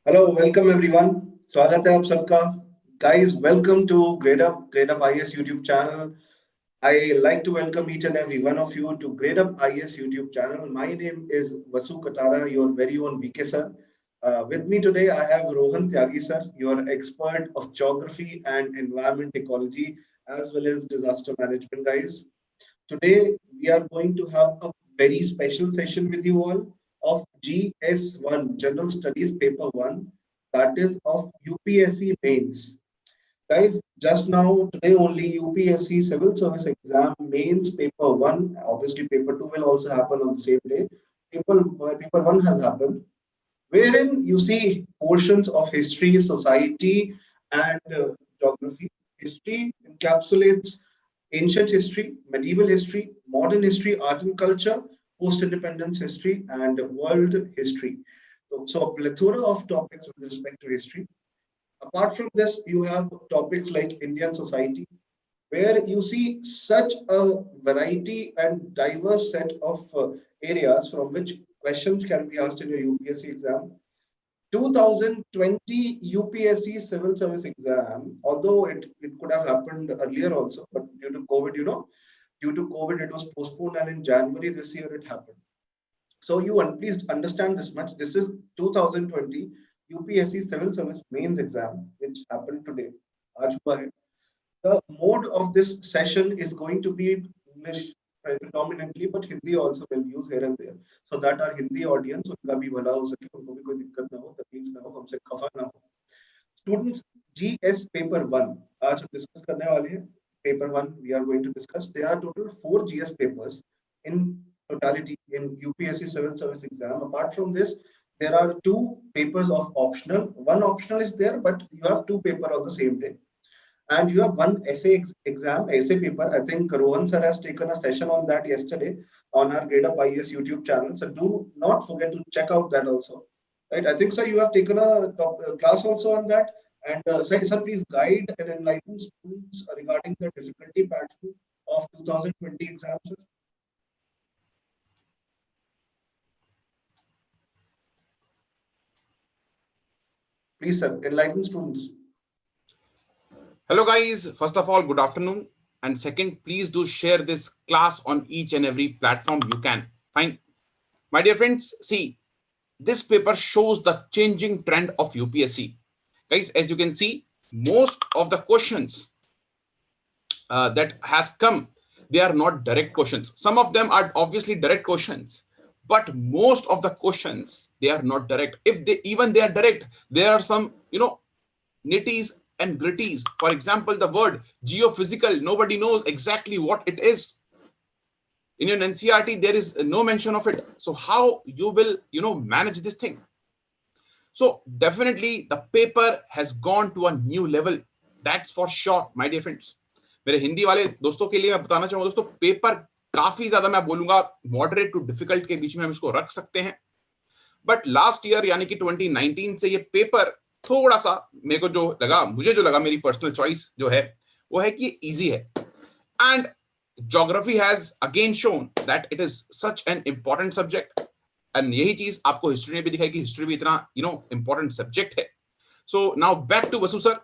Hello welcome everyone. स्वागत है आप सबका। Guys welcome to Gradeup IAS YouTube channel. I like to welcome each and every one of you to Gradeup IS YouTube channel. My name is Vasu Katara, your very own VK sir. With me today, I have Rohan Tyagi sir, your expert of geography and environment ecology, as well as disaster management, guys. Today, we are going to have a very special session with you all of GS1, General Studies Paper 1, that is of UPSC Mains. Guys, just now, today only UPSC Civil Service Exam Mains Paper 1, obviously Paper 2 will also happen on the same day. Paper 1 has happened, wherein you see portions of history, society, and geography. History encapsulates ancient history, medieval history, modern history, art and culture, post-independence history, and world history. So a plethora of topics with respect to history. Apart from this, you have topics like Indian society, where you see such a variety and diverse set of areas from which questions can be asked in your UPSC exam. 2020 UPSC Civil Service exam, although it could have happened earlier also, but due to COVID, due to COVID, it was postponed, and in January this year it happened. So please understand this much. This is 2020 UPSC Civil Service Mains exam, which happened today. आज हुआ है. The mode of this session is going to be English predominantly, but Hindi also will use here and there, so that our Hindi audience उनका भी भला हो सके, उनको भी कोई दिक्कत ना हो, तकलीफ ना हो, हमसे खफा ना हो. Students, GS paper 1 आज हम डिस्कस करने वाले हैं. Paper 1 we are going to discuss. There are total 4 GS papers in totality in UPSC Civil Service exam. Apart from this, there are 2 papers of optional. One optional is there, but you have 2 paper on the same day. And you have one exam, essay paper. I think Rohan sir has taken a session on that yesterday on our Gradeup IS YouTube channel. So do not forget to check out that also. Right? I think, sir, you have taken a class also on that. And sir, please guide and enlighten students regarding the difficulty pattern of 2020 exams. Sir. Please, sir, enlighten students. Hello guys, first of all, good afternoon. And second, please do share this class on each and every platform you can. Fine. My dear friends, see, this paper shows the changing trend of UPSC. Guys, as you can see, most of the questions that has come, they are not direct questions. Some of them are obviously direct questions, but most of the questions, they are not direct. If they are direct, there are some, nitties and gritties. For example, the word geophysical, nobody knows exactly what it is. In your NCERT, there is no mention of it. So how you will, manage this thing? So definitely the paper has gone to a new level. That's for sure, my dear friends. मेरे हिंदी वाले दोस्तों के लिए मैं बताना चाहूंगा दोस्तों, paper काफी ज्यादा मैं बोलूंगा मॉडरेट टू डिफिकल्ट के बीच में हम इसको रख सकते हैं. बट लास्ट ईयर यानी कि 2019 से ये पेपर थोड़ा सा मुझे जो लगा मेरी पर्सनल चॉइस जो है वो है कि इजी है. And geography has again shown that it is such an important subject. And यही चीज आपको हिस्ट्री ने भी दिखाई कि हिस्ट्री भी इतना इंपॉर्टेंट सब्जेक्ट है. So now back to Vasu sir.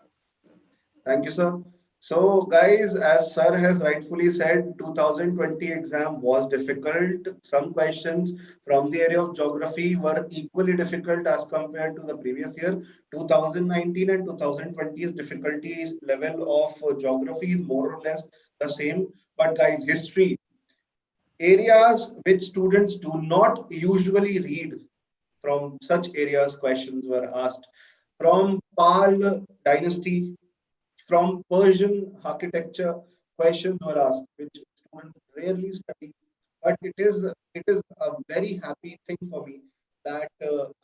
Thank you sir. So guys, as sir has rightfully said, 2020 exam was difficult. Some questions from the area of geography were equally difficult as compared to the previous year. 2019 and 2020's difficulties level of geography is more or less the same. But guys, history, areas which students do not usually read, from such areas questions were asked. From Pal dynasty, from Persian architecture, questions were asked, which students rarely study. But it is a very happy thing for me that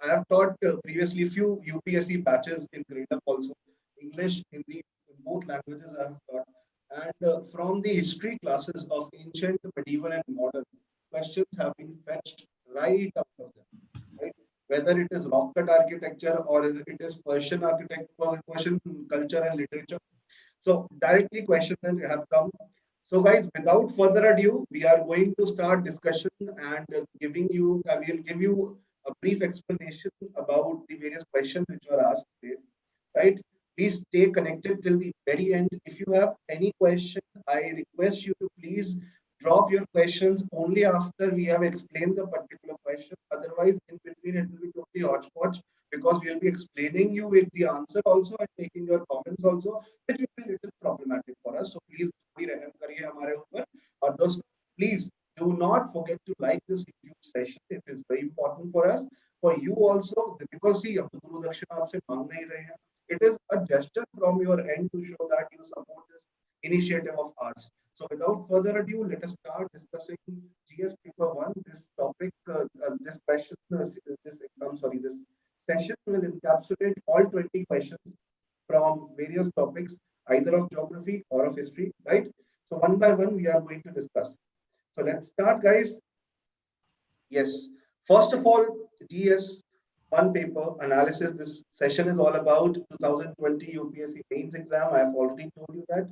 I have taught previously few UPSC batches in Gradeup also. English, Hindi, in both languages I have taught. And from the history classes of ancient, medieval, and modern, questions have been fetched right out of them. Right? Whether it is rock cut architecture or it is Persian architecture, Persian culture and literature. So directly questions have come. So guys, without further ado, we are going to start discussion and we will give you a brief explanation about the various questions which were asked today, right? Please stay connected till the very end. If you have any question, I request you to please drop your questions only after we have explained the particular question. Otherwise, in between, it will be totally hodgepodge because we'll be explaining you with the answer also and taking your comments also, which will be a little problematic for us. So please, थोड़ी रहम करिए हमारे ऊपर. और दोस्तों, please do not forget to like this YouTube session. It is very important for us, for you also, because see, अब तो गुरु दक्षिणा आपसे मांग नहीं रहे हैं. It is a gesture from your end to show that you support this initiative of ours. So without further ado, let us start discussing GS paper 1. This topic, this question, this session will encapsulate all 20 questions from various topics, either of geography or of history, right? So one by one, we are going to discuss. So let's start, guys. Yes. First of all, GS one paper analysis. This session is all about 2020 UPSC Mains exam. I have already told you that.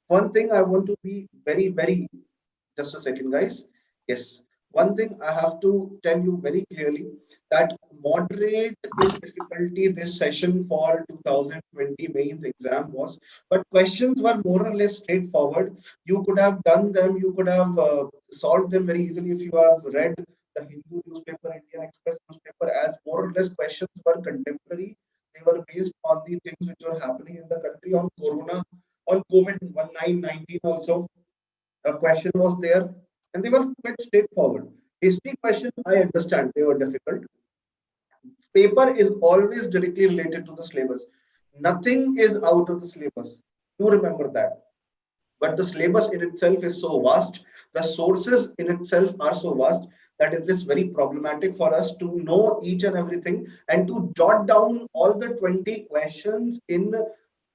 One thing I want to be very, just a second, guys. Yes. One thing I have to tell you very clearly that moderate in difficulty this session for 2020 mains exam was, but questions were more or less straightforward. You could have done them, you could have solved them very easily if you have read the Hindu newspaper, Indian Express newspaper, as more or less questions were contemporary. They were based on the things which were happening in the country on Corona, on COVID-19 also. A question was there, and they were quite straightforward. History question, I understand they were difficult. Paper is always directly related to the syllabus. Nothing is out of the syllabus. Do remember that. But the syllabus in itself is so vast, the sources in itself are so vast that it is very problematic for us to know each and everything and to jot down all the 20 questions in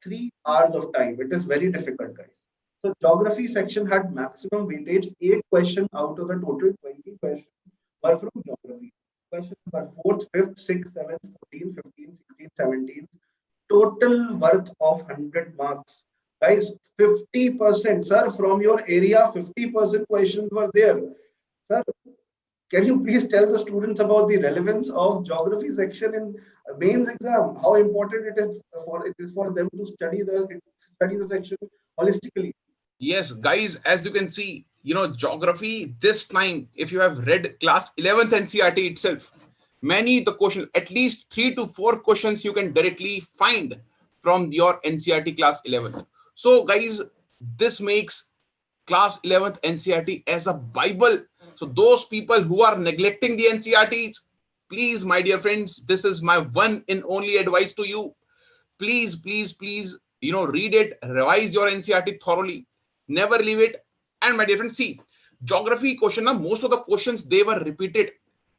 3 hours of time. It is very difficult, guys. So geography section had maximum weightage. 8 questions out of the total 20 questions were from geography. Question number 4th, 5th, 6th, 7th, 14th, 15th, 16th, 17th. Total worth of 100 marks. Guys, 50%, sir, from your area, 50% questions were there. Sir, can you please tell the students about the relevance of geography section in mains exam? How important it is for them to study the section holistically. Yes, guys, as you can see, geography this time, if you have read class 11th NCERT itself, many the question, at least 3 to 4 questions you can directly find from your NCERT class 11th. So guys, this makes class 11th NCERT as a Bible. So those people who are neglecting the NCERTs, please, my dear friends, this is my one and only advice to you. Please, read it, revise your NCERT thoroughly, never leave it. And my dear friends, see, geography question, most of the questions, they were repeated.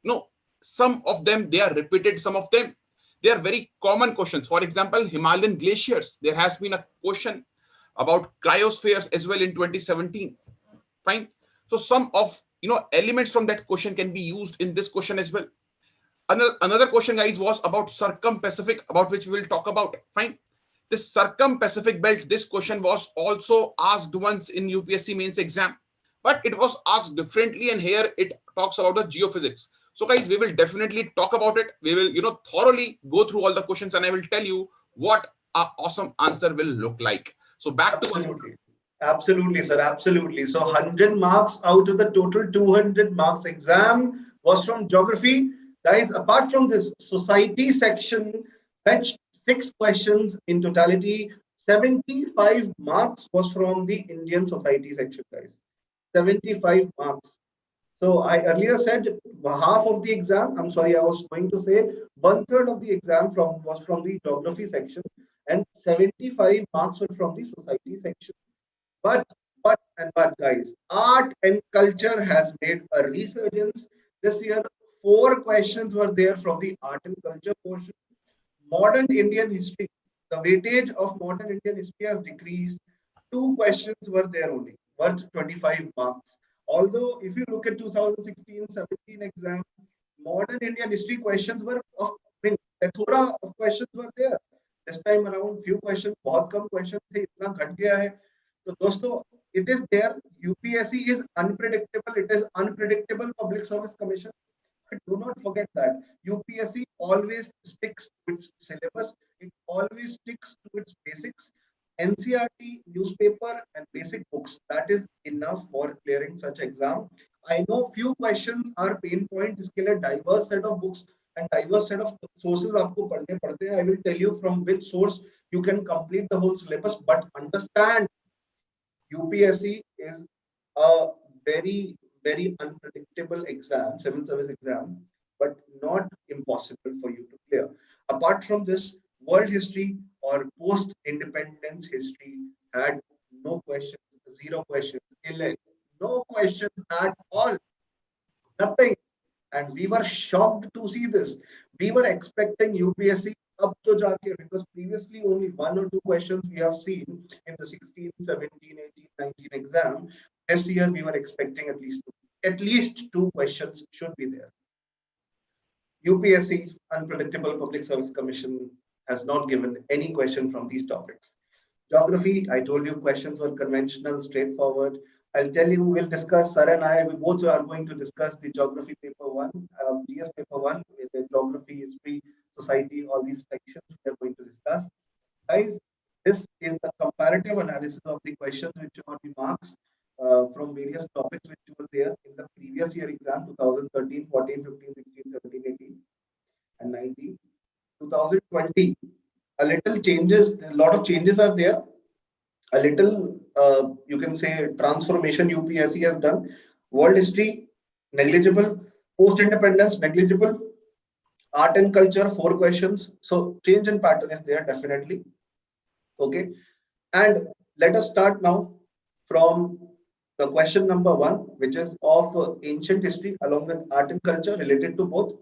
No, some of them, they are repeated, some of them, they are very common questions. For example, Himalayan glaciers, there has been a question about cryospheres as well in 2017. Fine. So some of, elements from that question can be used in this question as well. Another question, guys, was about Circum-Pacific, about which we will talk about. Fine. This Circum-Pacific belt, this question was also asked once in UPSC mains exam, but it was asked differently, and here it talks about the geophysics. So guys, we will definitely talk about it. We will, thoroughly go through all the questions, and I will tell you what an awesome answer will look like. So back to Absolutely, sir. Absolutely. So 100 marks out of the total 200 marks exam was from geography. Guys, apart from this, society section fetched 6 questions in totality. 75 marks was from the Indian society section, guys. 75 marks. So I earlier said half of the exam, I'm sorry, I was going to say 1/3 of the exam was from the geography section and 75 marks were from the society section. But guys, art and culture has made a resurgence. This year, 4 questions were there from the art and culture portion. Modern Indian history, the weightage of modern Indian history has decreased. 2 questions were there only, worth 25 marks. Although, if you look at 2016-17 exam, modern Indian history questions were, plethora of questions were there. This time around, few questions, बहुत कम questions थे, इतना घट गया है. So, दोस्तों, it is there. UPSC is unpredictable. It is unpredictable public service commission. But do not forget that UPSC always sticks to its syllabus. It always sticks to its basics. NCRT, newspaper, and basic books. That is enough for clearing such exam. I know few questions are pain point. इसके लिए diverse set of books and diverse set of sources आपको पढ़ने पड़ते हैं. I will tell you from which source you can complete the whole syllabus. But understand, UPSC is a very, very unpredictable exam, civil service exam, but not impossible for you to clear. Apart from this, world history or post-independence history had no questions, zero questions, no questions at all, nothing. And we were shocked to see this. We were expecting UPSC up to jaake, because previously only one or two questions we have seen in the 16, 17, 18, 19 exam. This year we were expecting at least two questions should be there. UPSC, Unpredictable Public Service Commission, has not given any question from these topics. Geography, I told you questions were conventional, straightforward. I'll tell you, we'll discuss, Sir and I, we both are going to discuss the geography paper one, GS paper one, with the geography, history, society, all these sections we are going to discuss. Guys, this is the comparative analysis of the questions which are the marks from various topics which were there in the previous year exam, 2013, 14, 15, 16, 17, 18, and 19. 2020, a little changes, a lot of changes are there. A little, you can say, transformation UPSC has done. World history, negligible. Post-independence, negligible. Art and culture, 4 questions. So change in pattern is there, definitely. Okay. And let us start now from the question number 1, which is of ancient history along with art and culture, related to both.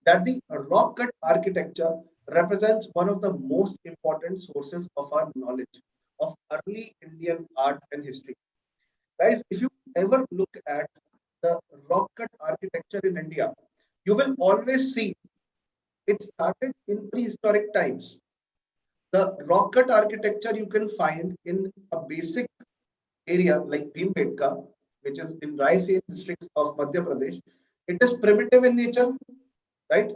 That the rock cut architecture represents one of the most important sources of our knowledge of early Indian art and history. Guys, if you ever look at the rock cut architecture in India, you will always see it started in prehistoric times. The rock cut architecture you can find in a basic area like Bhimbetka, which is in Raisen districts of Madhya Pradesh. It is primitive in nature, right?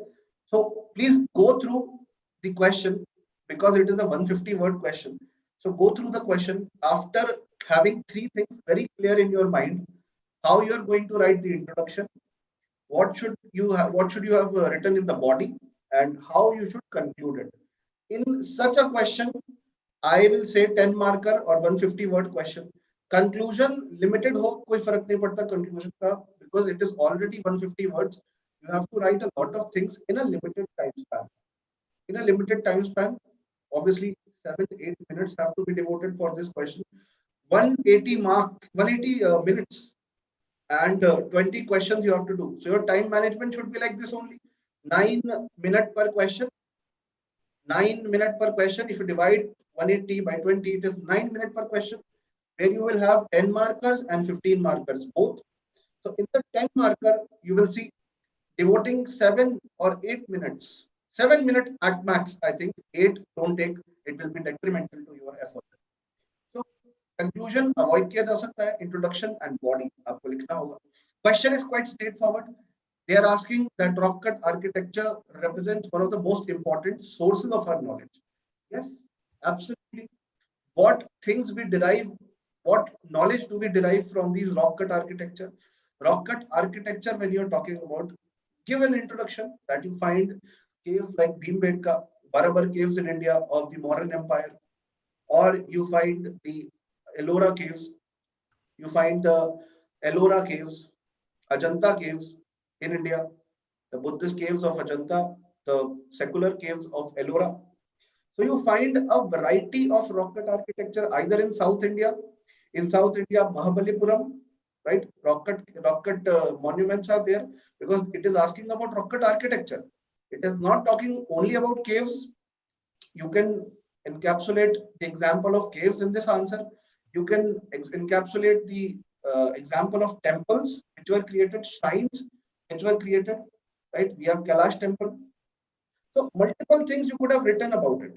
So please go through the question, because it is a 150 word question. So go through the question after having 3 things very clear in your mind: how you are going to write the introduction, what should you have written in the body, and how you should conclude it. In such a question, I will say 10 marker or 150 word question. Conclusion limited ho, koi farak nahi padta conclusion ka, because it is already 150 words. You have to write a lot of things in a limited time span. In a limited time span, obviously 7-8 minutes have to be devoted for this question. 180 minutes and 20 questions you have to do. So your time management should be like this only. 9 minutes per question. 9 minutes per question. If you divide 180 by 20, it is 9 minutes per question, where you will have 10 markers and 15 markers both. So in the 10 marker, you will see devoting 7 or 8 minutes. 7 minutes at max, I think. 8 don't take, it will be detrimental to your effort. So conclusion avoid किया जा सकता है, introduction and body आपको लिखना होगा. Question is quite straightforward. They are asking that rock cut architecture represents one of the most important sources of our knowledge. Yes, absolutely. What things we derive, what knowledge do we derive from these rock cut architecture? Rock cut architecture, when you're talking about, give an introduction that you find caves like Bhimbetka, Barabar caves in India of the Mauryan Empire, or you find the Ellora caves, you find the Ellora caves, Ajanta caves in India, the Buddhist caves of Ajanta, the secular caves of Ellora. So you find a variety of rock cut architecture either in South India. In South India, Mahabalipuram, right? Rock cut monuments are there, because it is asking about rock cut architecture. It is not talking only about caves. You can encapsulate the example of caves in this answer. You can encapsulate the example of temples which were created, shrines which were created, right? We have Kailash temple. So multiple things you could have written about it.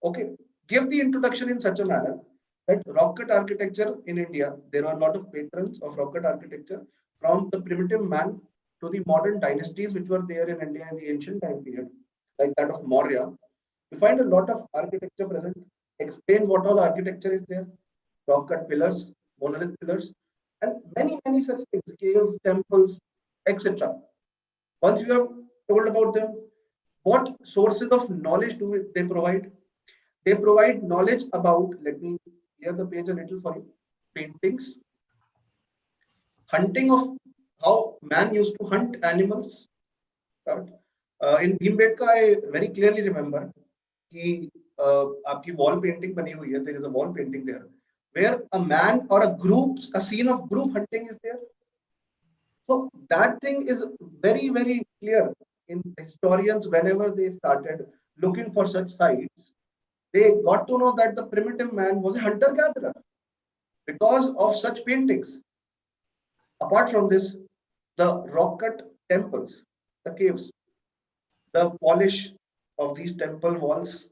Okay, give the introduction in such a manner that rock cut architecture in India, there are a lot of patrons of rock cut architecture, from the primitive man to the modern dynasties which were there in India in the ancient time period, like that of Maurya, you find a lot of architecture present. Explain what all architecture is there: rock cut pillars, monolith pillars, and many such things, caves, temples, etc. Once you have told about them, what sources of knowledge do they provide? They provide knowledge about, let me clear the page a little for you, paintings, hunting of how man used to hunt animals. Right? In Bhimbetka, I very clearly remember कि आपकी wall painting बनी हुई है. There is a wall painting there where a man or a scene of group hunting is there. So that thing is very clear in historians. Whenever they started looking for such sites, they got to know that the primitive man was a hunter-gatherer because of such paintings. Apart from this, the rock-cut temples, the caves, the polish of these temple walls,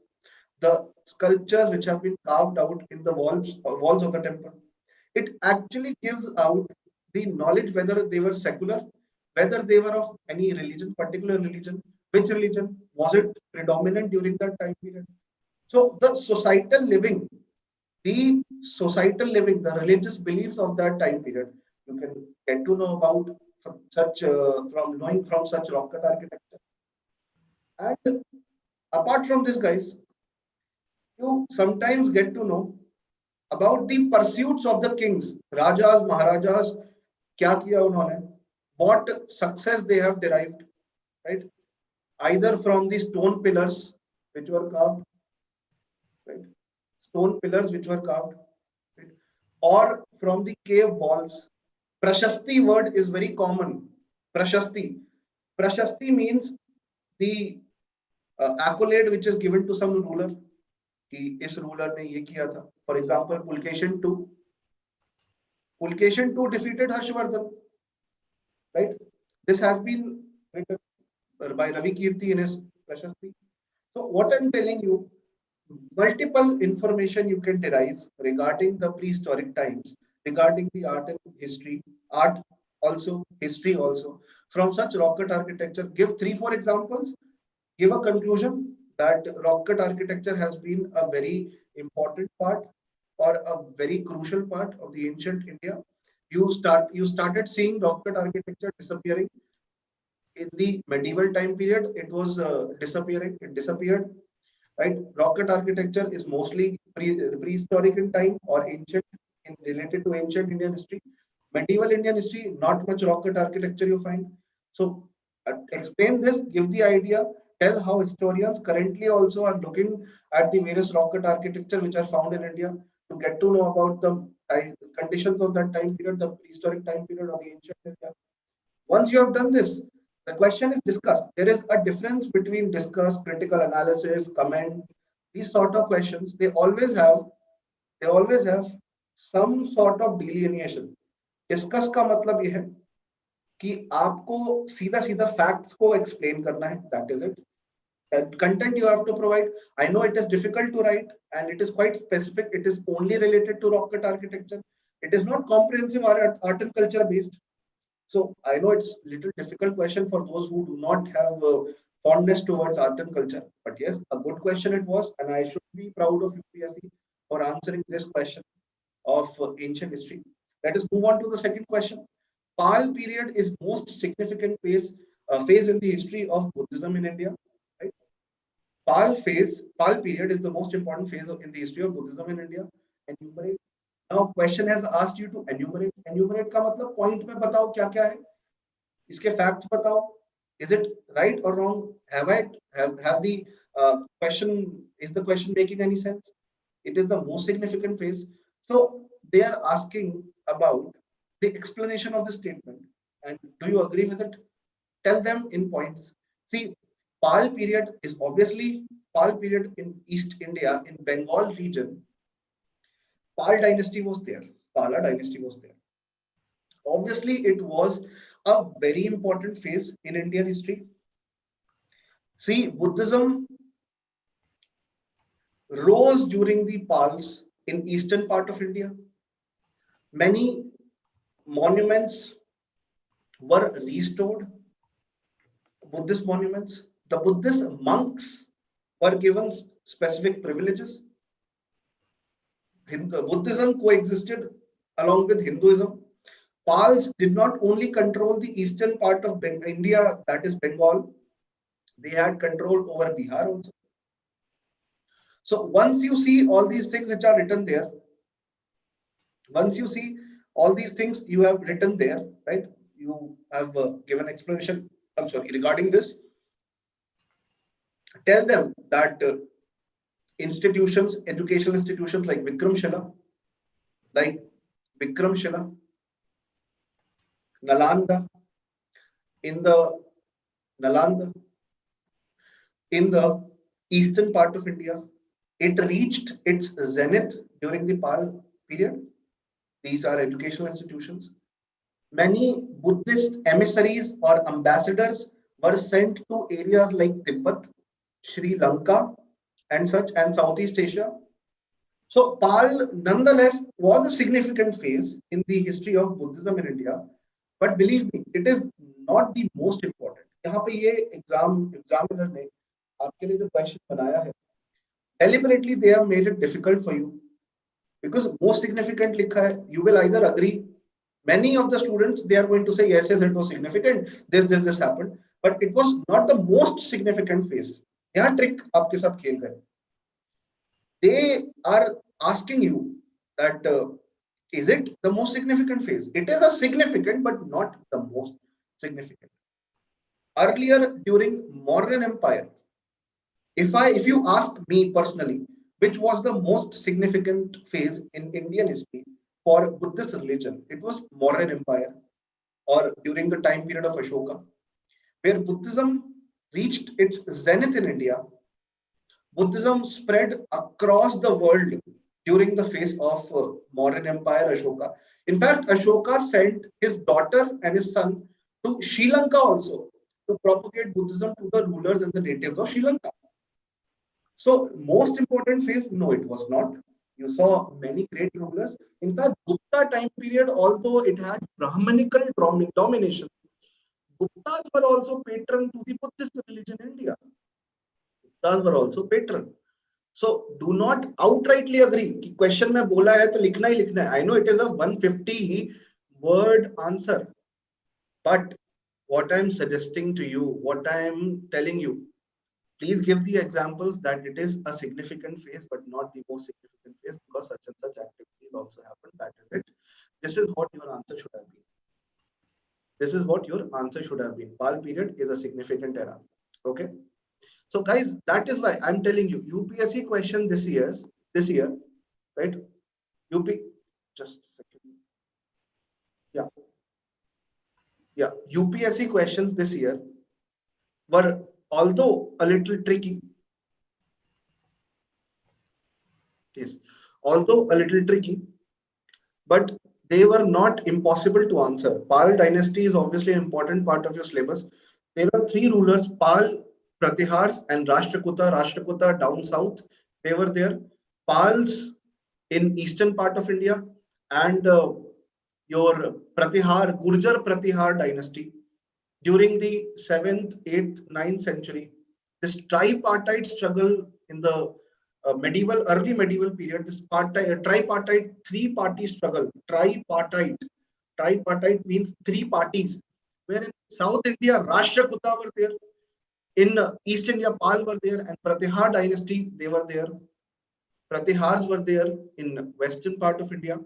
the sculptures which have been carved out in the walls of the temple, it actually gives out the knowledge whether they were secular, whether they were of any religion, particular religion, which religion was it predominant during that time period. So the societal living, the religious beliefs of that time period, you can get to know about from knowing from such rock cut architecture. And apart from this, guys, you sometimes get to know about the pursuits of the kings, Rajas, Maharajas, kya kiya unhone, what success they have derived, right? Either from the stone pillars which were carved, right? Stone pillars which were carved, right? Or from the cave walls. Prashasti word is very common. Prashasti. Prashasti means the accolade which is given to some ruler. कि इस ruler ने ये किया था. For example, Pulkeshin II defeated Harshvardhan, right? This has been written by Ravi Kirti in his Prashasti. So what I'm telling you, multiple information you can derive regarding the prehistoric times, regarding the art and art also, history also, from such rock cut architecture. Give 3-4 examples, give a conclusion that rock cut architecture has been a very important part or a very crucial part of the ancient India. You started seeing rock cut architecture disappearing in the medieval time period. It was disappearing. It disappeared. Right? Rock cut architecture is mostly prehistoric in time or ancient, related to ancient Indian history. Medieval Indian history, not much rock cut architecture you find. So explain this, give the idea, tell how historians currently also are looking at the various rock cut architecture which are found in India to get to know about the conditions of that time period, the prehistoric time period of the ancient India. Once you have done this, the question is discussed. There is a difference between discuss, critical analysis, comment. These sort of questions, they always have some sort of delineation. Discuss का मतलब ये है कि आपको सीधा सीधा facts को explain करना है. That is it. Content you have to provide. I know it is difficult to write and it is quite specific. It is only related to rock cut architecture. It is not comprehensive art and culture based. So I know it's a little difficult question for those who do not have fondness towards art and culture. But yes, a good question it was, and I should be proud of UPSC for answering this question of ancient history. Let us move on to the second question. Pal period is most significant phase in the history of Buddhism in India. Right? Pal period is the most important phase in the history of Buddhism in India. Enumerate. Now question has asked you to enumerate. Enumerate का मतलब point में बताओ क्या क्या है. इसके facts बताओ. Is it right or wrong? Have the question, is the question making any sense? It is the most significant phase. So they are asking about the explanation of the statement. And do you agree with it? Tell them in points. See, Pal period is obviously Pal period in East India, in Bengal region. Pal dynasty was there. Pala dynasty was there. Obviously, it was a very important phase in Indian history. See, Buddhism rose during the Pals in eastern part of India. Many monuments were restored Buddhist monuments. The Buddhist monks were given specific privileges. Buddhism coexisted along with Hinduism. Pals did not only control the eastern part of India, that is Bengal, they had control over Bihar also. So once you see all these things which are written there, once you see all these things you have written there, right? You have given explanation, I'm sorry, regarding this. Tell them that institutions, educational institutions like like Vikramshila, Nalanda, in the Nalanda, in the eastern part of India, it reached its zenith during the Pal period. These are educational institutions. Many Buddhist emissaries or ambassadors were sent to areas like Tibet, Sri Lanka, and such, and Southeast Asia. So Pal nonetheless was a significant phase in the history of Buddhism in India. But believe me, it is not the most important. यहाँ पे ये examiner ने आपके लिए जो question बनाया है, deliberately they have made it difficult for you because most significant likha hai. You will either agree. Many of the students they are going to say yes, yes, it was significant. This happened, but it was not the most significant phase. यहाँ trick आपके साथ खेल रहे. They are asking you that is it the most significant phase? It is a significant, but not the most significant. Earlier during Mauryan Empire, if you ask me personally, which was the most significant phase in Indian history for Buddhist religion, it was Mauryan Empire or during the time period of Ashoka, where Buddhism reached its zenith in India. Buddhism spread across the world during the phase of Mauryan Empire, Ashoka. In fact, Ashoka sent his daughter and his son to Sri Lanka also to propagate Buddhism to the rulers and the natives of Sri Lanka. So, most important phase, no, it was not. You saw many great rulers. In fact, Gupta time period, although it had Brahmanical domination, Guptas were also patron to the Buddhist religion in India. Guptas were also patron. So do not outrightly agree कि question में बोला है तो लिखना ही लिखना है. I know it is a 150 word answer, but what I am suggesting to you, what I am telling you, please give the examples that it is a significant phase, but not the most significant phase because such and such activities also happen. That is it. This is what your answer should have been. This is what your answer should have been. Pal period is a significant era. Okay. So guys, that is why I'm telling you, UPSC question this year, right? UP, just a second. Yeah. UPSC questions this year were although a little tricky. Yes, although a little tricky, but they were not impossible to answer. Pal dynasty is obviously an important part of your syllabus. There were three rulers, Pal, Pratihars and Rashtrakuta down south, they were there. Pals in eastern part of India and your Pratihar, Gurjar Pratihar dynasty during the 7th, 8th, 9th century. This tripartite struggle in the early medieval period, this tripartite three-party struggle, tripartite means three parties, where in South India, Rashtrakuta were there, in East India, Pal were there, and Pratihar dynasty, they were there. Pratihars were there in western part of India.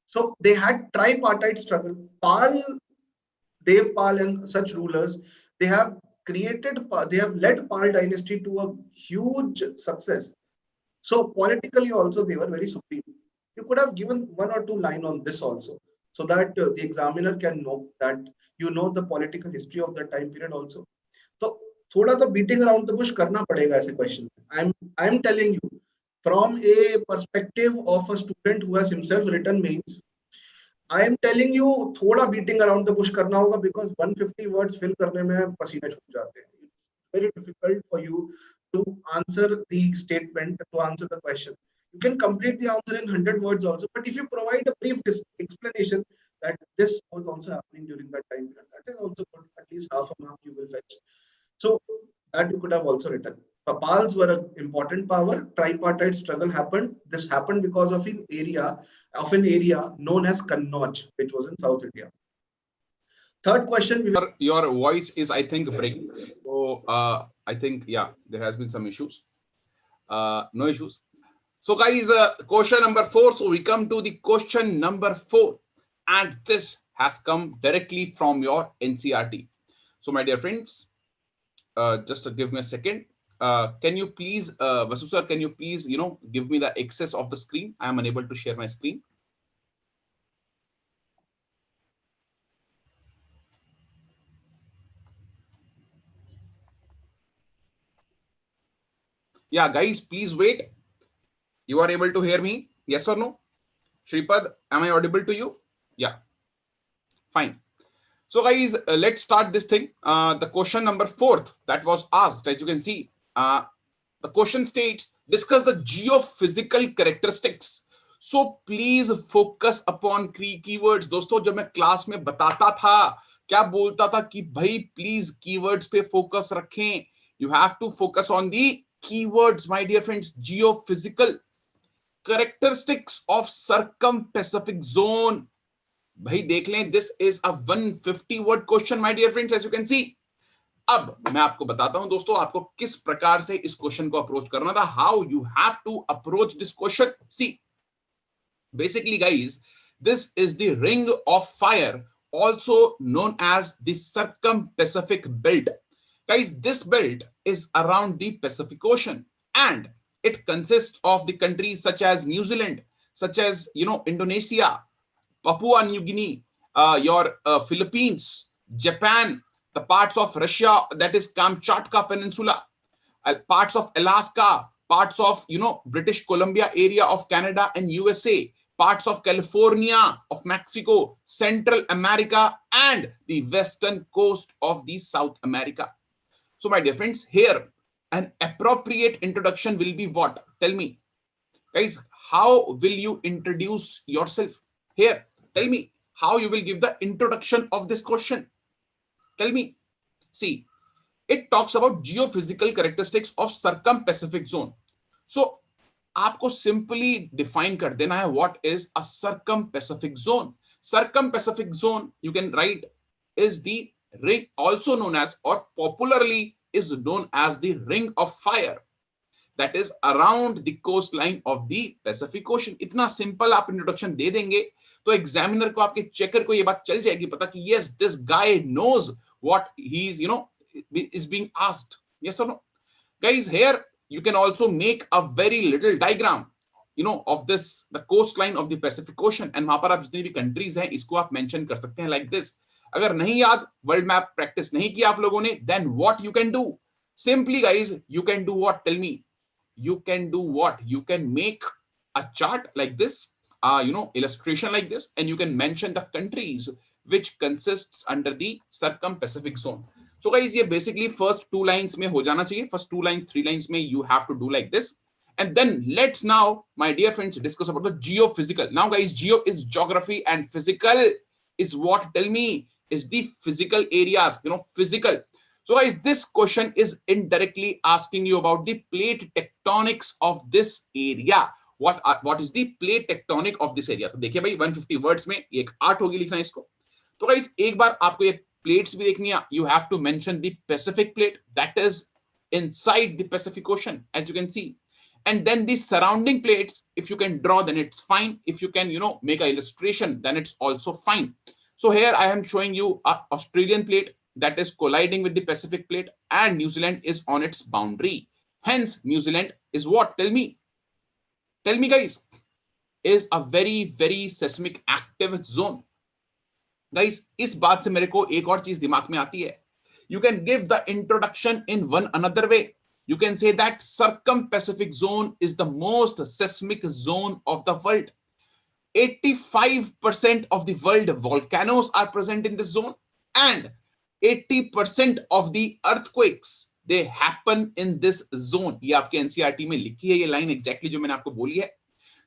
So they had tripartite struggle. Pal, Devpal, and such rulers, they have led Pal dynasty to a huge success. So politically also they were very supreme. You could have given one or two lines on this also, so that the examiner can know that you know the political history of the time period also. So थोड़ा तो beating around the bush करना पड़ेगा ऐसे question. I'm telling you from a perspective of a student who has himself written mains. I am telling you थोड़ा beating around the bush करना होगा because 150 words fill करने में पसीने छूट जाते हैं. It's very difficult for you to answer the statement, to answer the question. You can complete the answer in 100 words also, but if you provide a brief explanation, that this was also happening during that time period. That is also good. At least half a mark you will fetch. So that you could have also written. Papals were an important power. Tripartite struggle happened. This happened because of an area known as Kannauj, which was in South India. Third question. Your voice is, I think, breaking. So I think, yeah, there has been some issues. No issues. So guys, question number 4. So we come to the question number 4, and this has come directly from your NCERT. So my dear friends, just give me a second. Can you please, Vasu sir, can you please, give me the access of the screen? I am unable to share my screen. Yeah, guys, please wait. You are able to hear me? Yes or no? Shripad, am I audible to you? Yeah. Fine. So guys, let's start this thing. The question number 4 that was asked, as you can see, the question states, discuss the geophysical characteristics. So please focus upon keywords. दोस्तों जब मैं class में बताता था, क्या बोलता था कि भाई प्लीज कीवर्ड्स पे फोकस रखें. You have to focus on the keywords, my dear friends. Geophysical characteristics of Circum-Pacific Zone. भाई देख लें, this is a 150 word question my dear friends, as you can see. अब मैं आपको बताता हूं दोस्तों, आपको किस प्रकार से इस क्वेश्चन को अप्रोच करना था. How you have to approach this question. See, basically guys, this is the ring of fire, also known as the Circum-Pacific Belt. Guys, this belt is around the Pacific Ocean, and it consists of the countries such as New Zealand, such as Indonesia, Papua New Guinea, your Philippines, Japan, the parts of Russia, that is Kamchatka Peninsula, parts of Alaska, parts of British Columbia area of Canada and USA, parts of California, of Mexico, Central America, and the western coast of the South America. So my dear friends, here an appropriate introduction will be what? Tell me, guys, how will you introduce yourself here? Tell me how you will give the introduction of this question. Tell me. See, it talks about geophysical characteristics of Circum-Pacific Zone. So आपको simply define कर देना है what is a Circum Pacific zone. Circum Pacific zone, you can write, is the ring, also known as, और popularly is known as the ring of fire, that is around the coast line of the Pacific ocean. इतना simple आप introduction दे देंगे तो examiner को, आपके checker को ये बात चल जाएगी पता कि yes, this guy knows what he is is being asked. Yes or no? Guys, here you can also make a very little diagram of this, the coastline of the Pacific Ocean, and वहां पर आप जितनी भी countries हैं इसको आप mention कर सकते हैं like this. अगर नहीं याद, वर्ल्ड मैप प्रैक्टिस नहीं किया आप लोगों ने, then what you can do? Simply guys, you can do what? Tell me. You can do what? You can make a chart like this, illustration like this, and you can mention the countries which consists under the Circum-Pacific Zone. So guys, ये basically first 2 lines में हो जाना चाहिए. First 2 lines, 3 lines में you have to do like this. And then let's now, my dear friends, discuss about the geophysical. Now guys, geo is geography and physical is what? Tell me, is the physical areas, physical. So guys, this question is indirectly asking you about the plate tectonics of this area. What is the plate tectonic of this area? तो देखिए भाई, 150 words में एक art होगी लिखना इसको. तो guys, एक बार आपको ये plates भी देखनी है. You have to mention the Pacific plate that is inside the Pacific Ocean, as you can see, and then the surrounding plates, if you can draw then it's fine. If you can make an illustration then it's also fine. So here I am showing you a Australian plate that is colliding with the Pacific plate, and New Zealand is on its boundary. Hence New Zealand is what? Tell me guys, is a very very seismic active zone. Guys, इस बात से मेरे को एक और चीज दिमाग में आती है. You can give the introduction in one another way. You can say that Circum-Pacific Zone is the most seismic zone of the world. 85% of the world volcanoes are present in this zone, and 80% of the earthquakes, they happen in this zone. ये आपके NCERT में लिखी है ये line exactly जो मैंने आपको बोली है.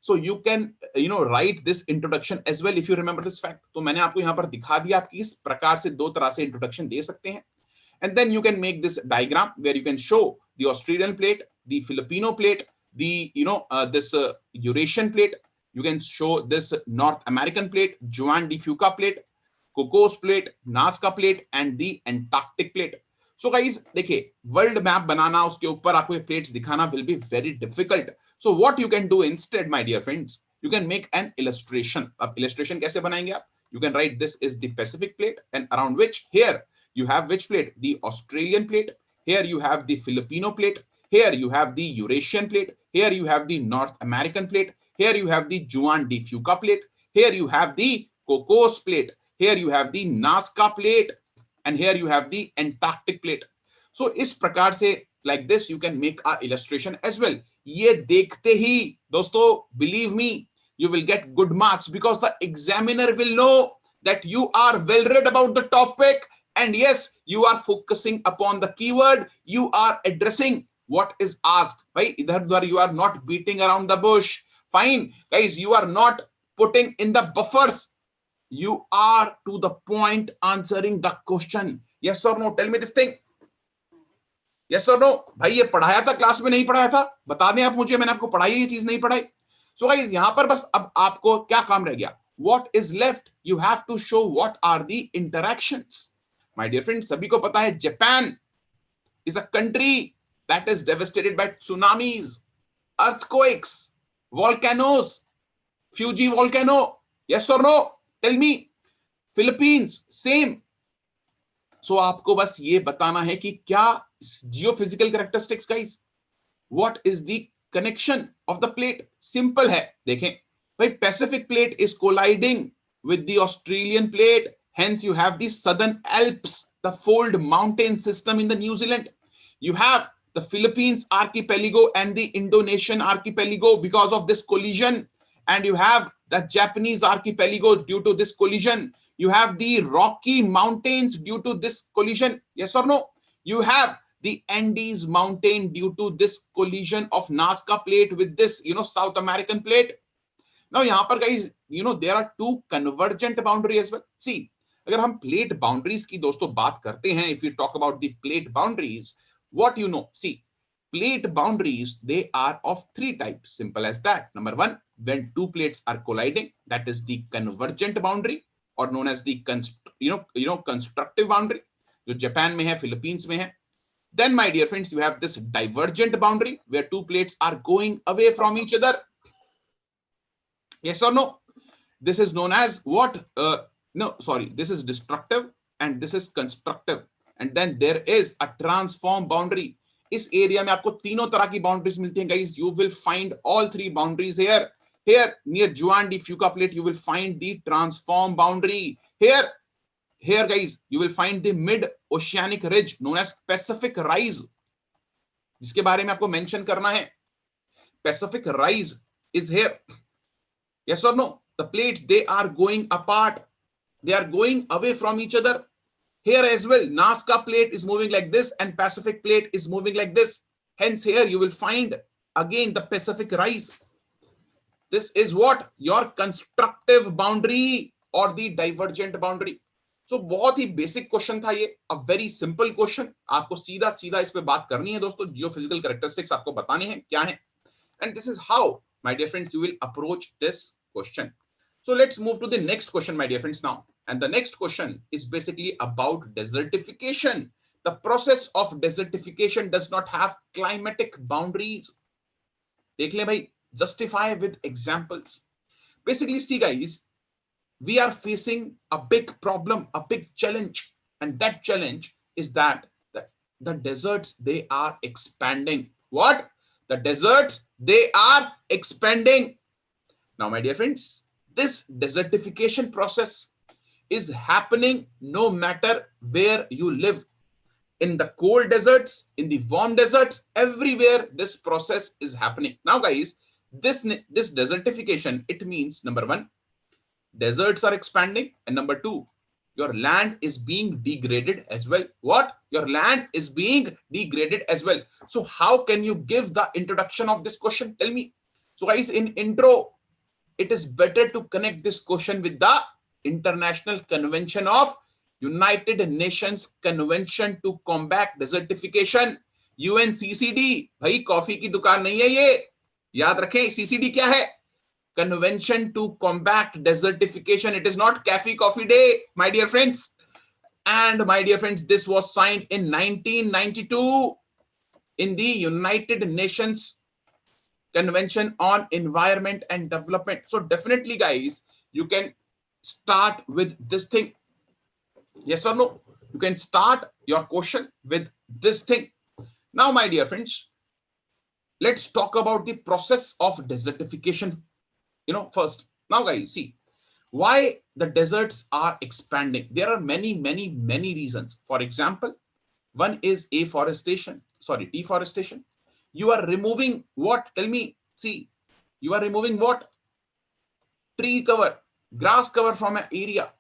So you can write this introduction as well if you remember this fact. तो मैंने आपको यहाँ पर दिखा दिया आप किस प्रकार से दो तरह से introduction दे सकते हैं. And then you can make this diagram where you can show the Australian plate, the Filipino plate, the this Eurasian plate. You can show this North American plate, Juan de Fuca plate, Cocos plate, Nazca plate, and the Antarctic plate. So guys, देखिए world map बनाना उसके ऊपर आपको ये plates दिखाना will be very difficult. So what you can do instead, my dear friends, you can make an illustration. अब illustration कैसे बनाएंगे आप? You can write this is the Pacific plate, and around which here you have which plate? The Australian plate. Here you have the Filipino plate. Here you have the Eurasian plate. Here you have the North American plate. Here you have the Juan de Fuca plate. Here you have the Cocos plate. Here you have the Nazca plate. And here you have the Antarctic plate. So इस प्रकार से like this you can make a illustration as well. ये देखते ही दोस्तों, believe me, you will get good marks because the examiner will know that you are well read about the topic. And yes, you are focusing upon the keyword. You are addressing what is asked. Right? Idhar you are not beating around the bush. Fine, guys, you are not putting in the buffers. You are to the point answering the question. Yes or no? Tell me this thing. Yes or no? भाई ये पढ़ाया था class में, नहीं पढ़ाया था? बता दें आप मुझे, मैंने आपको पढ़ाई ये चीज नहीं पढ़ाई. So guys, यहां पर बस अब आपको क्या काम रह गया? What is left? You have to show what are the interactions. My dear friends, सभी को पता है Japan is a country that is devastated by tsunamis, earthquakes, volcanoes, Fuji volcano. Yes or no? Tell me. Philippines, same. So आपको बस ये बताना है कि क्या geophysical characteristics, guys. What is the connection of the plate? Simple है. देखें भाई, Pacific plate is colliding with the Australian plate. Hence, you have the Southern Alps, the fold mountain system in the New Zealand. You have the Philippines archipelago and the Indonesian archipelago because of this collision. And you have the Japanese archipelago due to this collision. You have the Rocky Mountains due to this collision. Yes or no? You have the Andes mountain due to this collision of Nazca plate with this, South American plate. Now, यहाँ पर guys, there are two convergent boundary as well. See, अगर हम plate boundaries की दोस्तों बात करते हैं, if we talk about the plate boundaries, what you know? See, plate boundaries, they are of three types. Simple as that. Number one, when two plates are colliding, that is the convergent boundary, or known as the constructive boundary. जो Japan में है, Philippines में है. Then, my dear friends, you have this divergent boundary where two plates are going away from each other. Yes or no? This is known as what? This is destructive and this is constructive. And then there is a transform boundary. इस area में आपको तीनों तरह की boundaries मिलती हैं, guys. You will find all three boundaries here. Here near Juan de Fuca plate, you will find the transform boundary. Here, guys, you will find the mid-oceanic ridge known as Pacific rise, जिसके बारे में आपको mention करना है. Pacific rise is here. Yes or no? The plates, they are going apart. They are going away from each other. Here as well, Nazca plate is moving like this and Pacific plate is moving like this. Hence here you will find again the Pacific rise. This is what? Your constructive boundary or the divergent boundary. So बहुत ही basic question था ये, a very simple question. आपको सीधा सीधा इस पे बात करनी है दोस्तों. Geophysical characteristics आपको बताने हैं क्या है. And this is how, my dear friends, you will approach this question. So let's move to the next question, my dear friends, now. And the next question is basically about desertification. The process of desertification does not have climatic boundaries. देख ले भाई, justify with examples. Basically, see guys, we are facing a big problem, a big challenge. And that challenge is that the deserts, they are expanding. What? The deserts, they are expanding. Now, my dear friends, this desertification process is happening no matter where you live. In the cold deserts, in the warm deserts, everywhere this process is happening. Now, guys, this desertification, it means number one, deserts are expanding, and number two, your land is being degraded as well. What? Your land is being degraded as well. So how can you give the introduction of this question? Tell me. So guys, in intro, it is better to connect this question with the International Convention of United Nations Convention to Combat Desertification, UNCCD. भाई coffee की दुकान नहीं है ये, याद रखें. CCD क्या है? Convention to Combat Desertification. It is not cafe coffee day, my dear friends. And my dear friends, this was signed in 1992 in the United Nations Convention on Environment and Development. So definitely guys, you can start with this thing. Yes or no? You can start your question with this thing. Now my dear friends, let's talk about the process of desertification. First, now guys, see why the deserts are expanding. There are many reasons. For example, one is deforestation. You are removing what? Tell me. See, you are removing what? Tree cover, grass cover from an area,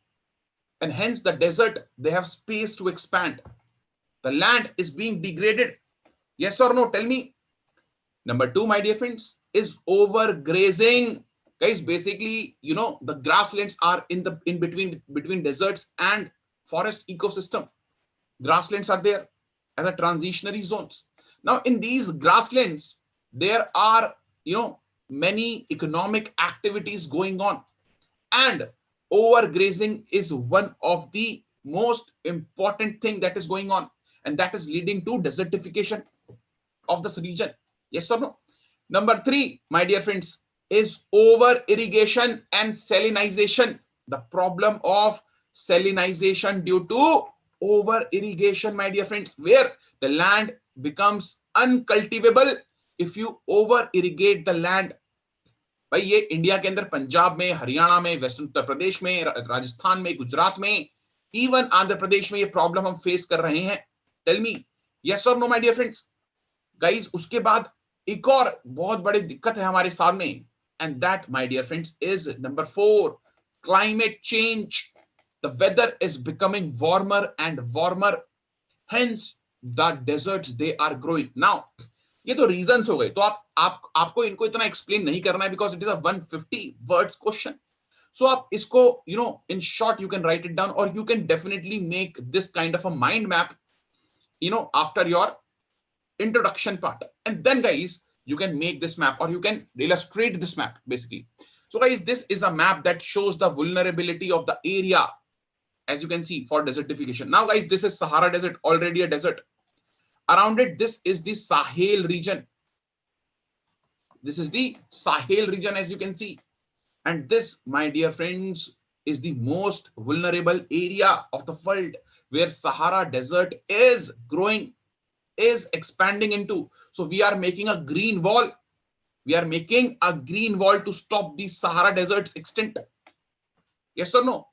and hence the desert, they have space to expand. The land is being degraded. Yes or no? Tell me. Number two, my dear friends, is overgrazing. Guys, basically, the grasslands are in between deserts and forest ecosystem. Grasslands are there as a transitionary zones. Now, in these grasslands, there are, many economic activities going on, and overgrazing is one of the most important thing that is going on, and that is leading to desertification of this region. Yes or no? Number three, my dear friends, is over irrigation and salinization. The problem of salinization due to over irrigation, my dear friends, where the land becomes uncultivable if you over irrigate the land. भाई ये India के अंदर पंजाब में, हरियाणा में, waste Uttar Pradesh में, राजस्थान में, गुजरात में, even Andhra Pradesh में ये प्रॉब्लम हम फेस कर रहे हैं. टेल मी यस और no my dear friends. Guys, उसके बाद एक और बहुत बड़ी दिक्कत है हमारे सामने, and that, my dear friends, is number 4, climate change. The weather is becoming warmer and warmer, hence the deserts, they are growing. Now ये तो reasons हो गए, तो आपको इनको इतना explain नहीं करना है because it is a 150 words question. So आप इसको, in short you can write it down, or you can definitely make this kind of a mind map, after your introduction part, and then guys, you can make this map, or you can illustrate this map basically. So guys, this is a map that shows the vulnerability of the area, as you can see, for desertification. Now guys, this is Sahara Desert, already a desert. Around it, this is the Sahel region. This is the Sahel region, as you can see. And this, my dear friends, is the most vulnerable area of the world, where Sahara Desert is growing, is expanding into. So we are making a green wall. We are making a green wall to stop the Sahara Desert's extent. Yes or no?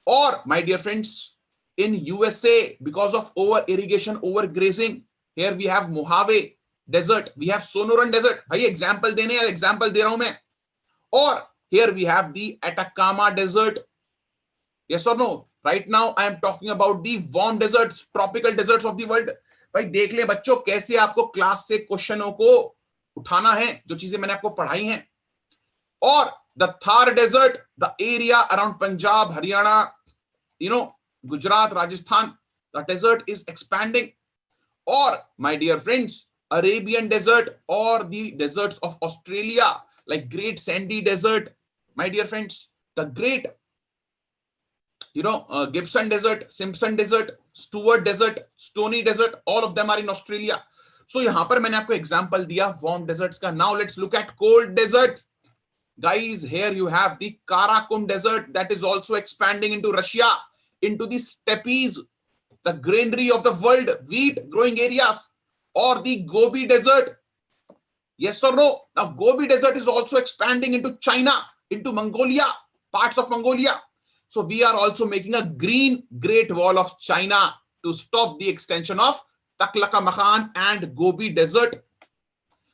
Or, my dear friends, in USA, because of over irrigation, overgrazing, here we have Mojave Desert, we have Sonoran Desert. भाई example देने या example दे रहा हूं मैं. Or here we have the Atacama Desert. Yes or no? Right now I am talking about the warm deserts, tropical deserts of the world. भाई देख ले बच्चों कैसे आपको क्लास से क्वेश्चनों को उठाना है, जो चीजें मैंने आपको पढ़ाई हैं. और the Thar Desert, the area around Punjab, Haryana, Gujarat, Rajasthan, the desert is expanding. Or, my dear friends, Arabian Desert, or the deserts of Australia, like Great Sandy Desert, my dear friends, the Great, Gibson Desert, Simpson Desert, Stewart Desert, Stony Desert, all of them are in Australia. So यहाँ पर मैंने आपको example दिया warm deserts का. Now let's look at cold desert. Guys, here you have the Karakum Desert that is also expanding into Russia, into the steppes, the granary of the world, wheat growing areas, or the Gobi Desert. Yes or no? Now Gobi Desert is also expanding into China, into Mongolia, parts of Mongolia. So we are also making a green Great Wall of China to stop the extension of Taklaka Makan and Gobi Desert.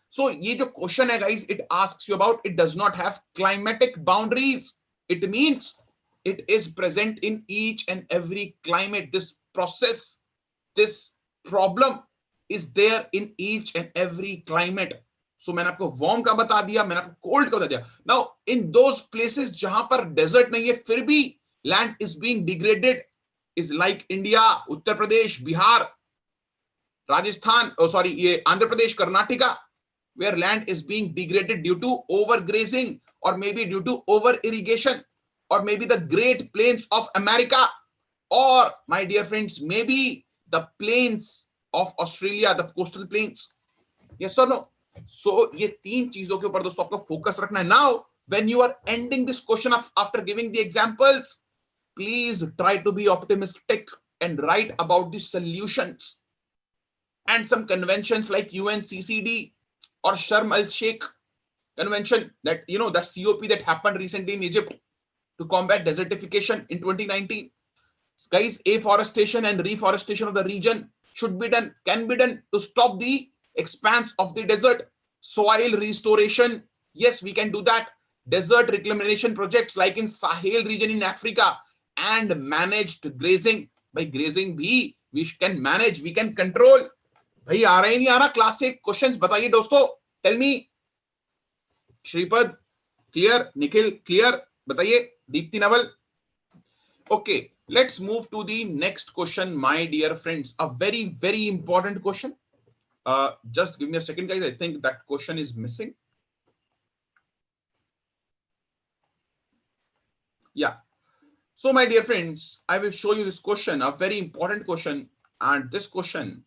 So ये जो question है guys, it asks you about, it does not have climatic boundaries. It means it is present in each and every climate. This process, this problem is there in each and every climate. सो मैंने आपको warm का बता दिया, मैंने आपको cold का बता दिया. नाउ इन दोज प्लेसेस जहां पर डेजर्ट नहीं है फिर भी land is being degraded is like India, Uttar Pradesh, Bihar, Rajasthan, oh sorry, ये Andhra Pradesh, Karnataka, where land is being degraded due to overgrazing or maybe due to over irrigation, or maybe the Great Plains of America, or my dear friends, maybe the plains of Australia, the coastal plains. Yes or no? So ये तीन चीजों के ऊपर दोस्तों आपको focus रखना है. Now, when you are ending this question after giving the examples, please try to be optimistic and write about the solutions and some conventions like UNCCD or Sharm el Sheikh convention, that that COP that happened recently in Egypt to combat desertification in 2019. Guys, afforestation and reforestation of the region should be done, can be done to stop the expanse of the desert. Soil restoration, yes, we can do that. Desert reclamation projects like in Sahel region in Africa, and managed grazing. By grazing भी we can manage, we can control. भाई आ रहा ही नहीं आ रहा class से questions बताइए दोस्तों. Tell me. Shripad clear, Nikhil clear, बताइए. Deepti Naval. Okay, let's move to the next question, my dear friends. A very important question. Just give me a second, guys. I think that question is missing. Yeah. So my dear friends, I will show you this question, a very important question. And this question,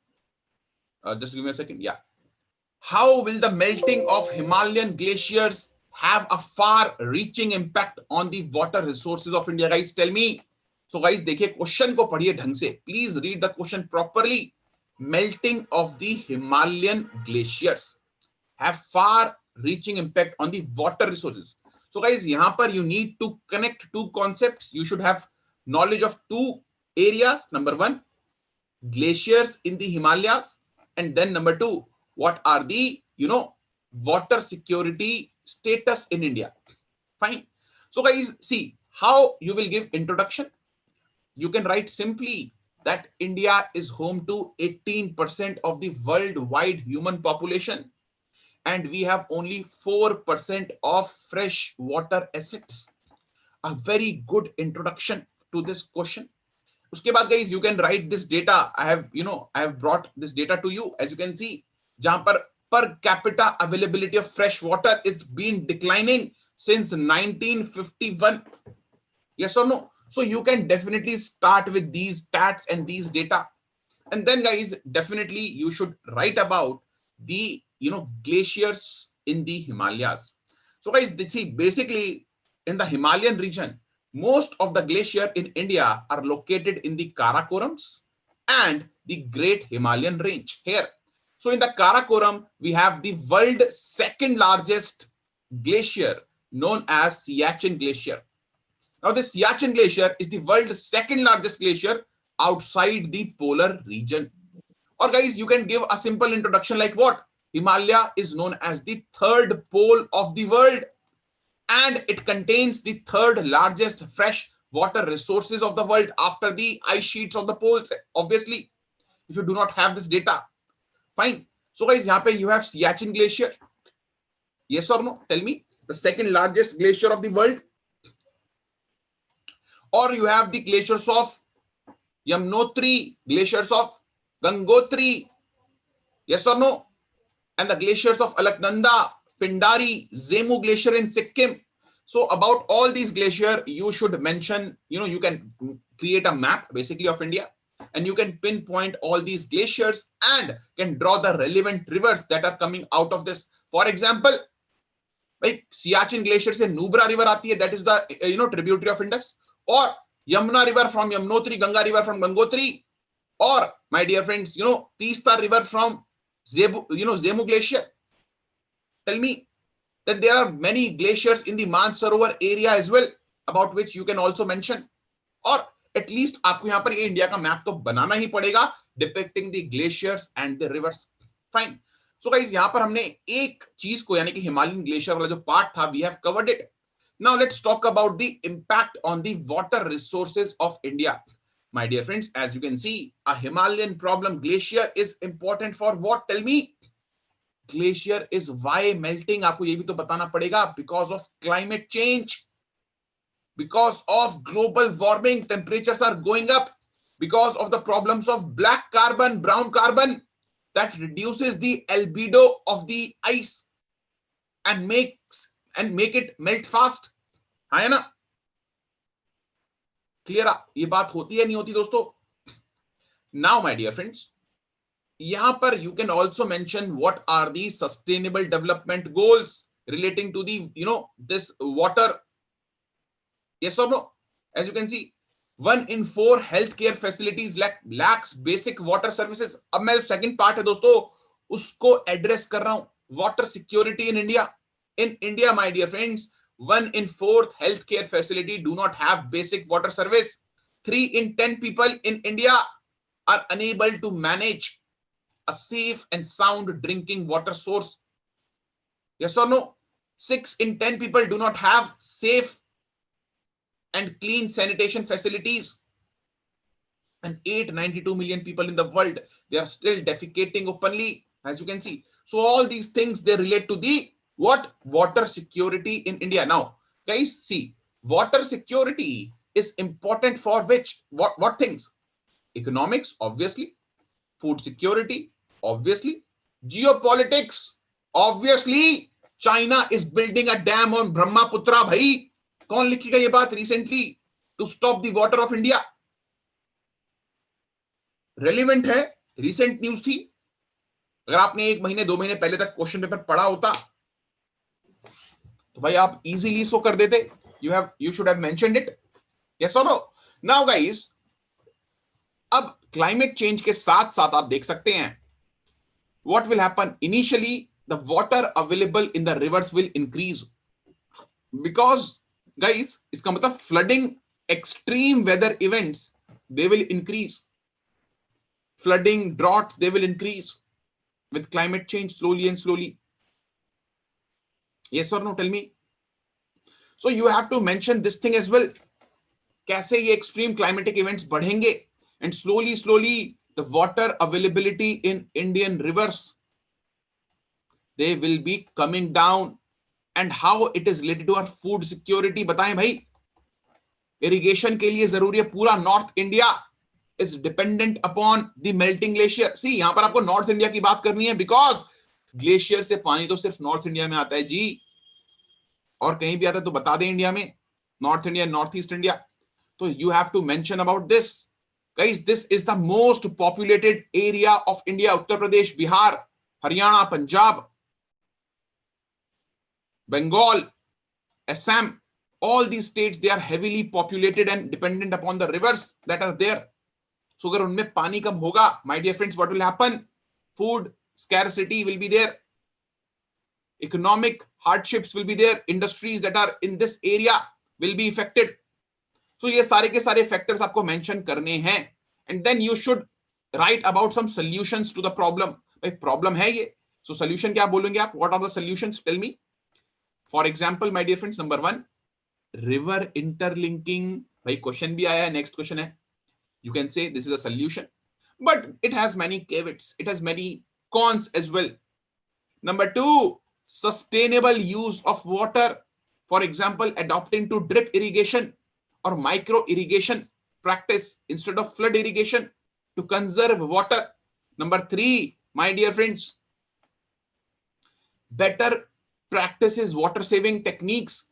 just give me a second. Yeah. How will the melting of Himalayan glaciers have a far-reaching impact on the water resources of India? Guys, tell me. So guys, देखिए question को पढ़िए ढंग से. Please read the question properly. Melting of the Himalayan glaciers have far-reaching impact on the water resources. So guys, यहाँ पर you need to connect two concepts. You should have knowledge of two areas. Number one, glaciers in the Himalayas, and then number two, what are the water security status in India. Fine. So guys, see how you will give introduction. You can write simply that India is home to 18% of the worldwide human population, and we have only 4% of fresh water assets. A very good introduction to this question. उसके बाद guys, you can write this data. I have brought this data to you. As you can see, जहां पर per capita availability of fresh water is been declining since 1951. Yes or no? So you can definitely start with these stats and these data, and then guys, definitely you should write about the glaciers in the Himalayas. So guys, see, basically in the Himalayan region, most of the glaciers in India are located in the Karakorams and the Great Himalayan Range here. So in the Karakoram, we have the world's second largest glacier known as Siachen Glacier. Now this Siachen Glacier is the world's second largest glacier outside the polar region. Or guys, you can give a simple introduction like what? Himalaya is known as the third pole of the world, and it contains the third largest fresh water resources of the world after the ice sheets of the poles. Obviously, if you do not have this data, fine. So guys, यहाँ पे you have Siachen Glacier. Yes or no? Tell me. The second largest glacier of the world. Or you have the glaciers of Yamunotri, glaciers of Gangotri. Yes or no? And the glaciers of Alaknanda, Pindari, Zemu Glacier in Sikkim. So about all these glaciers, you should mention, you can create a map basically of India, and you can pinpoint all these glaciers and can draw the relevant rivers that are coming out of this. For example, like Siachen Glacier se Nubra River aati hai, that is the tributary of Indus, or Yamuna River from Yamunotri, Ganga River from Gangotri, or my dear friends, Teesta River from Zemu Glacier. Tell me that there are many glaciers in the Mansarovar area as well, about which you can also mention. Or at least आपको यहाँ पर ये India का map तो बनाना ही पड़ेगा depicting the glaciers and the rivers. Fine. So guys, यहाँ पर हमने एक चीज को, यानी कि हिमालयन ग्लेशियर वाला जो पार्ट था, we have covered it. Now let's talk about the impact on the water resources of India. My dear friends, as you can see, a Himalayan problem glacier is important for what? Tell me. Glacier is why melting, आपको ये भी तो बताना पड़ेगा, because of climate change, because of global warming, temperatures are going up, because of the problems of black carbon, brown carbon, that reduces the albedo of the ice and make it melt fast. है ना? Clear? ये बात होती है नहीं होती दोस्तों? Now my dear friends, यहां पर you can also mention what are the sustainable development goals relating to the this water. Yes or no? As you can see, 1 in 4 healthcare facilities lacks basic water services. अब मैं second part है दोस्तों, उसको address कर रहा हूं. Water security in India. In India, my dear friends, 1 in 4 healthcare facility do not have basic water service. 3 in 10 people in India are unable to manage a safe and sound drinking water source. Yes or no? 6 in 10 people do not have safe and clean sanitation facilities, and 892 million people in the world, they are still defecating openly, as you can see. So all these things, they relate to the what? Water security in India. Now guys, see, water security is important for which what things? Economics, obviously. Food security, obviously. Geopolitics, obviously. China is building a dam on Brahmaputra. Bhai, कौन लिखेगा ये बात? Recently, to stop the water of India. Relevant है, recent news थी. अगर आपने 1 महीने 2 महीने पहले तक क्वेश्चन पेपर पढ़ा होता तो भाई आप इजीली इसको कर देते. you should have mentioned it. Yes or no? Now guys, अब क्लाइमेट चेंज के साथ साथ आप देख सकते हैं what will happen. Initially the water available in the rivers will increase, because guys, इसका मतलब flooding, extreme weather events, they will increase. Flooding, drought, they will increase with climate change slowly and slowly. Yes or no? Tell me. So you have to mention this thing as well. कैसे ये extreme climatic events बढ़ेंगे, and slowly the water availability in Indian rivers, they will be coming down. And how it is related to our food security, बताएं भाई. Irrigation के लिए जरूरी है, पूरा north India is dependent upon the melting glacier. See, यहां पर आपको नॉर्थ इंडिया की बात करनी है, बिकॉज ग्लेशियर से पानी तो सिर्फ नॉर्थ इंडिया में आता है जी, और कहीं भी आता है तो बता दें इंडिया में, north India, north east India. तो you have to mention about this. Guys, this is the most populated area of India. Uttar Pradesh, Bihar, Haryana, Punjab, Bengal, Assam, all these states, they are heavily populated and dependent upon the rivers that are there. So अगर उनमें पानी कम होगा, my dear friends, what will happen? Food scarcity will be there. Economic hardships will be there. Industries that are in this area will be affected. So ये सारे के सारे factors आपको mention करने हैं. And then you should write about some solutions to the problem. भाई problem है ये, so solution क्या बोलेंगे आप? What are the solutions? Tell me. For example, my dear friends, number 1, river interlinking. भाई क्वेश्चन भी आया है, नेक्स्ट क्वेश्चन है. You can say this is a solution, but it has many caveats, it has many cons as well. Number 2, sustainable use of water. For example, adopting to drip irrigation or micro irrigation practice instead of flood irrigation to conserve water. Number 3, my dear friends, better practices water saving techniques,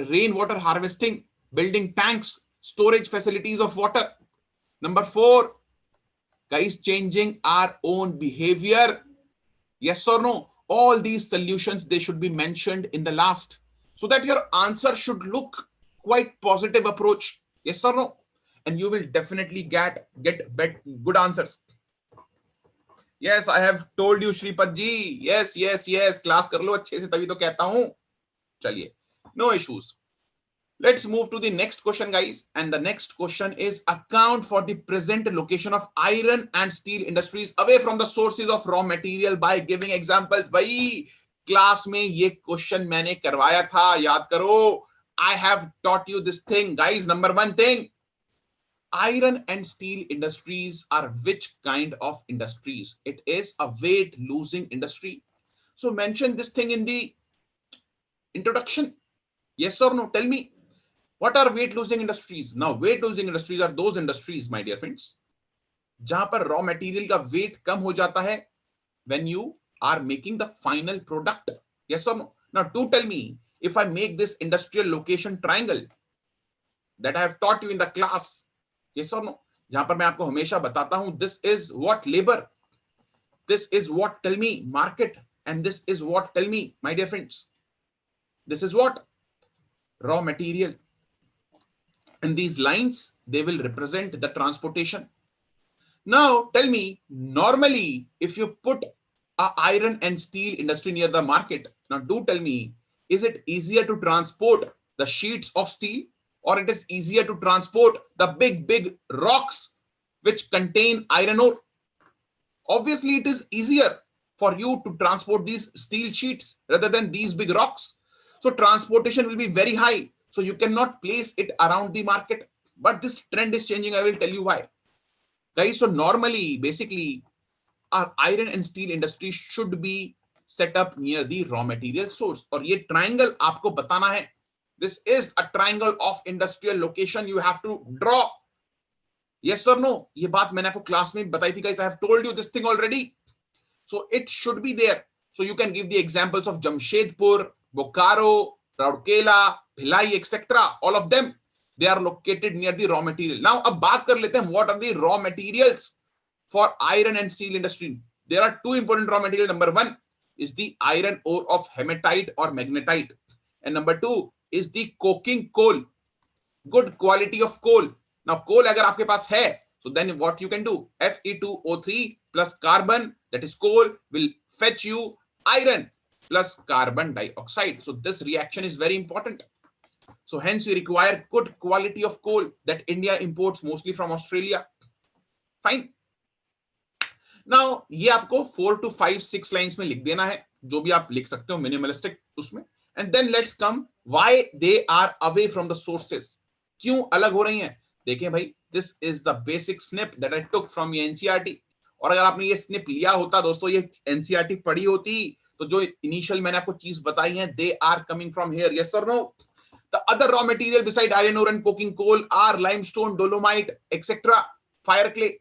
rainwater harvesting, building tanks, storage facilities of water. Number 4, guys, changing our own behavior. Yes or no? All these solutions, they should be mentioned in the last, so that your answer should look quite positive approach. Yes or no? And you will definitely get good answers. Yes, I have told you, Shripad ji. Yes. Class कर लो अच्छे से, तभी तो कहता हूं. चलिए, no issues. Let's move to the next question, guys. And the next question is, account for the present location of iron and steel industries away from the sources of raw material by giving examples. भाई, class में ये question मैंने करवाया था, याद करो. I have taught you this thing, guys. Number 1 thing, iron and steel industries are which kind of industries? It is a weight losing industry. So mention this thing in the introduction. Yes or no? Tell me, what are weight losing industries? Now, weight losing industries are those industries, my dear friends, जहां पर raw material का weight कम हो जाता है when you are making the final product. Yes or no? Now, do tell me, if I make this industrial location triangle that I have taught you in the class, yes or no? जहां पर मैं आपको हमेशा बताता हूं, this is what labor, this is what, tell me, market, and this is what, tell me, my dear friends, this is what, raw material. And these lines, they will represent the transportation. Now tell me, normally if you put a iron and steel industry near the market, now do tell me, is it easier to transport the sheets of steel, or it is easier to transport the big rocks which contain iron ore? Obviously it is easier for you to transport these steel sheets rather than these big rocks. So transportation will be very high, so you cannot place it around the market. But this trend is changing. I will tell you why, guys. So normally, basically, our iron and steel industry should be set up near the raw material source. और ये triangle आपको बताना है. This is a triangle of industrial location. You have to draw. Yes or no? ये बात मैंने आपको class में बताई थी, guys. I have told you this thing already. So it should be there. So you can give the examples of Jamshedpur, Bokaro, Rourkela, Bhilai, etc. All of them, they are located near the raw material. Now, अब बात कर लेते हैं, what are the raw materials for iron and steel industry? There are two important raw materials. Number one is the iron ore of hematite or magnetite, and number two is the coking coal, good quality of coal. Now, coal अगर आपके पास है, so then what you can do? Fe2O3 plus carbon, that is coal, will fetch you iron plus carbon dioxide. So this reaction is very important. So hence you require good quality of coal that India imports mostly from Australia. Fine. Now ये आपको 4 to 5 6 lines में लिख देना है, जो भी आप लिख सकते हो minimalistic उसमें. And then let's come why they are away from the sources. क्यों अलग हो रही हैं? देखें भाई, this is the basic snip that I took from your NCERT. और अगर आपने ये snip लिया होता दोस्तों, ये NCERT पढ़ी होती, तो जो initial मैंने आपको चीज बताई हैं, they are coming from here. Yes or no? The other raw material beside iron ore and coking coal are limestone, dolomite, etc., fire clay.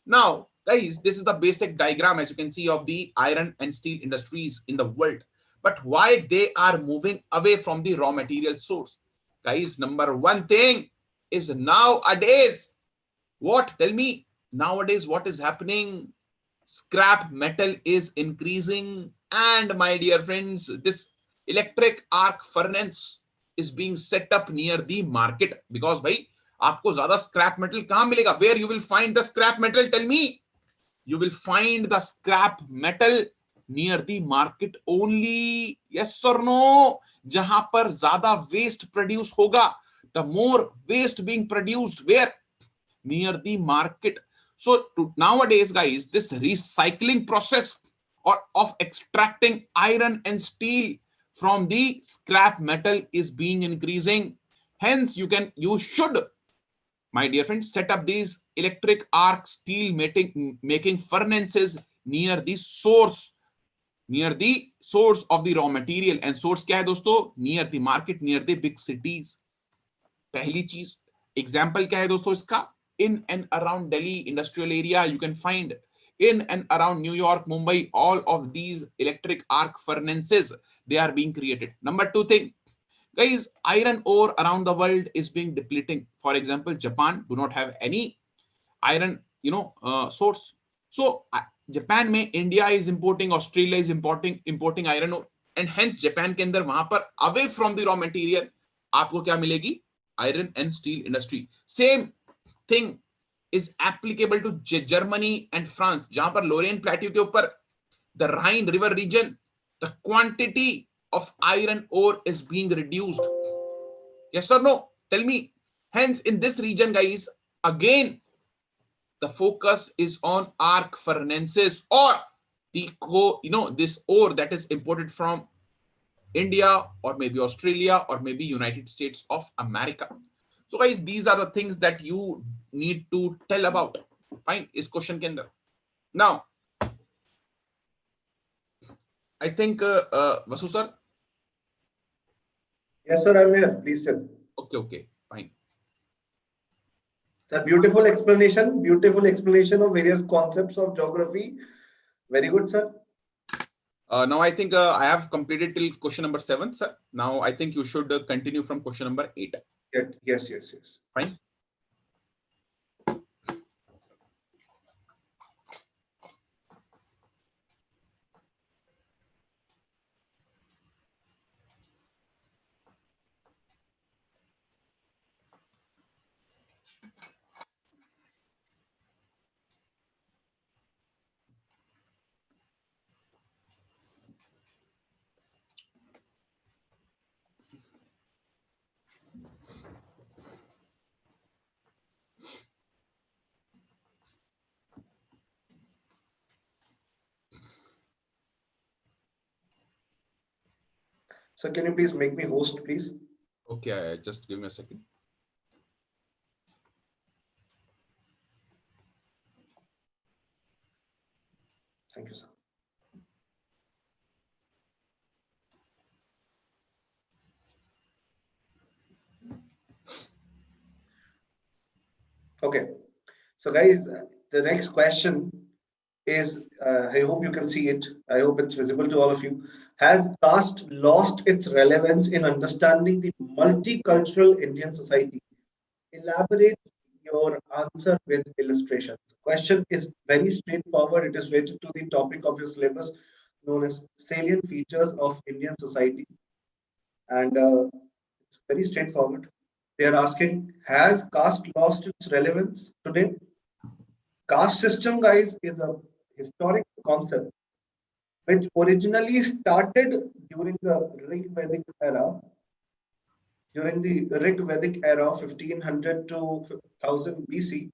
Now, guys, this is the basic diagram, as you can see, of the iron and steel industries in the world. But why they are moving away from the raw material source? Guys, number one thing is nowadays, what? Tell me, nowadays what is happening? Scrap metal is increasing, and my dear friends, this electric arc furnace is being set up near the market, because भाई आपको ज्यादा scrap metal कहां मिलेगा? Where you will find the scrap metal? Tell me. You will find the scrap metal near the market only. Yes or no? जहां पर ज्यादा waste produce होगा. The more waste being produced where? Near the market. So nowadays, guys, this recycling process or of extracting iron and steel from the scrap metal is being increasing. Hence, you should, my dear friends, set up these electric arc steel making furnaces near the source of the raw material. And source क्या है दोस्तों? Near the market, near the big cities. पहली चीज, example क्या है दोस्तों इसका? In and around Delhi industrial area, you can find in and around New York, Mumbai, all of these electric arc furnaces, they are being created. Number two thing, guys, iron ore around the world is being depleting. For example, Japan do not have any iron, source. So Japan में India is importing, Australia is importing iron ore, and hence Japan के अंदर वहां पर away from the raw material आपको क्या मिलेगी? Iron and steel industry. Same thing is applicable to Germany and France, जहां पर Lorraine Plateau के ऊपर the Rhine River region, the quantity of iron ore is being reduced. Yes or no? Tell me. Hence, in this region, guys, again, the focus is on arc furnaces or this ore that is imported from India or maybe Australia or maybe United States of America. So guys, these are the things that you need to tell about. Fine, is question के अंदर. Now, I think Vasu sir. Yes, sir, I'm here. Please tell. Okay, fine. A beautiful explanation of various concepts of geography. Very good, sir. Now I think I have completed till question number 7, sir. Now I think you should continue from question number 8. Yes. Fine. So can you please make me host, please? Okay, just give me a second. Thank you, sir. Okay. So guys, the next question is, I hope you can see it. I hope it's visible to all of you. Has caste lost its relevance in understanding the multicultural Indian society? Elaborate your answer with illustrations. Question is very straightforward. It is related to the topic of your syllabus known as salient features of Indian society. And it's very straightforward. They are asking, has caste lost its relevance today? Caste system, guys, is a historic concept which originally started during the Rig Vedic era. During the Rig Vedic era, 1500 to 1000 BC,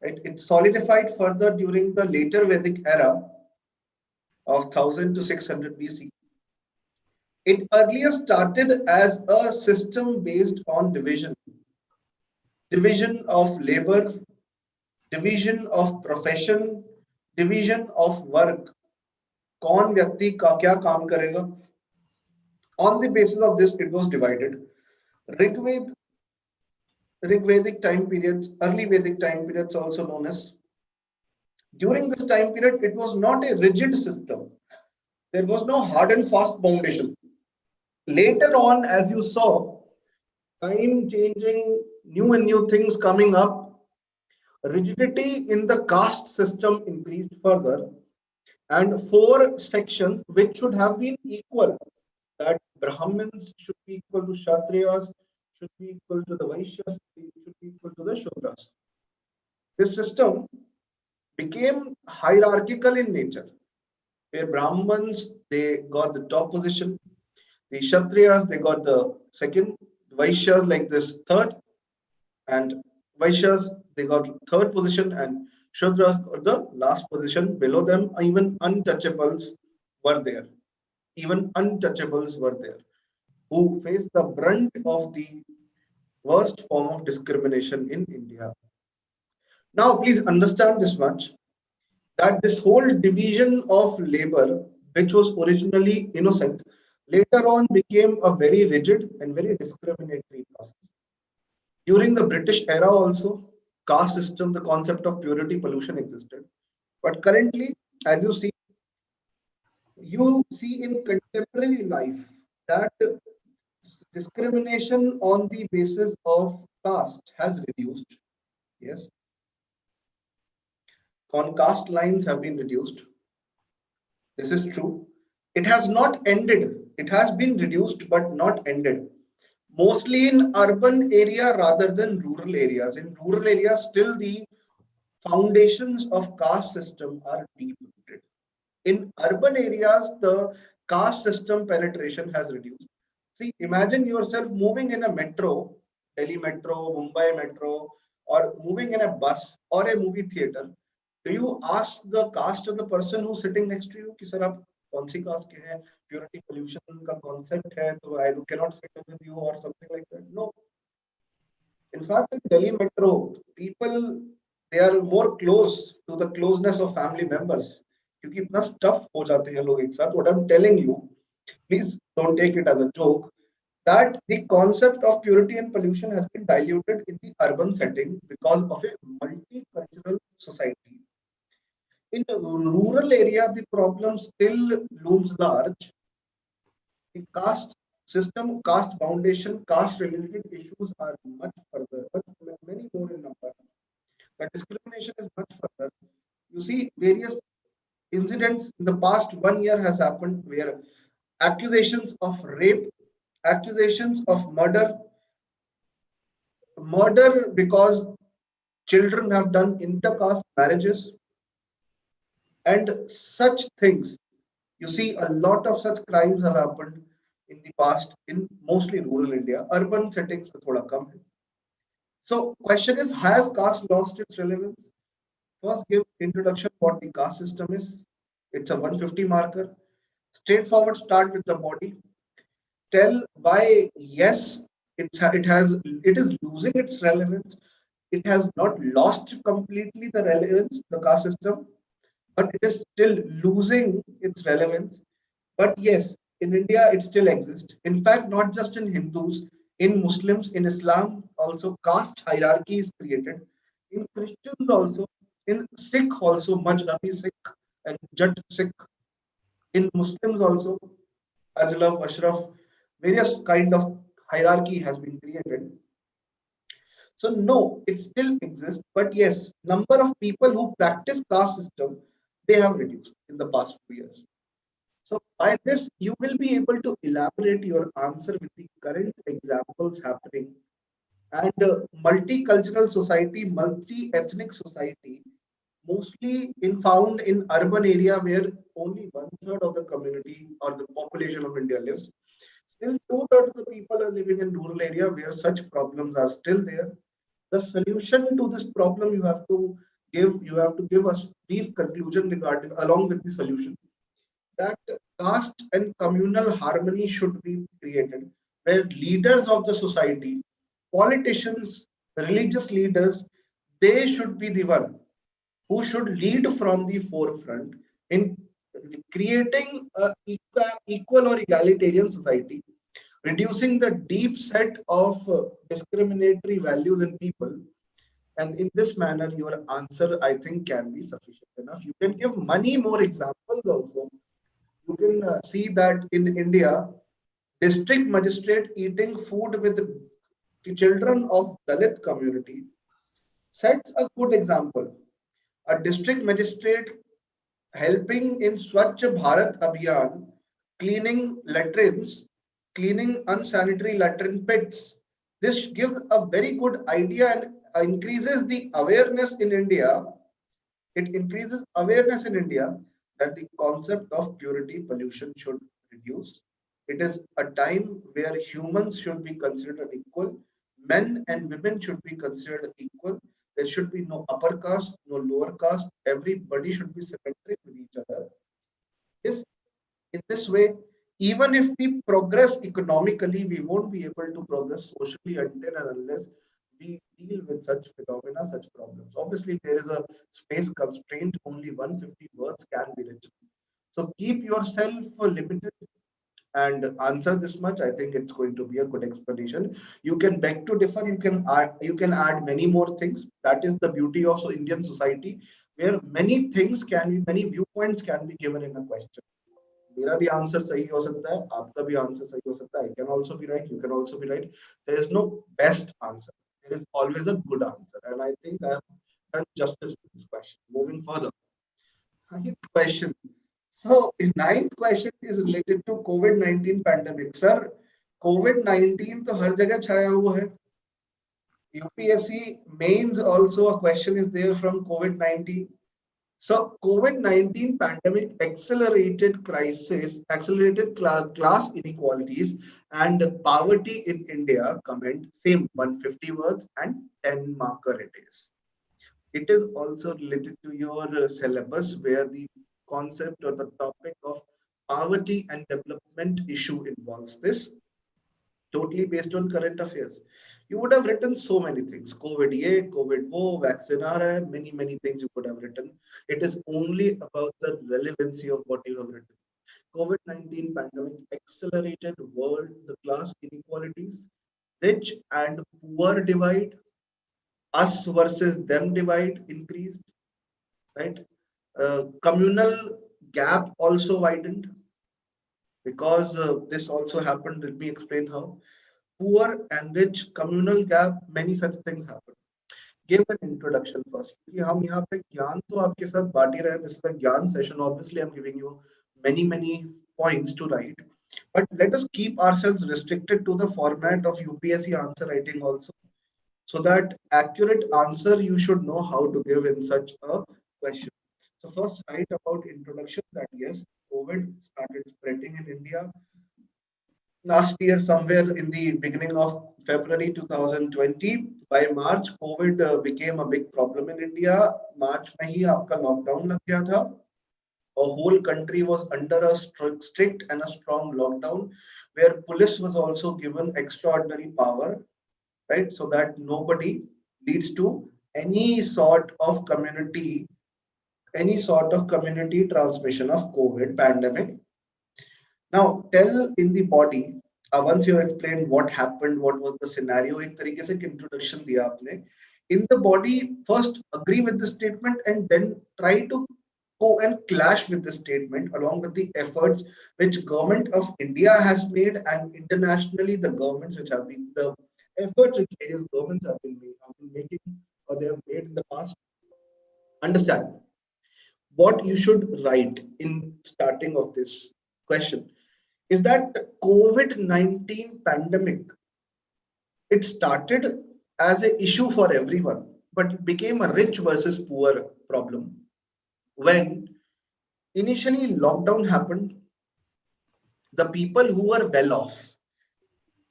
it solidified further during the later Vedic era of 1000 to 600 BC. It earlier started as a system based on division of labor, division of profession, division of work. कौन व्यक्ति का क्या काम करेगा? On the basis of this, it was divided. Rigved, Rigvedic time periods, early Vedic time periods, also known as. During this time period, it was not a rigid system. There was no hard and fast foundation. Later on, as you saw, time changing, new and new things coming up, rigidity in the caste system increased further, and 4 sections which should have been equal, that Brahmins should be equal to Kshatriyas, should be equal to the Vaishyas, should be equal to the Shudras. This system became hierarchical in nature, where Brahmins, they got the top position, the Kshatriyas, they got the second, Vaishyas like this third, and Vaishyas, they got third position, and Shudras got the last position below them. Even untouchables were there. Even untouchables were there, who faced the brunt of the worst form of discrimination in India. Now, please understand this much, that this whole division of labor, which was originally innocent, later on became a very rigid and very discriminatory process. During the British era also, caste system, the concept of purity pollution existed. But currently, as you see in contemporary life that discrimination on the basis of caste has reduced. Yes, on caste lines have been reduced. This is true. It has not ended. It has been reduced but not ended. Mostly in urban area rather than rural areas. In rural areas, still the foundations of caste system are deep rooted. In urban areas, the caste system penetration has reduced. See, imagine yourself moving in a metro, Delhi metro, Mumbai metro, or moving in a bus or a movie theater. Do you ask the caste of the person who's sitting next to you कि sir आप कौन सी caste के हैं? Purity pollution का concept है तो I cannot sit with you or something like that? No. In fact, in Delhi metro, people, they are more close to the closeness of family members. क्योंकि इतना stuff हो जाते हैं लोग एक साथ. What I'm telling you, please don't take it as a joke, that the concept of purity and pollution has been diluted in the urban setting because of a multicultural society. In a rural area, the problem still looms large. The caste system, caste foundation, caste related issues are much further, but many more in number. The discrimination is much further. You see, various incidents in the past 1 year has happened where accusations of rape, accusations of murder because children have done intercaste marriages, and such things. You see, a lot of such crimes have happened in the past in mostly rural India. Urban settings में थोड़ा कम है. So, question is, has caste lost its relevance? First, give introduction what the caste system is. It's a 150 marker. Straightforward, start with the body. Tell why yes, it is losing its relevance. It has not lost completely the relevance, the caste system, but it is still losing its relevance. But yes, in India, it still exists. In fact, not just in Hindus, in Muslims, in Islam, also caste hierarchy is created. In Christians also, in Sikh also, Majhabi Sikh and Jat Sikh. In Muslims also, Ajlaf, Ashraf, various kind of hierarchy has been created. So no, it still exists, but yes, number of people who practice caste system, they have reduced in the past few years. So by this, you will be able to elaborate your answer with the current examples happening. And multicultural society, multi-ethnic society, mostly found in urban area where only 1/3 of the community or the population of India lives. Still 2/3 of the people are living in rural area where such problems are still there. The solution to this problem you have to give us brief conclusion regarding along with the solution, that caste and communal harmony should be created, where leaders of the society, politicians, religious leaders, they should be the one who should lead from the forefront in creating a equal or egalitarian society, reducing the deep set of discriminatory values in people. And in this manner, your answer, I think, can be sufficient enough. You can give many more examples also. You can see that in India, district magistrate eating food with the children of Dalit community sets a good example. A district magistrate helping in Swachh Bharat Abhiyan, cleaning latrines, cleaning unsanitary latrine pits. This gives a very good idea and increases the awareness in India. It increases awareness in India that the concept of purity pollution should reduce. It is a time where humans should be considered equal. Men and women should be considered equal. There should be no upper caste, no lower caste. Everybody should be symmetric with each other. This, in this way, even if we progress economically, we won't be able to progress socially until and unless we deal with such phenomena, such problems. Obviously, there is a space constraint, only 150 words can be written. So keep yourself limited and answer this much. I think it's going to be a good explanation. You can beg to differ, you can add many more things. That is the beauty of Indian society, where many things can be, many viewpoints can be given in a question. मेरा भी answer सही हो सकता है, आपका भी answer सही हो सकता है. I can also be right, you can also be right. There is no best answer. There is always a good answer, and I think I have done justice with this question. Moving further, ninth question. So, the ninth question is related to COVID-19 pandemic. Sir, COVID-19 तो हर जगह छाया हुआ है. UPSC mains also a question is there from COVID-19. So COVID-19 pandemic accelerated class inequalities and poverty in India. Comment same 150 words and 10 marker it is. It is also related to your syllabus where the concept or the topic of poverty and development issue involves this. Totally based on current affairs. You would have written so many things. COVID ye, COVID wo, vaccine aa raha hai, many things you could have written. It is only about the relevancy of what you have written. COVID-19 pandemic accelerated world, the class inequalities, rich and poor divide, us versus them divide increased, right? Communal gap also widened because this also happened. Let me explain how. Poor and rich communal gap, many such things happen. Give an introduction first. कि हम यहाँ पे ज्ञान तो आपके साथ बांट ही रहे हैं. This is a ज्ञान session. Obviously, I'm giving you many points to write. But let us keep ourselves restricted to the format of UPSC answer writing also, so that accurate answer you should know how to give in such a question. So first write about introduction that yes, COVID started spreading in India last year, somewhere in the beginning of February 2020. By March, COVID became a big problem in India. March में ही आपका lockdown लग गया था. A whole country was under a strict and a strong lockdown, where police was also given extraordinary power, right? So that nobody leads to any sort of community transmission of COVID pandemic. Now, tell in the body, once you explained what happened, what was the scenario, एक तरीके से introduction दिया आपने. In the body, first agree with the statement and then try to go and clash with the statement along with the efforts which government of India has made, and internationally the governments which have been the efforts which various governments have been making or they have made in the past. Understand what you should write in starting of this question is that COVID-19 pandemic, it started as an issue for everyone, but it became a rich versus poor problem. When initially lockdown happened, the people who were well off,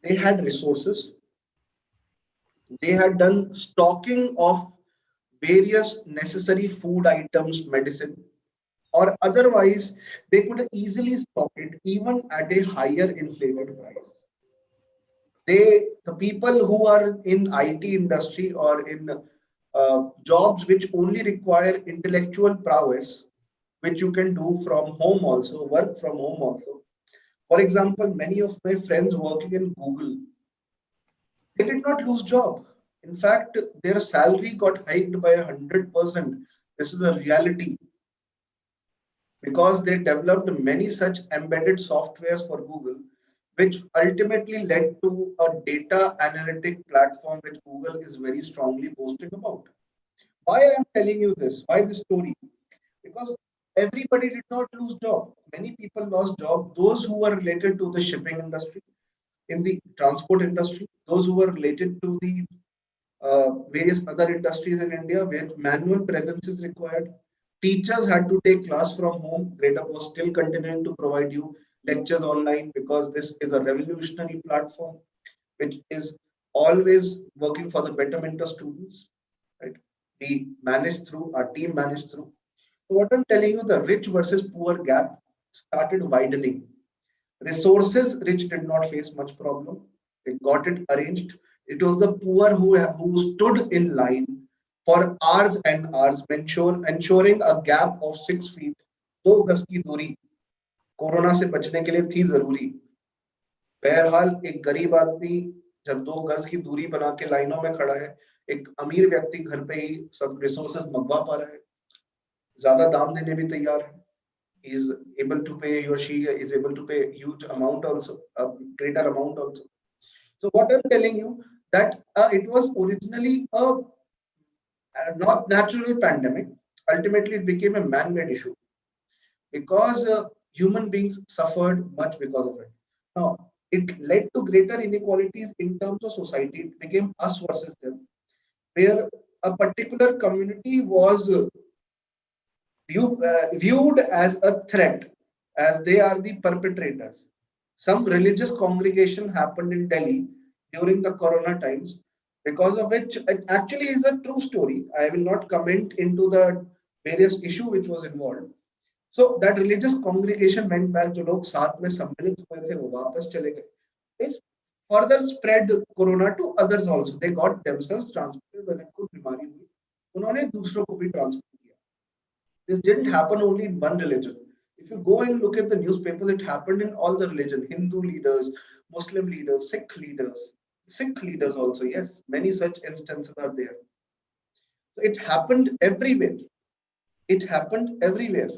they had resources, they had done stocking of various necessary food items, medicine, or otherwise they could easily stock it even at a higher inflated price. The people who are in IT industry or in jobs which only require intellectual prowess, which you can do from home also, work from home also. For example, many of my friends working in Google, they did not lose job. In fact, their salary got hiked by 100%. This is a reality because they developed many such embedded softwares for Google, which ultimately led to a data analytic platform which Google is very strongly boasting about. Why I am telling you this? Why this story? Because everybody did not lose job. Many people lost job. Those who were related to the shipping industry, in the transport industry, those who were related to the various other industries in India where manual presence is required. Teachers had to take class from home. Gradeup was still continuing to provide you lectures online because this is a revolutionary platform which is always working for the betterment of students. Right? We managed through, our team managed through. So what I'm telling you, the rich versus poor gap started widening. Resources rich did not face much problem. They got it arranged. It was the poor who stood in line for hours and hours, ensuring a gap of 6 feet, 2 गज की दूरी corona से बचने के लिए थी जरूरी. बहरहाल एक गरीब आदमी जब 2 गज की दूरी बना के लाइनों में खड़ा है, एक अमीर व्यक्ति घर पे ही सब रिसोर्सेज मंगवा पा रहा है, ज्यादा दाम देने भी तैयार है. Is able to pay, he or she is able to pay huge amount also, a greater amount also. So what I'm telling you that it was originally a not natural pandemic. Ultimately, it became a man-made issue because human beings suffered much because of it. Now, it led to greater inequalities in terms of society. It became us versus them, where a particular community was viewed as a threat, as they are the perpetrators. Some religious congregation happened in Delhi during the corona times, because of which it actually is a true story. I will not comment into the various issue which was involved. So that religious congregation went back. जो लोग साथ में सम्मिलित हुए थे वो वापस चले गए. further spread corona to others also. They got themselves transmitted when इनको बीमारी हुई, उन्होंने दूसरों को भी transmit किया. This didn't happen only in one religion. If you go and look at the newspapers, it happened in all the religion. Hindu leaders, Muslim leaders, Sikh leaders also. Yes, many such instances are there. So it happened everywhere. It happened everywhere.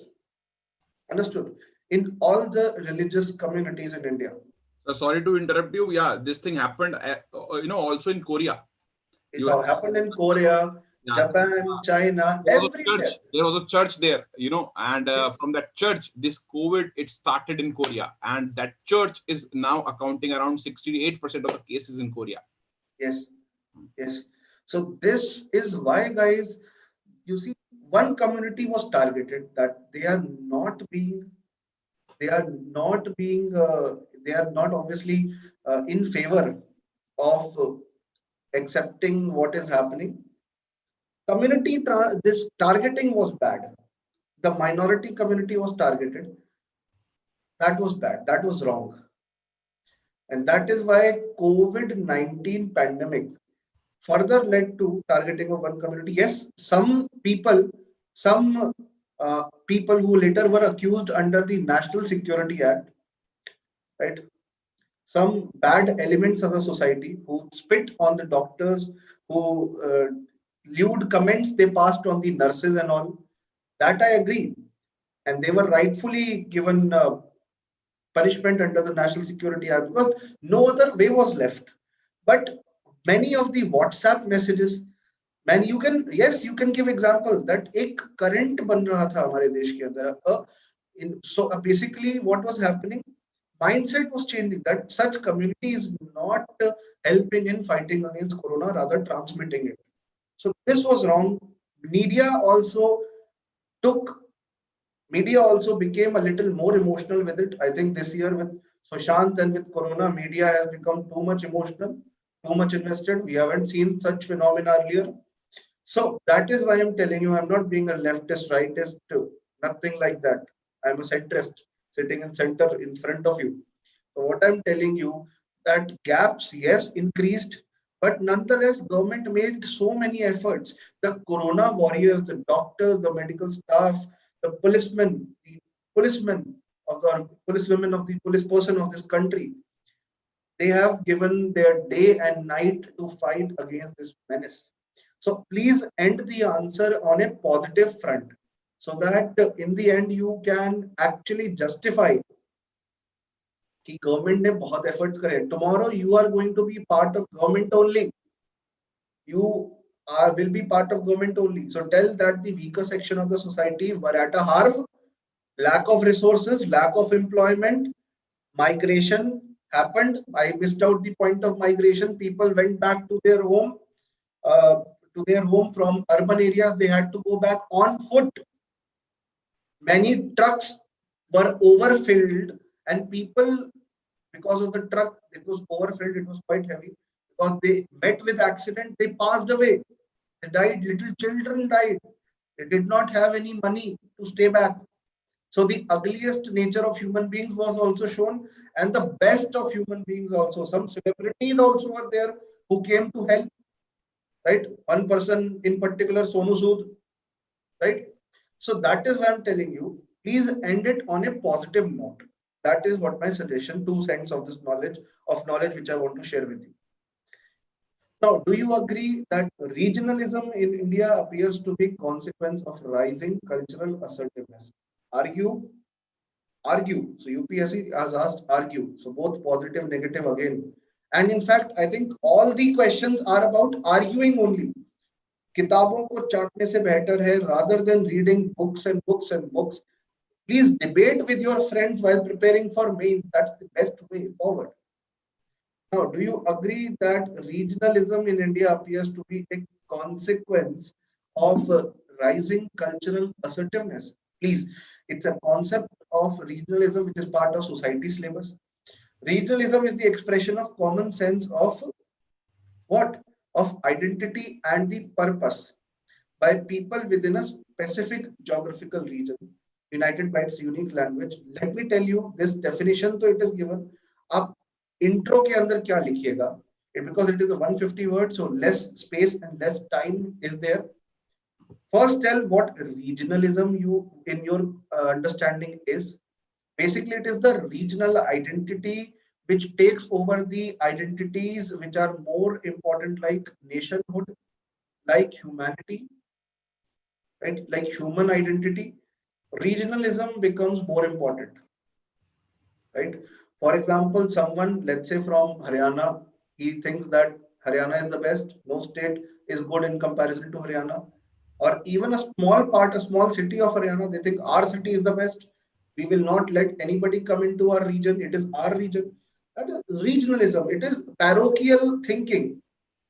Understood? In all the religious communities in India. So sorry to interrupt you. Yeah, this thing happened, also in Korea. It happened in Korea, Yeah. Japan, China, There was a everywhere. church. There was a church there, and from that church, this COVID, it started in Korea, and that church is now accounting around 68% of the cases in Korea. Yes, yes. So this is why, guys, you see, one community was targeted, that they are not obviously in favor of accepting what is happening. This targeting was bad. The minority community was targeted. That was bad. That was wrong. And that is why COVID-19 pandemic further led to targeting of one community. Yes, some people who later were accused under the National Security Act, right? Some bad elements of the society who spit on the doctors, who lewd comments they passed on the nurses and all. That I agree, and they were rightfully given punishment under the National Security Act because no other way was left. But many of the WhatsApp messages, man, you can give example that एक current बन रहा था हमारे देश के अंदर. So basically, what was happening? Mindset was changing that such community is not helping in fighting against corona, rather transmitting it. So this was wrong. Media also became a little more emotional with it. I think this year with Sushant and with corona, media has become too much emotional, too much invested. We haven't seen such phenomena earlier. So that is why I'm telling you, I'm not being a leftist, rightist, nothing like that. I'm a centrist sitting in center in front of you. So what I'm telling you, that gaps, yes, increased, but nonetheless, government made so many efforts. The corona warriors, the doctors, the medical staff, the policemen of the policewomen of the police person of this country, they have given their day and night to fight against this menace. So please end the answer on a positive front so that in the end you can actually justify कि government ने बहुत efforts करे. Tomorrow you are going to be part of government only. You will be part of government only. So tell that the weaker section of the society were at a harm, lack of resources, lack of employment, migration happened. I missed out the point of migration. People went back to their home. From urban areas, they had to go back on foot. Many trucks were overfilled, and people, because of the truck, it was overfilled, it was quite heavy. Because they met with accident, they passed away. They died, little children died. They did not have any money to stay back. So the ugliest nature of human beings was also shown, and the best of human beings also. Some celebrities also were there who came to help. Right? One person in particular, Sonu Sood. Right? So that is why I'm telling you, please end it on a positive note. That is what my suggestion, 2 cents of this knowledge which I want to share with you. Now, do you agree that regionalism in India appears to be consequence of rising cultural assertiveness? Argue. So UPSC has asked argue. So both positive, negative again. And in fact, I think all the questions are about arguing only. किताबों को चाटने से better है rather than reading books and books and books. Please debate with your friends while preparing for mains. That's the best way forward. Now, do you agree that regionalism in India appears to be a consequence of rising cultural assertiveness? Please, it's a concept of regionalism which is part of society syllabus. Regionalism is the expression of common sense of what? Of identity and the purpose by people within a specific geographical region, united by its unique language. Let me tell you this definition, so it is given. आप intro के अंदर क्या लिखिएगा? Because it is a 150 words, so less space and less time is there. First, tell what regionalism you in your understanding is. Basically, it is the regional identity which takes over the identities which are more important, like nationhood, like humanity, right? Like human identity. Regionalism becomes more important, right? For example, someone, let's say from Haryana, he thinks that Haryana is the best. No state is good in comparison to Haryana. Or even a small part, a small city of Haryana, they think our city is the best. We will not let anybody come into our region. It is our region. That is regionalism. It is parochial thinking.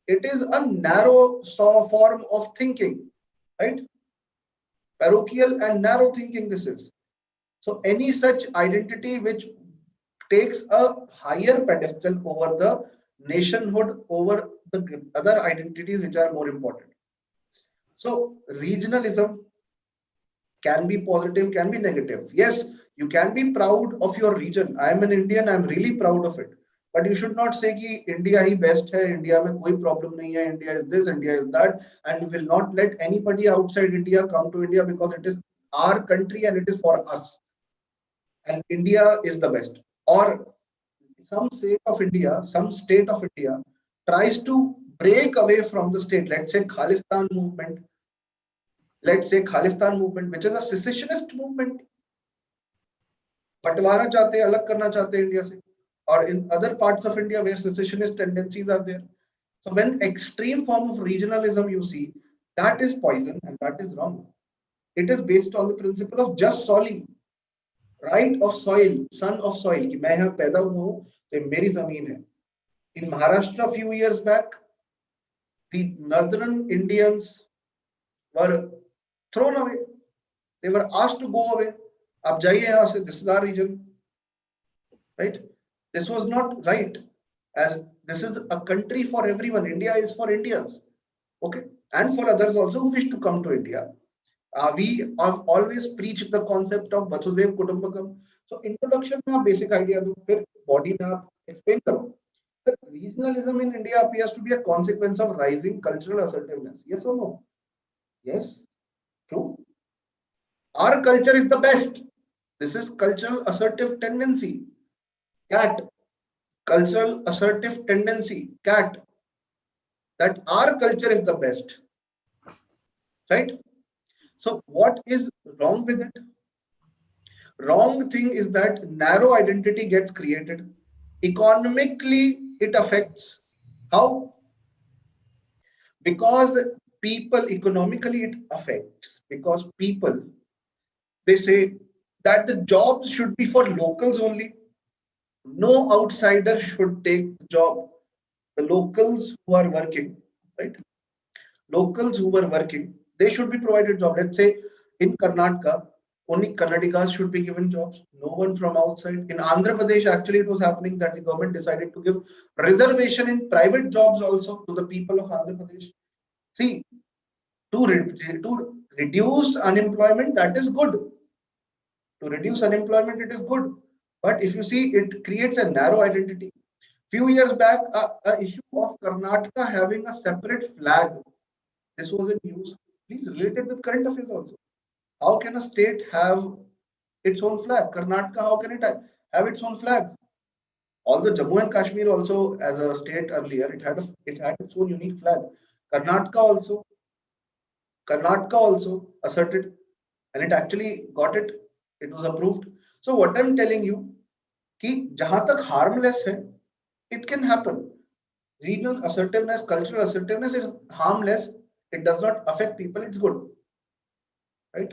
It is a narrow form of thinking, right? Parochial and narrow thinking this is. So any such identity which takes a higher pedestal over the nationhood, over the other identities which are more important. So regionalism can be positive, can be negative. Yes, you can be proud of your region. I am an Indian, I am really proud of it. But you should not say कि India ही best है, India में कोई problem नहीं है, India is this, India is that, and you will not let anybody outside India come to India because it is our country and it is for us. And India is the best. Or some state of India tries to break away from the state. Let's say Khalistan movement, which is a secessionist movement. बंटवारा चाहते हैं, अलग करना चाहते हैं India से. Or in other parts of India where secessionist tendencies are there. So when extreme form of regionalism you see, that is poison and that is wrong. It is based on the principle of just soli, right of soil, son of soil. कि मैं यहाँ पैदा हुआ हूँ, तो मेरी जमीन है. In Maharashtra, a few years back, the northern Indians were thrown away. They were asked to go away. आप जाइए यहाँ से, this is our region, right? This was not right, as this is a country for everyone. India is for Indians, okay, and for others also who wish to come to India. We have always preached the concept of Vasudev Kutumbakam. So introduction में आप basic idea दो, फिर body में आप explain करो. But regionalism in India appears to be a consequence of rising cultural assertiveness. Yes or no? Yes, true. Our culture is the best. This is cultural assertive tendency. CAT, cultural assertive tendency, CAT, that our culture is the best, right? So what is wrong with it? Wrong thing is that narrow identity gets created. Economically, it affects. How? Because people, economically it affects. Because people, they say that the jobs should be for locals only. No outsider should take the job. The locals who are working, right? Locals who were working, they should be provided job. Let's say in Karnataka, only Kannadigas should be given jobs. No one from outside. In Andhra Pradesh, actually, it was happening that the government decided to give reservation in private jobs also to the people of Andhra Pradesh. See, to reduce unemployment, that is good. To reduce unemployment, it is good. But if you see, it creates a narrow identity. Few years back, a issue of Karnataka having a separate flag. This was in news. Please relate it with current affairs also. How can a state have its own flag? Karnataka, how can it have its own flag? Although Jammu and Kashmir also, as a state earlier, it had its own unique flag. Karnataka also asserted, and it actually got it. It was approved. So what I'm telling you, कि जहां तक harmless है, it can happen. Regional assertiveness, cultural assertiveness is harmless. It does not affect people. It's good, right?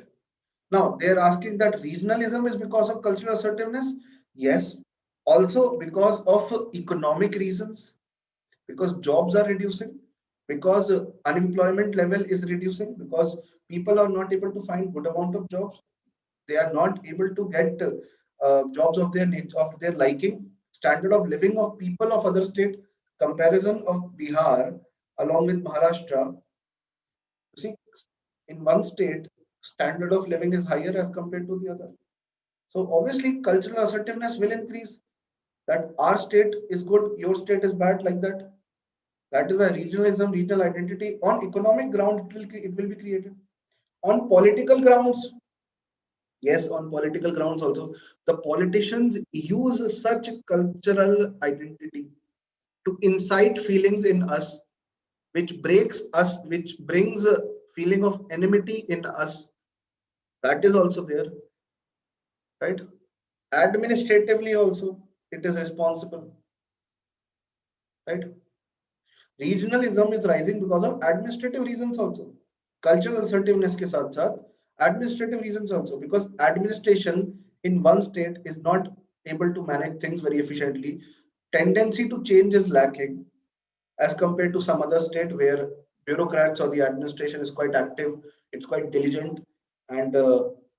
Now they are asking that regionalism is because of cultural assertiveness. Yes, also because of economic reasons, because jobs are reducing, because unemployment level is reducing, because people are not able to find good amount of jobs. They are not able to get jobs of their liking. Standard of living of people of other state, comparison of Bihar along with Maharashtra. See, in one state, standard of living is higher as compared to the other. So obviously, cultural assertiveness will increase. that our state is good, your state is bad, like that. That is why regionalism, regional identity on economic ground it will be created. On political grounds, yes, on political grounds also, the politicians use such cultural identity to incite feelings in us, which breaks us, which brings a feeling of enmity in us. That is also there, right? Administratively also, it is responsible, right? Regionalism is rising because of administrative reasons also. Cultural assertiveness के साथ साथ administrative reasons also, because administration in one state is not able to manage things very efficiently. Tendency to change is lacking as compared to some other state where bureaucrats or the administration is quite active, it's quite diligent, and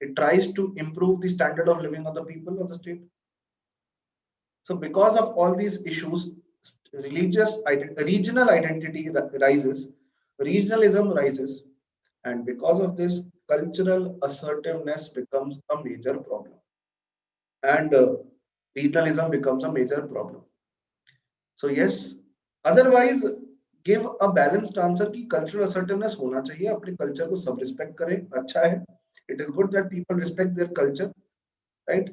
it tries to improve the standard of living of the people of the state. So because of all these issues, regional identity rises, regionalism rises, and because of this, cultural assertiveness becomes a major problem, and regionalism becomes a major problem. So yes, otherwise give a balanced answer कि cultural assertiveness होना चाहिए, अपने culture को सब respect करें, अच्छा है. It is good that people respect their culture, right?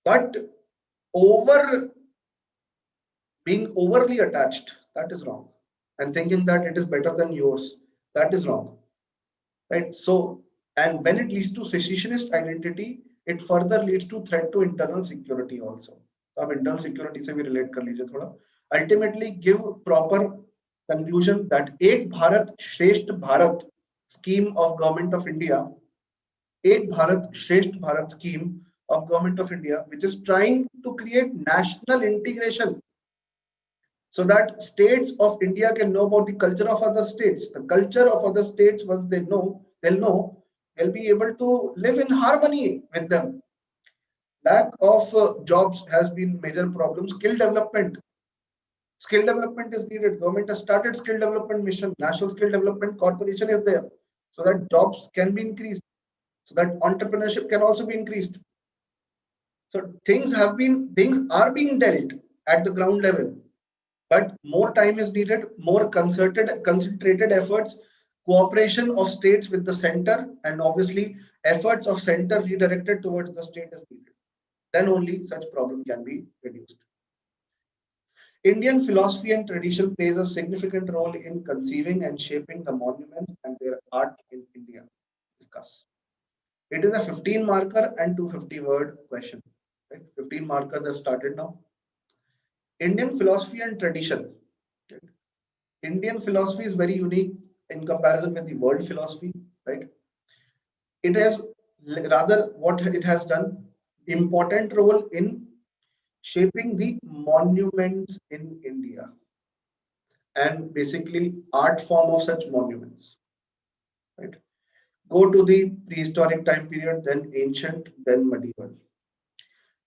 But over being overly attached, that is wrong, and thinking that it is better than yours, that is wrong, right? So, and when it leads to secessionist identity, it further leads to threat to internal security also. अब internal security से भी relate कर लीजिए थोड़ा. Ultimately give proper conclusion that एक भारत श्रेष्ठ Bharat scheme of government of India, एक भारत श्रेष्ठ Bharat scheme of government of India, which is trying to create national integration so that states of India can know about the culture of other states. The culture of other states, once they know, they'll be able to live in harmony with them. Lack of jobs has been major problem. Skill development is needed. Government has started skill development mission. National Skill Development Corporation is there, so that jobs can be increased, so that entrepreneurship can also be increased. So things are being dealt at the ground level. But more time is needed, more concentrated efforts, cooperation of states with the center, and obviously efforts of center redirected towards the state is needed. Then only such problem can be reduced. Indian philosophy and tradition plays a significant role in conceiving and shaping the monuments and their art in India. Discuss. It is a 15 marker and 250 word question. Right? 15 marker that started now. Indian philosophy and tradition. Indian philosophy is very unique in comparison with the world philosophy, right? It has rather what it has done important role in shaping the monuments in India and basically art form of such monuments, right? Go to the prehistoric time period, then ancient, then medieval.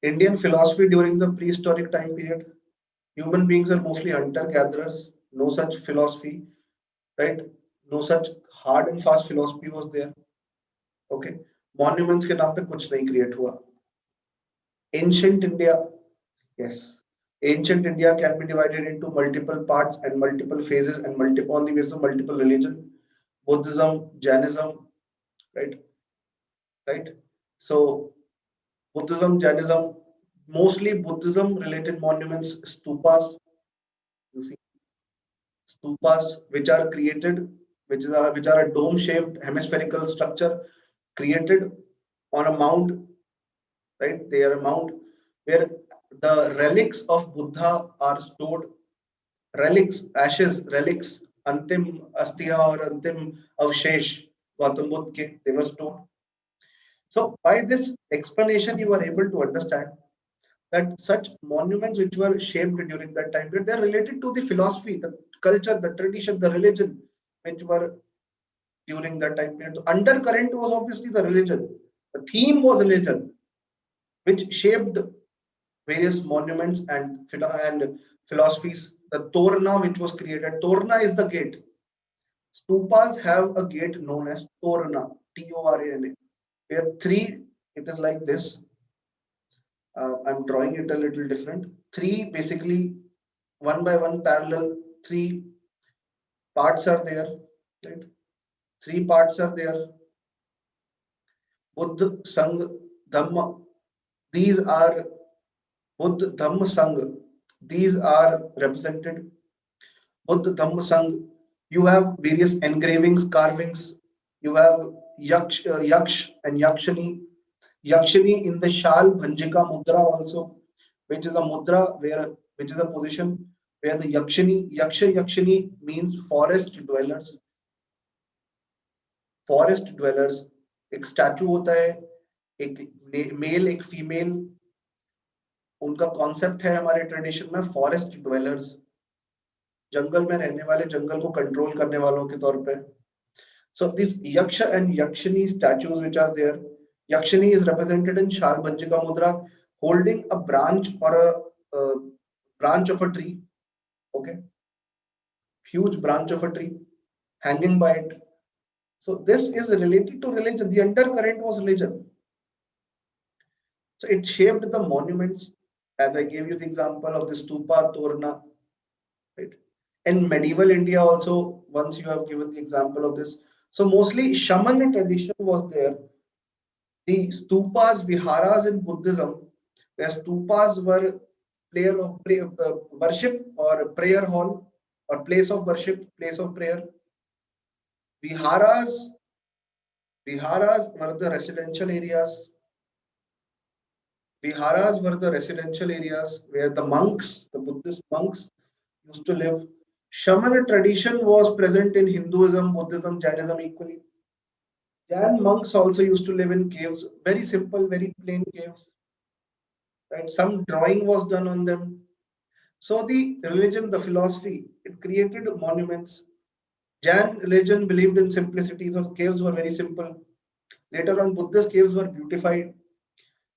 Indian philosophy during the prehistoric time period, human beings are mostly hunter-gatherers, no such philosophy, right? No such hard and fast philosophy was there. Okay, monuments के नाम पे कुछ नहीं create हुआ. Ancient India, yes, ancient India can be divided into multiple parts and multiple phases and multiple on the basis of multiple religion, Buddhism, Jainism, right, right. So Buddhism, Jainism, mostly Buddhism related monuments, stupas. You see, stupas which are created, which are a dome-shaped hemispherical structure created on a mound, right? They are a mound where the relics of Buddha are stored. Relics, ashes, relics, Antim Astiya or Antim Avshesh, Gautam Buddha ke, they were stored. So by this explanation, you are able to understand that such monuments which were shaped during that time period, they are related to the philosophy, the culture, the tradition, the religion, which were during that time period. The undercurrent was obviously the religion. The theme was religion, which shaped various monuments and philosophies. The Torna, which was created, Torna is the gate. Stupas have a gate known as Torna, Torana, where three, it is like this. I'm drawing it a little different. Three, basically, one by one parallel, three parts are there, right? Three parts are there. Buddha, Sangha, Dhamma. These are Buddha, Dhamma, Sangha. These are represented. Buddha, Dhamma, Sangha. You have various engravings, carvings. You have Yaksh and Yakshani. Yakshani in the Shal Bhanjika Mudra also, which is a mudra which is a position where the Yakshani means forest dwellers. Forest dwellers एक statue होता है, एक mail एक female, उनका concept है हमारे tradition में forest dwellers, जंगल में रहने वाले, जंगल को कंट्रोल करने वालों के तौर पे. So this Yaksha and Yakshani statues which are there, Yakshani is represented in Shalbhanjika Mudra holding a branch or a branch of a tree, okay, huge branch of a tree hanging by it. So this is related to religion. The undercurrent was religion. So it shaped the monuments, as I gave you the example of the stupa, torna, right? In medieval India also, once you have given the example of this. So mostly Shaman tradition was there. The stupas, viharas in Buddhism, where stupas were worship or prayer hall or place of worship, place of prayer. Viharas were the residential areas. Viharas were the residential areas where the monks, the Buddhist monks, used to live. Shaman tradition was present in Hinduism, Buddhism, Jainism equally. Jain monks also used to live in caves, very simple, very plain caves. Right? Some drawing was done on them. So the religion, the philosophy, it created monuments. Jain religion believed in simplicity, so the caves were very simple. Later on, Buddhist caves were beautified.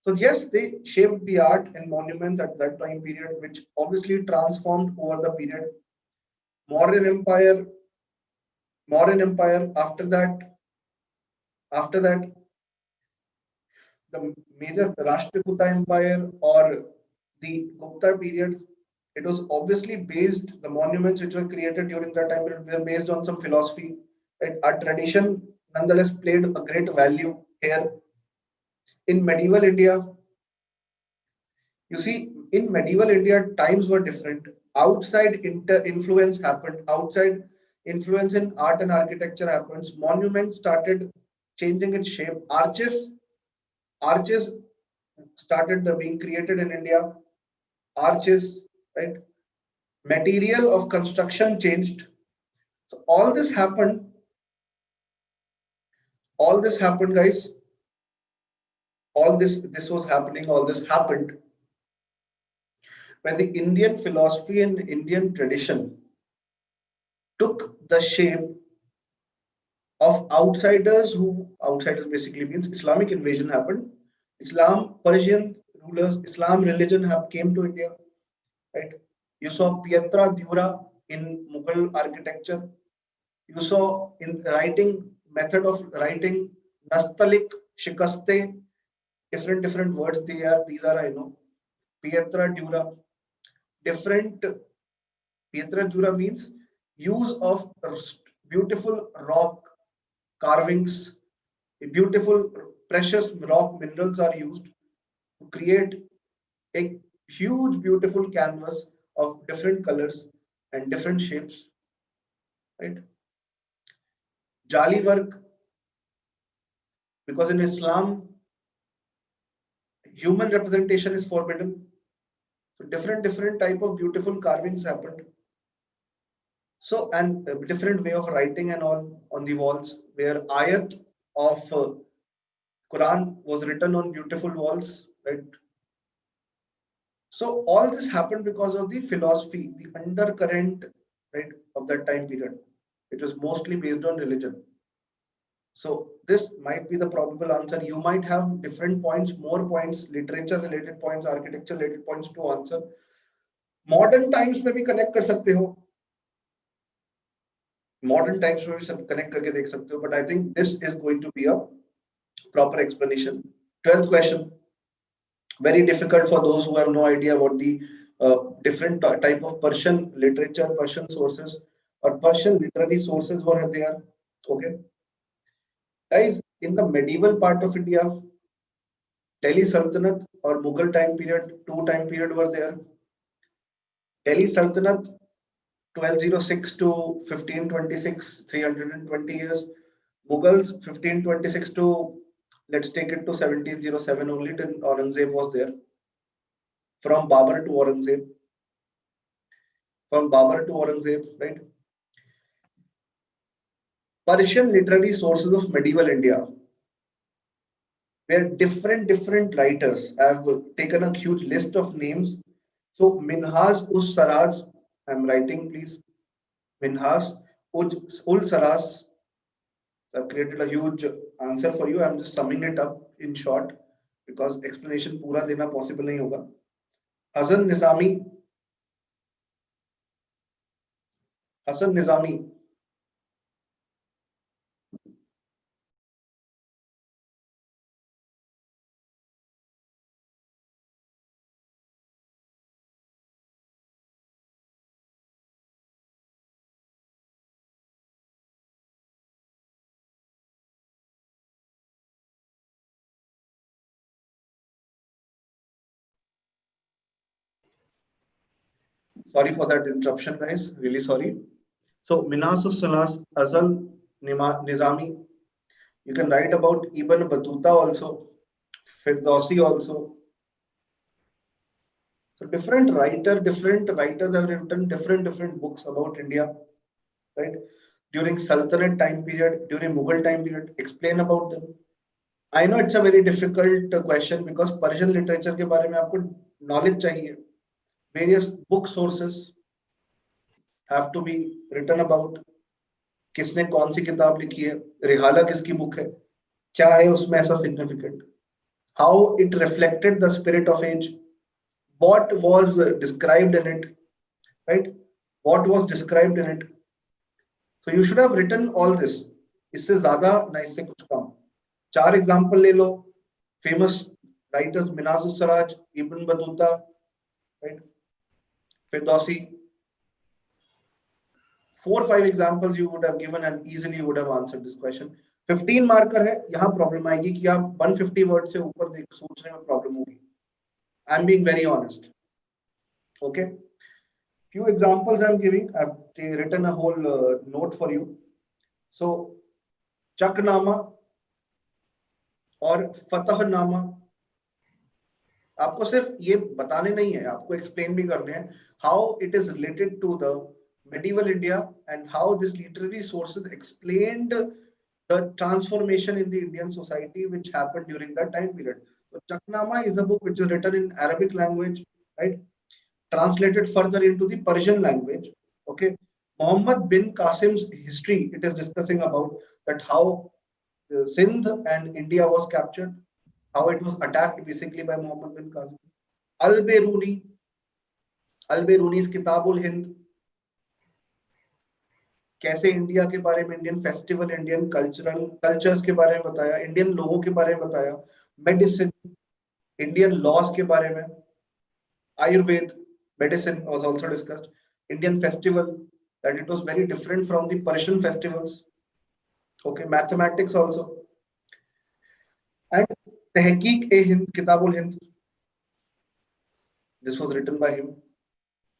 So yes, they shaped the art and monuments at that time period, which obviously transformed over the period. Modern empire. After that, the major Rashtrakuta Empire or the Gupta period, it was obviously based. The monuments which were created during that time period were based on some philosophy. Right? Our tradition, nonetheless, played a great value here. In medieval India, you see, in medieval India, times were different. Outside influence happened. Outside influence in art and architecture happens. Monuments started changing its shape. Arches started being created in India. Arches, right? Material of construction changed. So all this happened. All this happened, guys. All this was happening. All this happened when the Indian philosophy and Indian tradition took the shape of outsiders. Who outsiders basically means Islamic invasion happened. Persian rulers, Islam religion came to India. Right? You saw Pietra Dura in Mughal architecture. You saw in writing, method of writing, Nastalik, Shikaste, different words they are. These are, I know. Pietra Dura. Pietra Dura means use of beautiful rock carvings, beautiful precious rock minerals are used to create a huge beautiful canvas of different colors and different shapes, right? Jali work, because in Islam human representation is forbidden, so different type of beautiful carvings happened. So, and a different way of writing and all on the walls, where ayat of Quran was written on beautiful walls, right? So all this happened because of the philosophy, the undercurrent, right, of that time period. It was mostly based on religion. So this might be the probable answer. You might have different points, more points, literature related points, architecture related points to answer. Modern times में भी connect कर सकते हो. Modern times में भी सब connect करके देख सकते हो. But I think this is going to be a proper explanation. 12th question. Very difficult for those who have no idea what the different type of Persian literature, Persian sources, or Persian literary sources were there. Okay, guys, in the medieval part of India, Delhi Sultanate or Mughal time period, two time period were there. Delhi Sultanate 1206 to 1526, 320 years. Mughals 1526 to, let's take it to 1707 only, till Aurangzeb was there. From Babur to Aurangzeb. From Babur to Aurangzeb, right? Persian literary sources of medieval India, where different writers. I have taken a huge list of names. So Minhas us Saraj, I'm writing, please. Minhas ul Saras. I've created a huge answer for you. I'm just summing it up in short because explanation पूरा देना possible नहीं होगा. Hasan Nizami. Hasan Nizami. Sorry for that interruption, guys. Really sorry. So Minas Salas, Azal Nizami. You can write about Ibn Battuta also, Firdausi also. So different writers have written different books about India, right? During Sultanate time period, during Mughal time period, explain about them. I know it's a very difficult question because Persian literature के बारे में आपको knowledge चाहिए. Various book sources have to be written about. किसने कौन सी किताब लिखी है, रिहाला किसकी बुक है, क्या है उसमें ऐसा significant, how it reflected the spirit of age, what was described in it, right? What was described in it? So you should have written all this. इससे ज्यादा ना इससे कुछ कम. चार एग्जांपल ले लो. Famous writers Minhaj Siraj, Ibn Battuta, right? Firdausi. 4-5 examples you would have given and easily would have answered this question. 15 marker है. यहाँ प्रॉब्लम आएगी कि आप 150 वर्ड से ऊपर देख सोचने में प्रॉब्लम होगी. I'm being very honest. Okay. Few examples I'm giving. I've written a whole note for you. So, Chaknama और फतहनामा आपको सिर्फ ये बताने नहीं है, आपको एक्सप्लेन भी करने हैं how it is related to the medieval India and how this literary sources explained the transformation in the Indian society which happened during that time period. So Chaknama is a book which is written in Arabic language, right? Translated further into the Persian language. Okay. Muhammad bin Qasim's history, it is discussing about that how Sindh and India was captured, how it was attacked basically by Muhammad bin Qasim. Al-Biruni's Kitabul Hind, कैसे India के बारे में, Indian festival, Indian cultures के बारे में बताया, Indian लोगों के बारे में बताया, मेडिसिन, इंडियन लॉज के बारे में, Ayurveda, medicine was also discussed, Indian festival, that it was very different from the Persian festivals. Okay, mathematics also. And Tehqiq-e-Hind, Kitabul-Hind. This was written by him.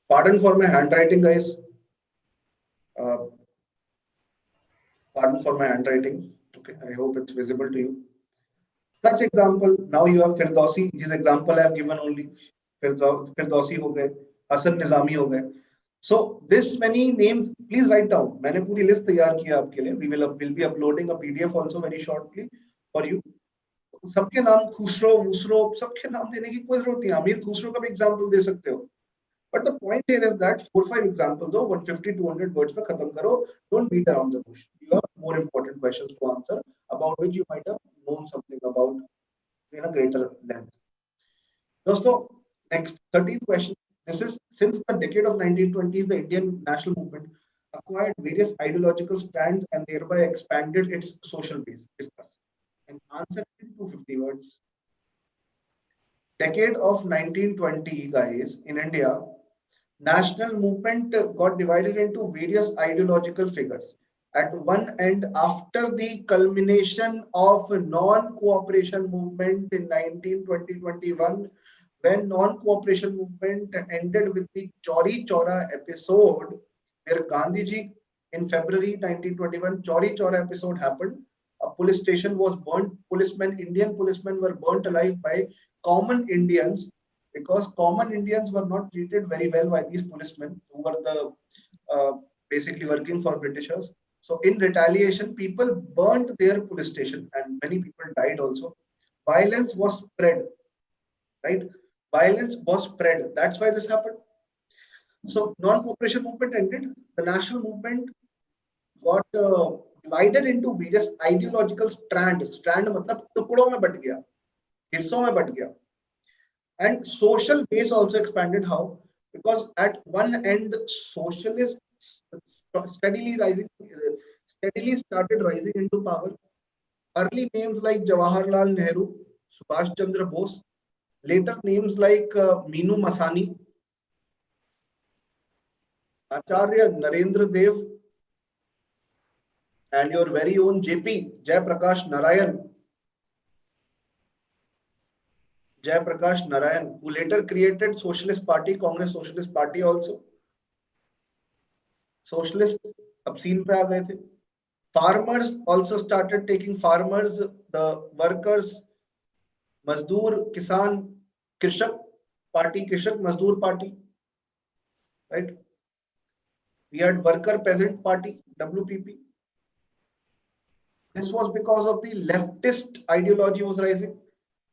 Pardon for my handwriting, guys. Pardon for my handwriting. Okay, I hope it's visible to you. Such example, now you have Firdausi. His example I have given only. Firdausi हो गए, हसन निजामी हो गए. So this many names, please write down. मैंने पूरी list तैयार की आपके लिए. We will be uploading a PDF also very shortly for you. सबके नाम खुसरो, वुसरो, सबके नाम देने की कोई जरूरत नहीं. अमीर खुसरो का भी एग्जांपल दे सकते हो. But the point here is that 4-5 examples दो, 150-200 words में खत्म करो. Don't beat around the bush. You have more important questions to answer about which you might have known something about in a greater length. दोस्तों, next 13th question. This is since the decade of 1920s, the Indian national movement acquired various ideological strands and thereby expanded its social base. Discuss. And answer in 250 words. decade of 1920, guys, in India, national movement got divided into various ideological figures. At one end, after the culmination of non-cooperation movement in 1920-21, when non-cooperation movement ended with the Chauri Chaura episode, where Gandhiji in February 1921, Chauri Chaura episode happened. A police station was burnt. Policemen, Indian policemen were burnt alive by common Indians because common Indians were not treated very well by these policemen who were the basically working for Britishers. So in retaliation, people burnt their police station and many people died also. Violence was spread, right? Violence was spread. That's why this happened. So non-cooperation movement ended. The national movement got divided into various ideological strands. Strand मतलब टुकड़ों में but गया, हिस्सों में but गया. And social base also expanded. How? Because at one end, socialists steadily started rising into power. Early names like Jawaharlal Nehru, Subhash Chandra Bose, later names like Meenu Masani, Acharya Narendra Dev, and your very own JP, Jai Prakash Narayan, who later created Socialist Party, Congress Socialist Party also. Socialists अब scene पे आ गए थे. Farmers also started taking farmers, the workers, Mazdoor, Kisan, Krishak Party, Krishak Mazdoor Party, right? We had Worker Peasant Party, WPP. This was because of the leftist ideology was rising.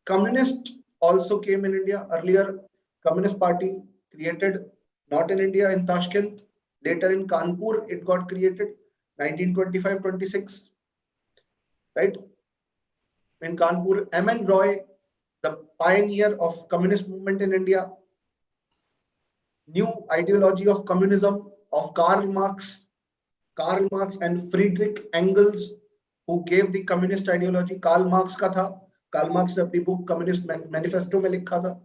Communist also came in India. Earlier, Communist Party created not in India, in Tashkent. Later in Kanpur, it got created, 1925-26, right? In Kanpur, M.N. Roy, the pioneer of communist movement in India, new ideology of communism of Karl Marx and Friedrich Engels, who gave the communist ideology. Karl Marx का था. Karl Marx ने अपनी book Communist Manifesto में लिखा था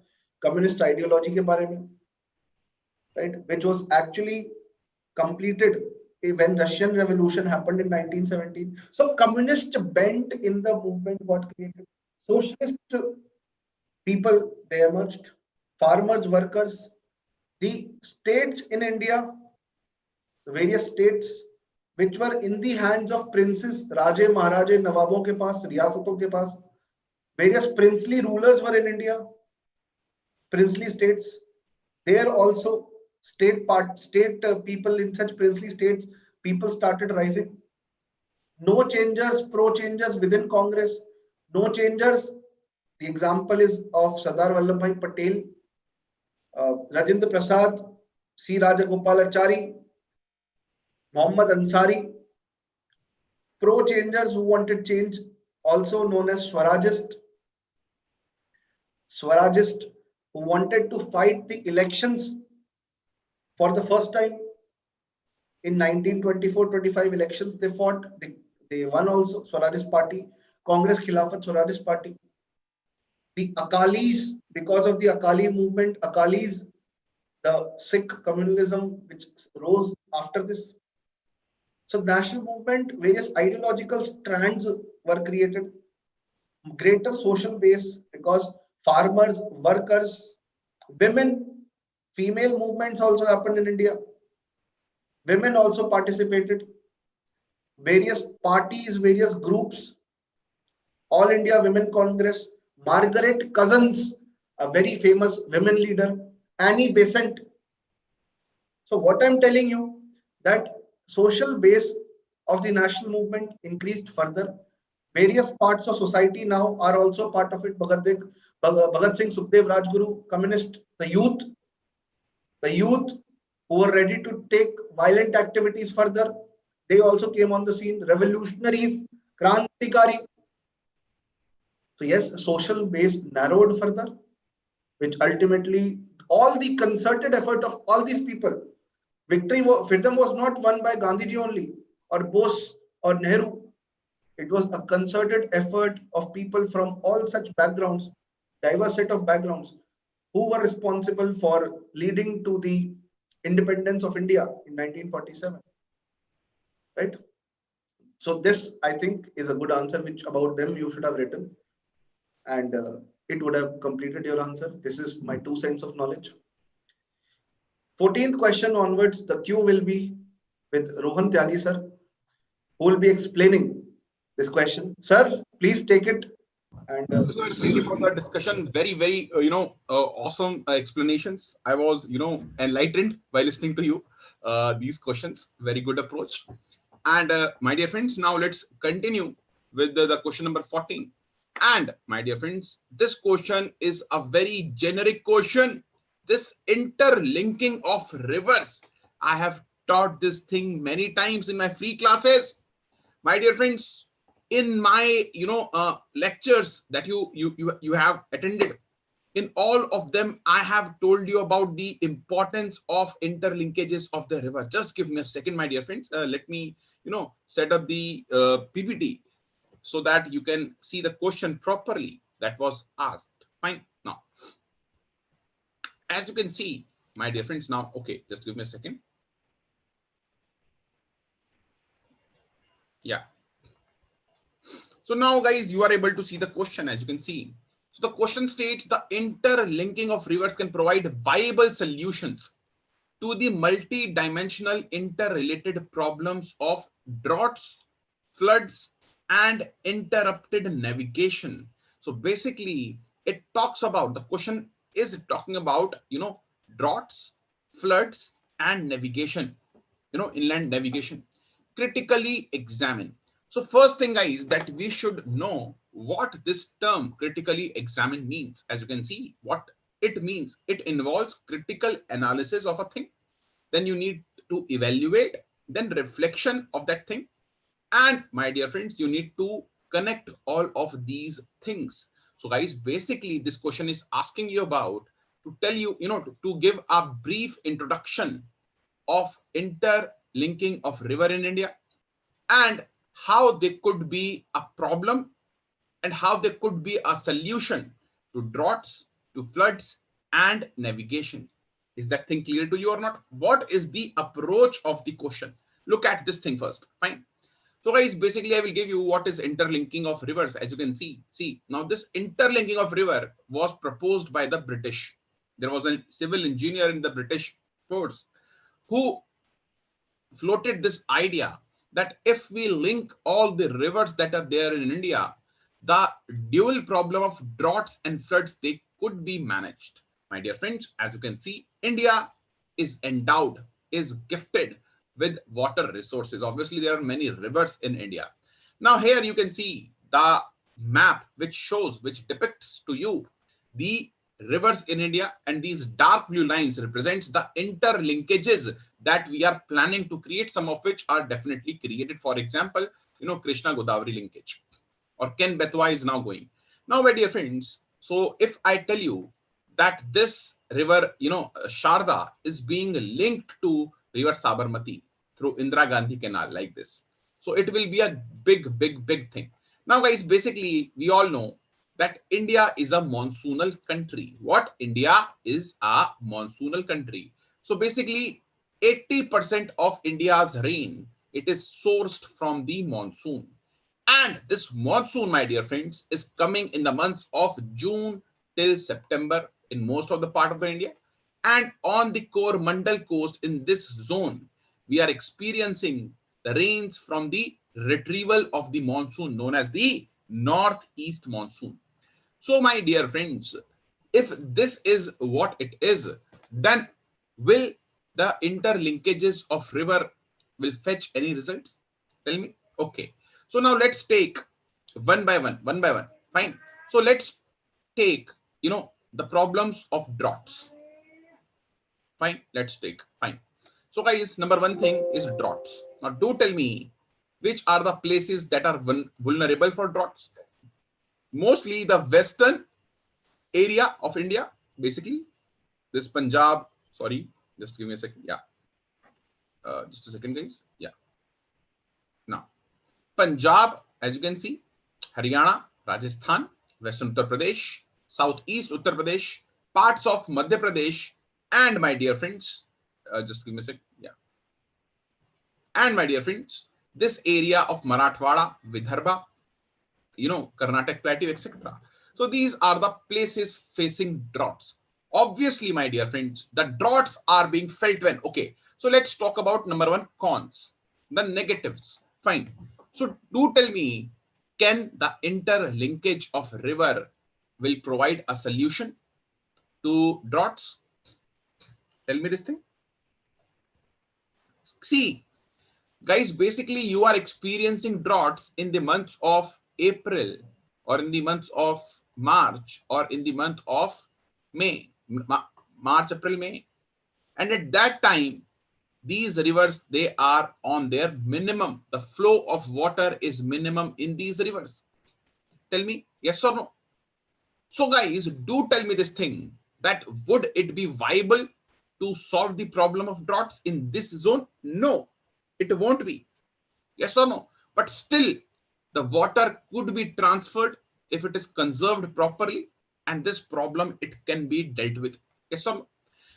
communist ideology के बारे में, right? Which was actually completed when Russian Revolution happened in 1917. So communist bent in the movement got created. Socialist people, they emerged. Farmers, workers, the states in India, the various states which were in the hands of princes, Raje, Maharaje, Nawabon ke paas, riyasaton ke paas. Various princely rulers were in India, princely states. There also state people in such princely states, people started rising. No changers, pro changers within Congress, no changers. The example is of Sardar Vallabhbhai Patel, Rajendra Prasad, C. Rajagopalachari, Muhammad Ansari. Pro changers who wanted change, also known as Swarajist, who wanted to fight the elections for the first time in 1924-25 elections. They fought, they won also. Swarajist Party, Congress Khilafat Swarajist Party. The Akalis, because of the Akali movement, Akalis, the Sikh communalism which rose after this. So national movement, various ideological strands were created. Greater social base because farmers, workers, women, female movements also happened in India. Women also participated. Various parties, various groups. All India Women Congress. Margaret Cousins, a very famous women leader. Annie Besant. So what I'm telling you, that social base of the national movement increased further. Various parts of society now are also part of it. Bhagat Singh, Sukhdev, Rajguru, communist, the youth who were ready to take violent activities further, they also came on the scene. Revolutionaries, Krantikari. So yes, social base narrowed further, which ultimately all the concerted effort of all these people, freedom was not won by Gandhiji only, or Bose, or Nehru. It was a concerted effort of people from all such backgrounds diverse set of backgrounds, who were responsible for leading to the independence of India in 1947, right? So this, I think, is a good answer, which about them you should have written, and it would have completed your answer. This is my 2 cents of knowledge. 14th question onwards, the queue will be with Rohan Tyagi sir, who will be explaining this question. Sir, please take it. And So thank you for the discussion. Very, very, awesome explanations. I was, enlightened by listening to you. These questions, very good approach. And my dear friends, now let's continue with the question number 14. And my dear friends, this question is a very generic question. This interlinking of rivers. I have taught this thing many times in my free classes. My dear friends, in my lectures that you have attended, in all of them I have told you about the importance of interlinkages of the river. Just give me a second, my dear friends. Let me set up the PPT so that you can see the question properly that was asked. Fine. Now, as you can see, my dear friends, now, okay, just give me a second. Yeah. So now, guys, you are able to see the question, as you can see. So the question states the interlinking of rivers can provide viable solutions to the multi-dimensional interrelated problems of droughts, floods, and interrupted navigation. So basically, it talks about, the question is talking about, droughts, floods, and navigation, inland navigation. Critically examine. So first thing, guys, that we should know what this term critically examine means. As you can see, what it means, it involves critical analysis of a thing. Then you need to evaluate, then reflection of that thing. And my dear friends, you need to connect all of these things. So guys, basically this question is asking you about, to tell you, to give a brief introduction of interlinking of river in India, and how they could be a problem and how there could be a solution to droughts, to floods, and navigation. Is that thing clear to you or not? What is the approach of the question? Look at this thing first. Fine. So guys, basically I will give you what is interlinking of rivers. As you can see, now this interlinking of river was proposed by the British. There was a civil engineer in the British force who floated this idea that if we link all the rivers that are there in India, the dual problem of droughts and floods, they could be managed. My dear friends, as you can see, India is endowed, is gifted with water resources. Obviously, there are many rivers in India. Now here you can see the map which depicts to you the rivers in India, and these dark blue lines represents the interlinkages that we are planning to create, some of which are definitely created. For example, Krishna Godavari linkage, or Ken Betwa is now going. Now, my dear friends, so if I tell you that this river, Sharda, is being linked to river Sabarmati through Indira Gandhi Canal like this, so it will be a big thing. Now, guys, basically, we all know that India is a monsoonal country. What? India is a monsoonal country. So basically, 80% of India's rain, it is sourced from the monsoon. And this monsoon, my dear friends, is coming in the months of June till September in most of the part of the India. And on the Coromandel coast in this zone, we are experiencing the rains from the retrieval of the monsoon known as the northeast monsoon. So my dear friends, if this is what it is, then will the interlinkages of river will fetch any results? Tell me. Okay. So now let's take one by one. Fine. So let's take, the problems of droughts. Fine. Let's take. Fine. So guys, number one thing is droughts. Now do tell me which are the places that are vulnerable for droughts. Mostly the western area of India, basically this Punjab, sorry, just give me a second. Yeah. Just a second, guys. Yeah. Now, Punjab, as you can see, Haryana, Rajasthan, Western Uttar Pradesh, southeast Uttar Pradesh, parts of Madhya Pradesh, and my dear friends, just give me a sec. Yeah. And my dear friends, this area of Marathwada, Vidarbha, Karnataka Plateau, etc. So these are the places facing droughts. Obviously, my dear friends, the droughts are being felt when, okay, so let's talk about number one, cons, the negatives. Fine. So do tell me, can the interlinkage of river will provide a solution to droughts? Tell me this thing. See, guys, basically you are experiencing droughts in the months of April or in the months of March or in the month of May, March, April, May. And at that time, these rivers, they are on their minimum. The flow of water is minimum in these rivers. Tell me, yes or no? So guys, do tell me this thing, that would it be viable to solve the problem of droughts in this zone? No, it won't be. Yes or no? But still, the water could be transferred if it is conserved properly, and this problem, it can be dealt with. Yes or no?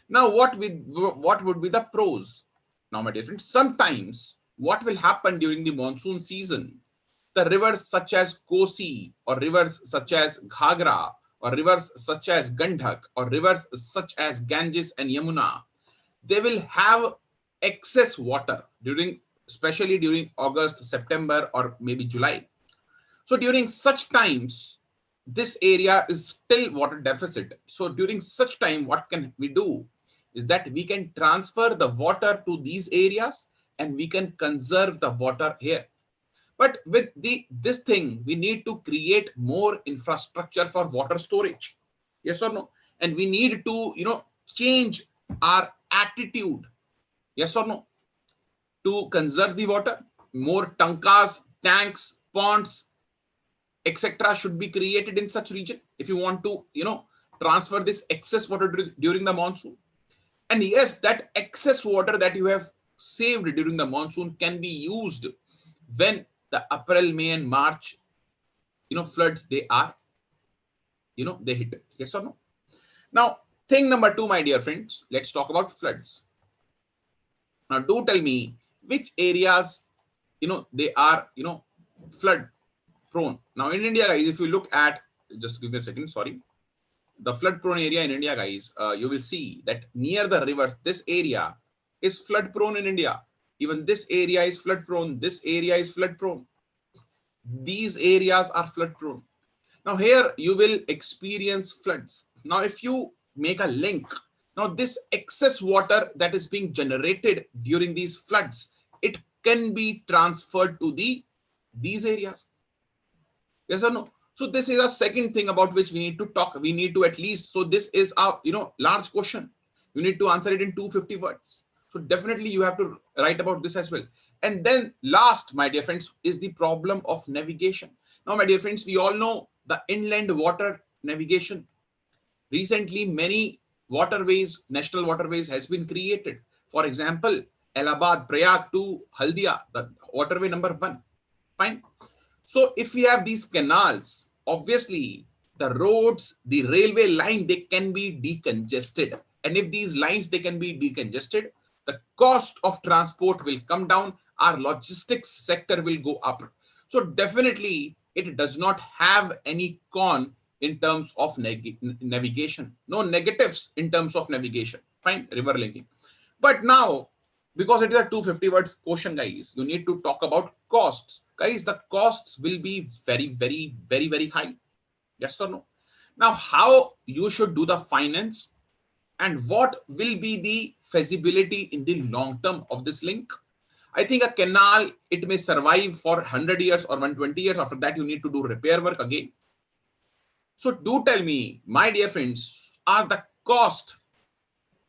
Now, what would be the pros? Now, my dear friends, sometimes what will happen during the monsoon season, the rivers such as Kosi or rivers such as Ghagra or rivers such as Gandhak or rivers such as Ganges and Yamuna, they will have excess water especially during August, September, or maybe July. So during such times, this area is still water deficit. So during such time, what can we do is that we can transfer the water to these areas and we can conserve the water here. But with this thing, we need to create more infrastructure for water storage. Yes or no? And we need to, change our attitude. Yes or no? To conserve the water, more tankas, tanks, ponds, etc. should be created in such region if you want to, transfer this excess water during the monsoon. And yes, that excess water that you have saved during the monsoon can be used when the April, May, and March, floods, they are, they hit. Yes or no? Now, thing number two, my dear friends, let's talk about floods. Now, do tell me which areas, they are, flood prone. Now, in India, guys, if you look at, just give me a second, sorry. The flood prone area in India, guys, you will see that near the rivers, this area is flood prone in India. Even this area is flood prone. This area is flood prone. These areas are flood prone. Now here you will experience floods. Now if you make a link, now this excess water that is being generated during these floods, it can be transferred to these areas. Yes or no? So this is a second thing about which we need to talk. We need to at least, so this is a large question. You need to answer it in 250 words. So definitely you have to write about this as well. And then last, my dear friends, is the problem of navigation. Now, my dear friends, we all know the inland water navigation. Recently, many waterways, national waterways has been created. For example, Allahabad, Prayag to Haldia, the waterway number 1. Fine. So if we have these canals, obviously the roads, the railway line, they can be decongested. And if these lines, they can be decongested, the cost of transport will come down. Our logistics sector will go up. So definitely it does not have any con in terms of navigation. No negatives in terms of navigation. Fine, river linking. But now, because it is a 250 words question, guys, you need to talk about costs. Guys, the costs will be very, very, very, very high. Yes or no? Now, how you should do the finance and what will be the feasibility in the long term of this link? I think a canal, it may survive for 100 years or 120 years. After that, you need to do repair work again. So do tell me, my dear friends, are the cost,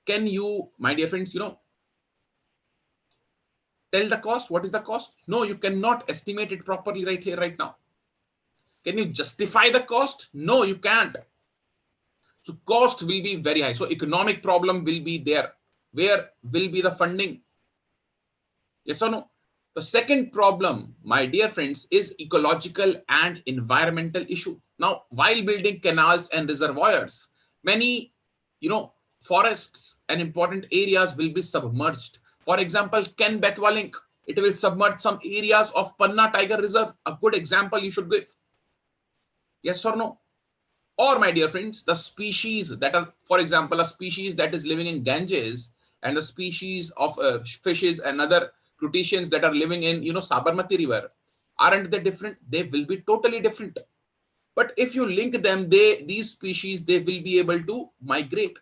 can you, my dear friends, tell the cost? What is the cost? No, you cannot estimate it properly right here, right now. Can you justify the cost? No, you can't. So cost will be very high. So economic problem will be there. Where will be the funding? Yes or no? The second problem, my dear friends, is ecological and environmental issue. Now, while building canals and reservoirs, many, forests and important areas will be submerged. For example, Ken Betwa link, it will submerge some areas of Panna Tiger Reserve. A good example you should give. Yes or no? Or, my dear friends, the species that are, for example, a species that is living in Ganges and the species of fishes and other crustaceans that are living in, Sabarmati River, aren't they different? They will be totally different. But if you link them, these species, they will be able to migrate.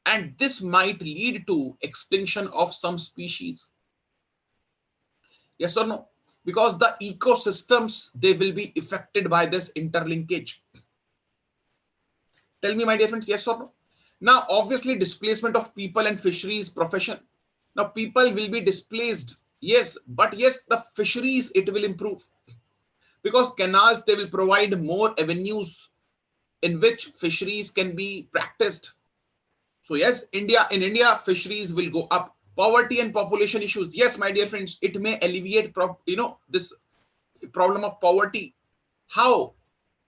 And this might lead to extinction of some species. Yes or no? Because the ecosystems, they will be affected by this interlinkage. Tell me, my dear friends, yes or no? Now, obviously, displacement of people and fisheries profession. Now, people will be displaced. Yes, but yes, the fisheries, it will improve. Because canals, they will provide more avenues in which fisheries can be practiced. So yes, in India, fisheries will go up. Poverty and population issues. Yes, my dear friends, it may alleviate, this problem of poverty. How?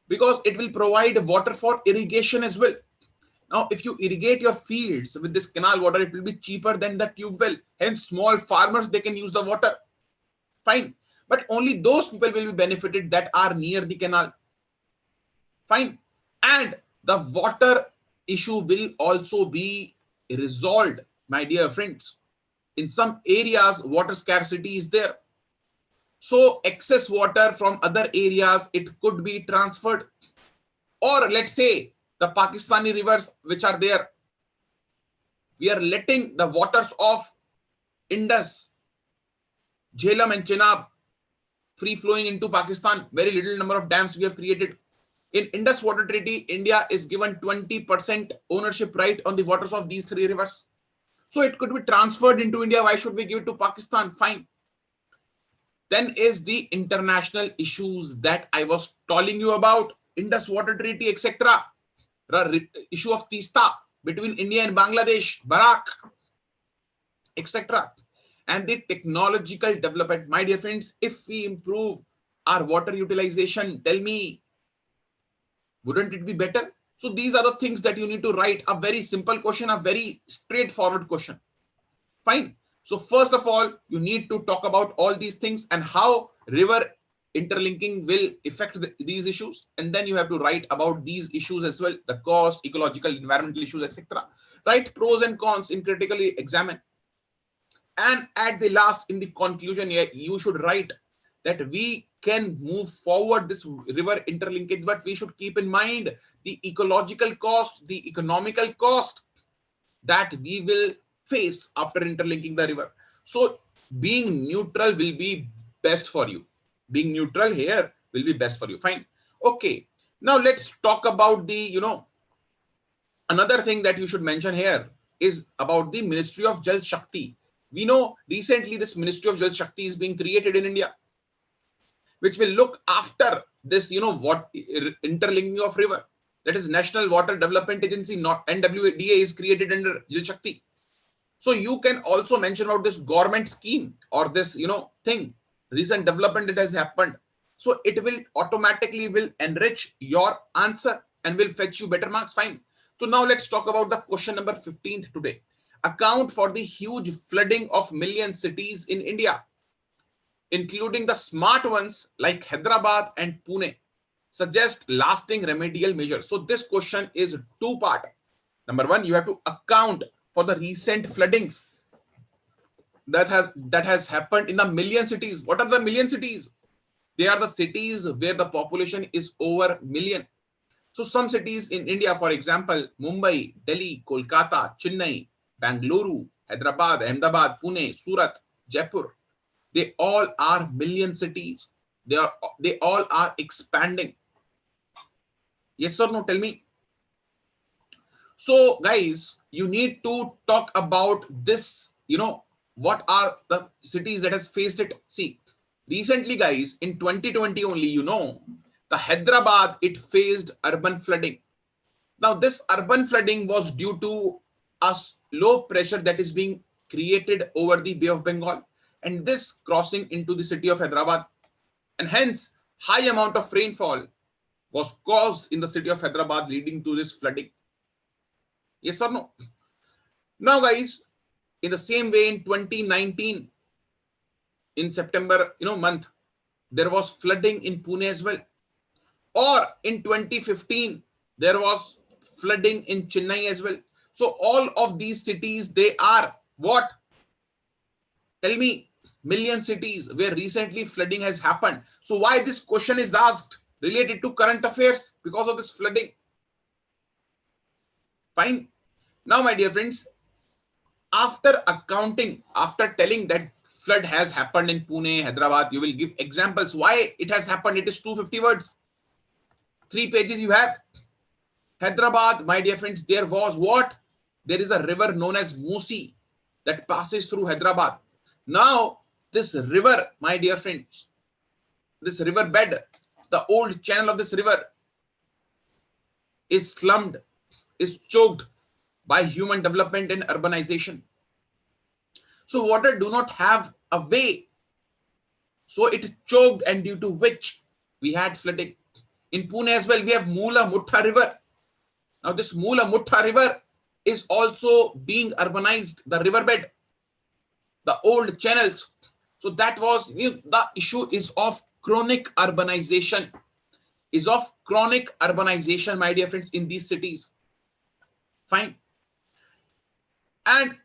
Because it will provide water for irrigation as well. Now, if you irrigate your fields with this canal water, it will be cheaper than the tube well. Hence, small farmers, they can use the water. Fine. But only those people will be benefited that are near the canal. Fine. And the water issue will also be resolved, my dear friends. In some areas, water scarcity is there. So excess water from other areas, it could be transferred. Or let's say the Pakistani rivers which are there, we are letting the waters of Indus, Jhelum and Chenab free flowing into Pakistan. Very little number of dams we have created. In Indus Water Treaty, India is given 20% ownership right on the waters of these three rivers. So it could be transferred into India. Why should we give it to Pakistan? Fine. Then is the international issues that I was telling you about, Indus Water Treaty, etc. The issue of Tista between India and Bangladesh, Barak, etc. And the technological development, my dear friends, if we improve our water utilization, tell me, wouldn't it be better? So these are the things that you need to write. A very simple question, a very straightforward question. Fine. So first of all, you need to talk about all these things and how river interlinking will affect these issues. And then you have to write about these issues as well, the cost, ecological, environmental issues, etc. Write pros and cons in critically examine. And at the last, in the conclusion, you should write that we can move forward this river interlinkage, but we should keep in mind the ecological cost, the economical cost that we will face after interlinking the river. So being neutral will be best for you. Being neutral here will be best for you. Fine. Okay. Now let's talk about the, another thing that you should mention here is about the Ministry of Jal Shakti. We know recently this Ministry of Jal Shakti is being created in India, which will look after this, what interlinking of river. That is National Water Development Agency, not NWDA, is created under Jal Shakti. So you can also mention about this government scheme or this, thing, recent development that has happened. So it will automatically will enrich your answer and will fetch you better marks. Fine. So now let's talk about the question number 15th today. Account for the huge flooding of million cities in India, including the smart ones like Hyderabad and Pune. Suggest lasting remedial measures. So this question is two-part. Number one, you have to account for the recent floodings that has happened in the million cities. What are the million cities? They are the cities where the population is over million. So some cities in India, for example, Mumbai, Delhi, Kolkata, Chennai, Bangalore, Hyderabad, Ahmedabad, Pune, Surat, Jaipur, they all are million cities. They all are expanding. Yes or no? Tell me. So guys, you need to talk about this, what are the cities that has faced it. See, recently guys, in 2020 only, the Hyderabad, it faced urban flooding. Now this urban flooding was due to a low pressure that is being created over the Bay of Bengal, and this crossing into the city of Hyderabad, and hence high amount of rainfall was caused in the city of Hyderabad, leading to this flooding? Yes or no? Now, guys, in the same way, in 2019, in September, month, there was flooding in Pune as well. Or in 2015, there was flooding in Chennai as well. So all of these cities, they are what? Tell me, million cities where recently flooding has happened. So why this question is asked related to current affairs? Because of this flooding. Fine. Now, my dear friends, after accounting, after telling that flood has happened in Pune, Hyderabad, you will give examples why it has happened. It is 250 words. 3 pages you have. Hyderabad, my dear friends, there was what? There is a river known as Musi that passes through Hyderabad. Now, this river, my dear friends, this river bed, the old channel of this river is slummed, is choked by human development and urbanization. So water do not have a way. So it choked, and due to which we had flooding. In Pune as well, we have Mula Mutta river. Now this Mula Mutta river is also being urbanized, the riverbed, the old channels. So that was, the issue is of chronic urbanization, my dear friends, in these cities. Fine. And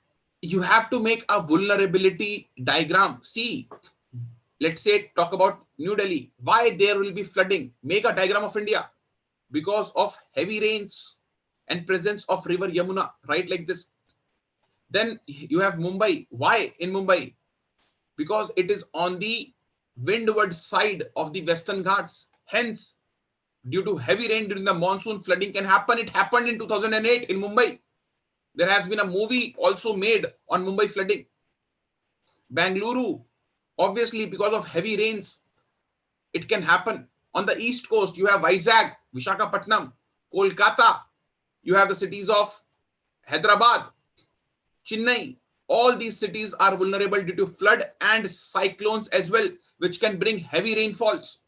you have to make a vulnerability diagram. See, let's say talk about New Delhi. Why there will be flooding? Make a diagram of India. Because of heavy rains and presence of river Yamuna, right, like this. Then you have Mumbai. Why in Mumbai? Because it is on the windward side of the Western Ghats. Hence, due to heavy rain during the monsoon, flooding can happen. It happened in 2008 in Mumbai. There has been a movie also made on Mumbai flooding. Bengaluru, obviously because of heavy rains, it can happen. On the east coast, you have Vizag, Visakhapatnam, Kolkata. You have the cities of Hyderabad, Chennai. All these cities are vulnerable due to flood and cyclones as well, which can bring heavy rainfalls.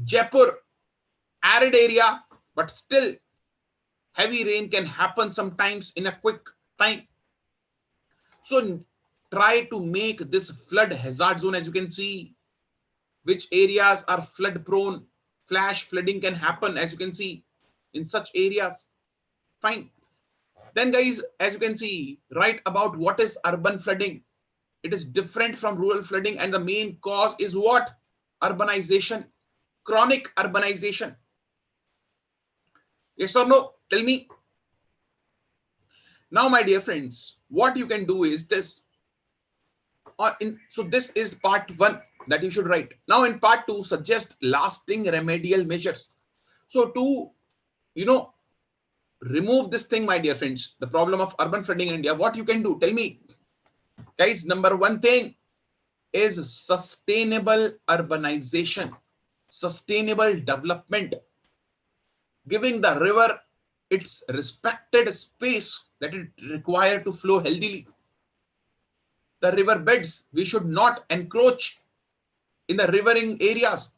Jaipur, arid area, but still heavy rain can happen sometimes in a quick time. So try to make this flood hazard zone. As you can see, which areas are flood prone, flash flooding can happen, as you can see, in such areas. Fine. Then guys, as you can see, write about what is urban flooding. It is different from rural flooding, and the main cause is what? Urbanization, chronic urbanization. Yes or no? Tell me. Now, my dear friends, what you can do is this. So this is part 1 that you should write. Now in part 2, suggest lasting remedial measures. So to, remove this thing, my dear friends, the problem of urban flooding in India, what you can do? Tell me. Guys, number 1 thing is sustainable urbanization, sustainable development, giving the river its respected space that it requires to flow healthily. The river beds, we should not encroach in the rivering areas.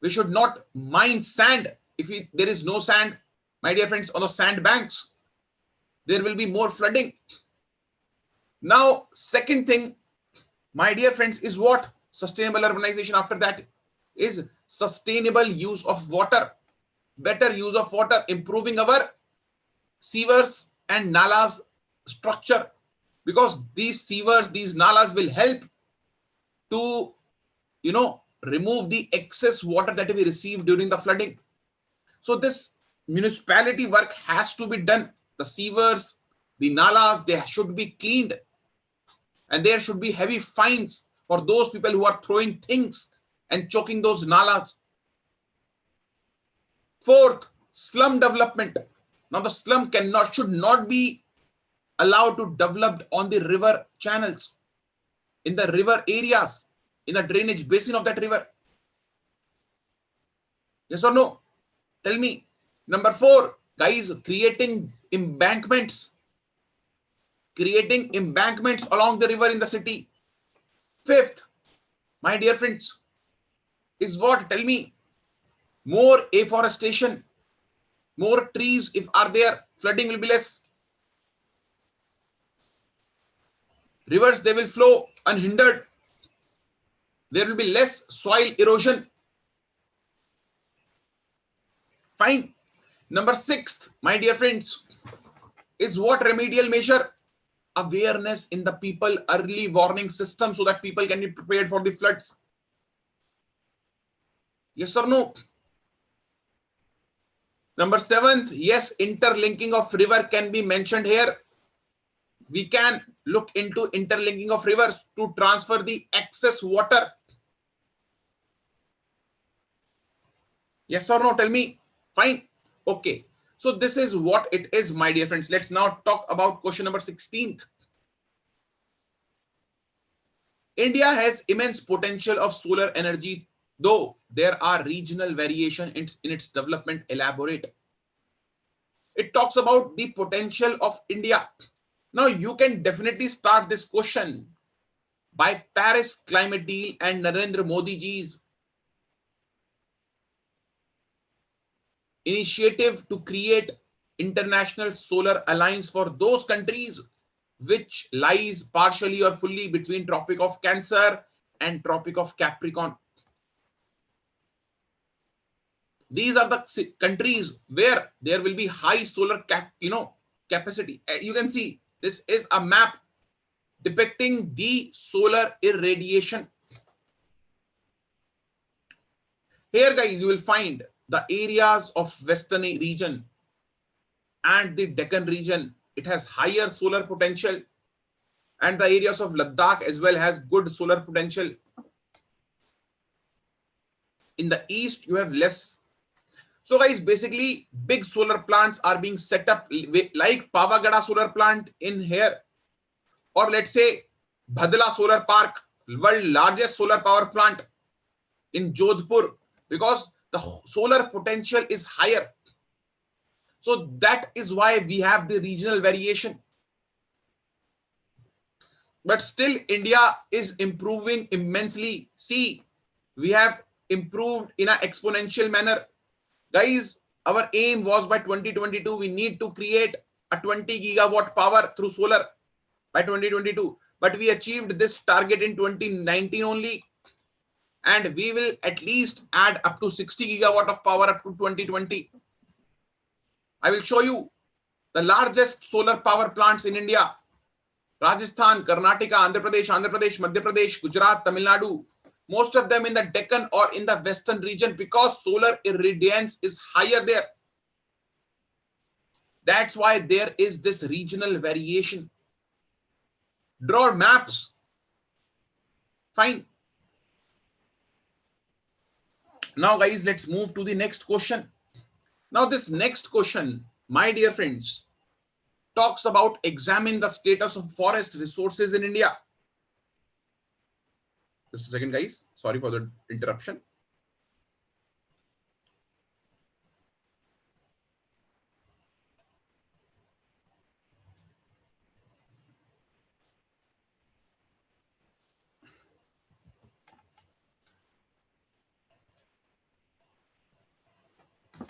We should not mine sand. If there is no sand, my dear friends, on the sand banks, there will be more flooding. Now, second thing, my dear friends, is what? Sustainable urbanization. After that is sustainable use of water, better use of water, improving our sewers and nalas structure, because these sewers, these nalas will help to, remove the excess water that we receive during the flooding. So this municipality work has to be done. The sewers, the nalas, they should be cleaned, and there should be heavy fines for those people who are throwing things and choking those nalas. Fourth, slum development. Now the slum should not be allowed to develop on the river channels, in the river areas, in the drainage basin of that river. Yes or no? Tell me. Number 4, guys, creating embankments along the river in the city. Fifth, my dear friends, is what? Tell me. more afforestation, more trees if are there, flooding will be less. Rivers, they will flow unhindered. There will be less soil erosion. Fine. Number 6, my dear friends, is what remedial measure? Awareness in the people, early warning system, so that people can be prepared for the floods. Yes or no? Number 7, yes, interlinking of river can be mentioned here. We can look into interlinking of rivers to transfer the excess water. Yes or no? Tell me. Fine. Okay. So this is what it is, my dear friends. Let's now talk about question number 16. India has immense potential of solar energy, though there are regional variation in its development. Elaborate. It talks about the potential of India. Now you can definitely start this question by Paris Climate Deal and Narendra Modi ji's initiative to create international solar alliance for those countries which lies partially or fully between Tropic of Cancer and Tropic of Capricorn. These are the countries where there will be high solar capacity. You can see this is a map depicting the solar irradiation. Here, guys, you will find the areas of Western region and the Deccan region. It has higher solar potential, and the areas of Ladakh as well has good solar potential. In the east, you have less. So, guys, basically, big solar plants are being set up like Pavagada solar plant in here, or let's say Bhadla solar park, world largest solar power plant in Jodhpur, because the solar potential is higher. So that is why we have the regional variation. But still, India is improving immensely. See, we have improved in an exponential manner. Guys, our aim was by 2022, we need to create a 20 gigawatt power through solar by 2022. But we achieved this target in 2019 only. And we will at least add up to 60 gigawatt of power up to 2020. I will show you the largest solar power plants in India. Rajasthan, Karnataka, Andhra Pradesh, Madhya Pradesh, Gujarat, Tamil Nadu. Most of them in the Deccan or in the Western region, because solar irradiance is higher there. That's why there is this regional variation. Draw maps. Fine. Now, guys, let's move to the next question. Now, this next question, my dear friends, talks about examine the status of forest resources in India. Just a second, guys. Sorry for the interruption.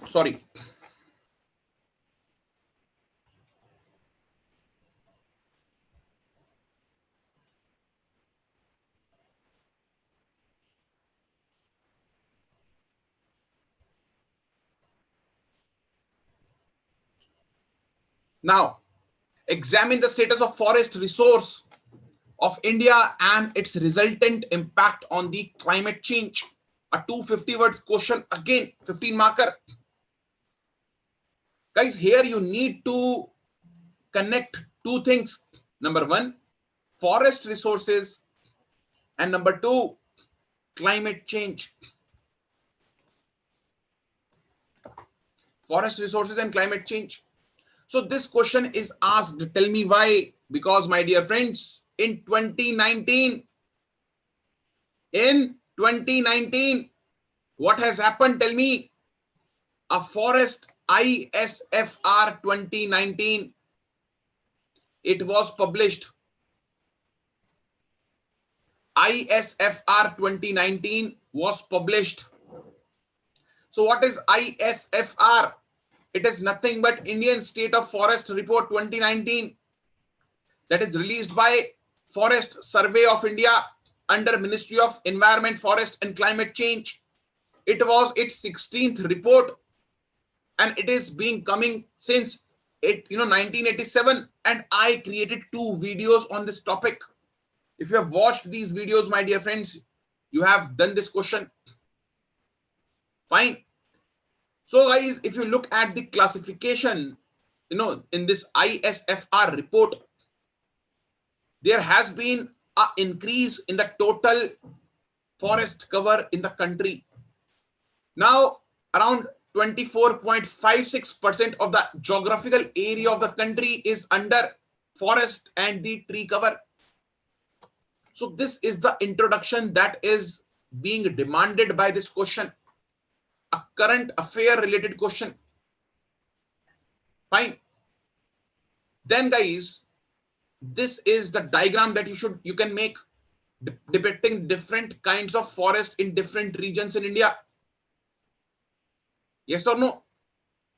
Sorry. Now, examine the status of forest resource of India and its resultant impact on the climate change. A 250 words question, again 15 marker. Guys, here you need to connect two things. Number 1, forest resources, and number 2, climate change. Forest resources and climate change. So this question is asked, tell me why? Because, my dear friends, in 2019, what has happened? Tell me. A forest ISFR 2019, it was published. ISFR 2019 was published. So what is ISFR? It is nothing but Indian State of Forest Report 2019 that is released by Forest Survey of India under Ministry of Environment, Forest and Climate Change. It was its 16th report and it is being coming since 1987, and I created 2 videos on this topic. If you have watched these videos, my dear friends, you have done this question. Fine. So guys, if you look at the classification, in this ISFR report, there has been an increase in the total forest cover in the country. Now, around 24.56% of the geographical area of the country is under forest and the tree cover. So this is the introduction that is being demanded by this question, a current affair related question. Fine. Then guys, this is the diagram that you can make depicting different kinds of forest in different regions in India. Yes or no?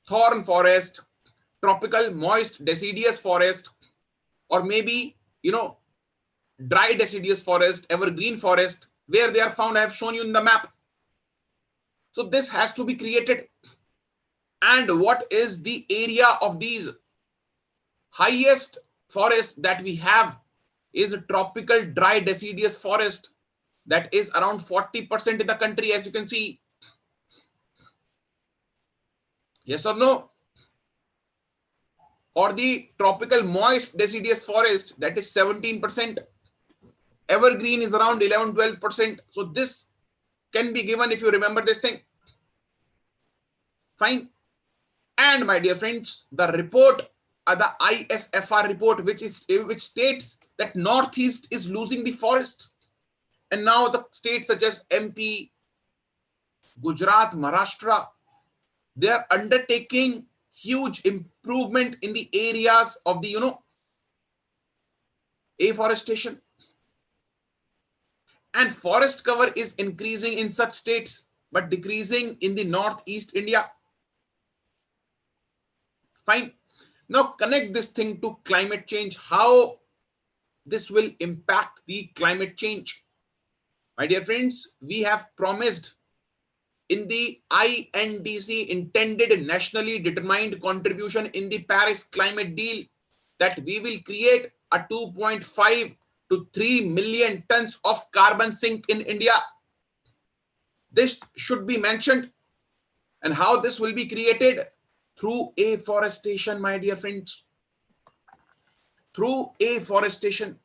Thorn forest, tropical moist deciduous forest, or maybe dry deciduous forest, evergreen forest. Where they are found, I have shown you in the map. So this has to be created. And what is the area of these? Highest forest that we have is a tropical dry deciduous forest, that is around 40% in the country, as you can see. Yes or no? Or the tropical moist deciduous forest, that is 17%. Evergreen is around 11-12%. So this can be given if you remember this thing. Fine. And my dear friends, the report, the ISFR report, which states that Northeast is losing the forest. And now the states such as MP, Gujarat, Maharashtra, they are undertaking huge improvement in the areas of the afforestation. And forest cover is increasing in such states, but decreasing in the Northeast India. Fine. Now connect this thing to climate change, how this will impact the climate change. My dear friends, we have promised in the INDC, intended nationally determined contribution in the Paris climate deal, that we will create a 2.5 to 3 million tons of carbon sink in India. This should be mentioned. And how this will be created? Through afforestation, my dear friends. Through afforestation.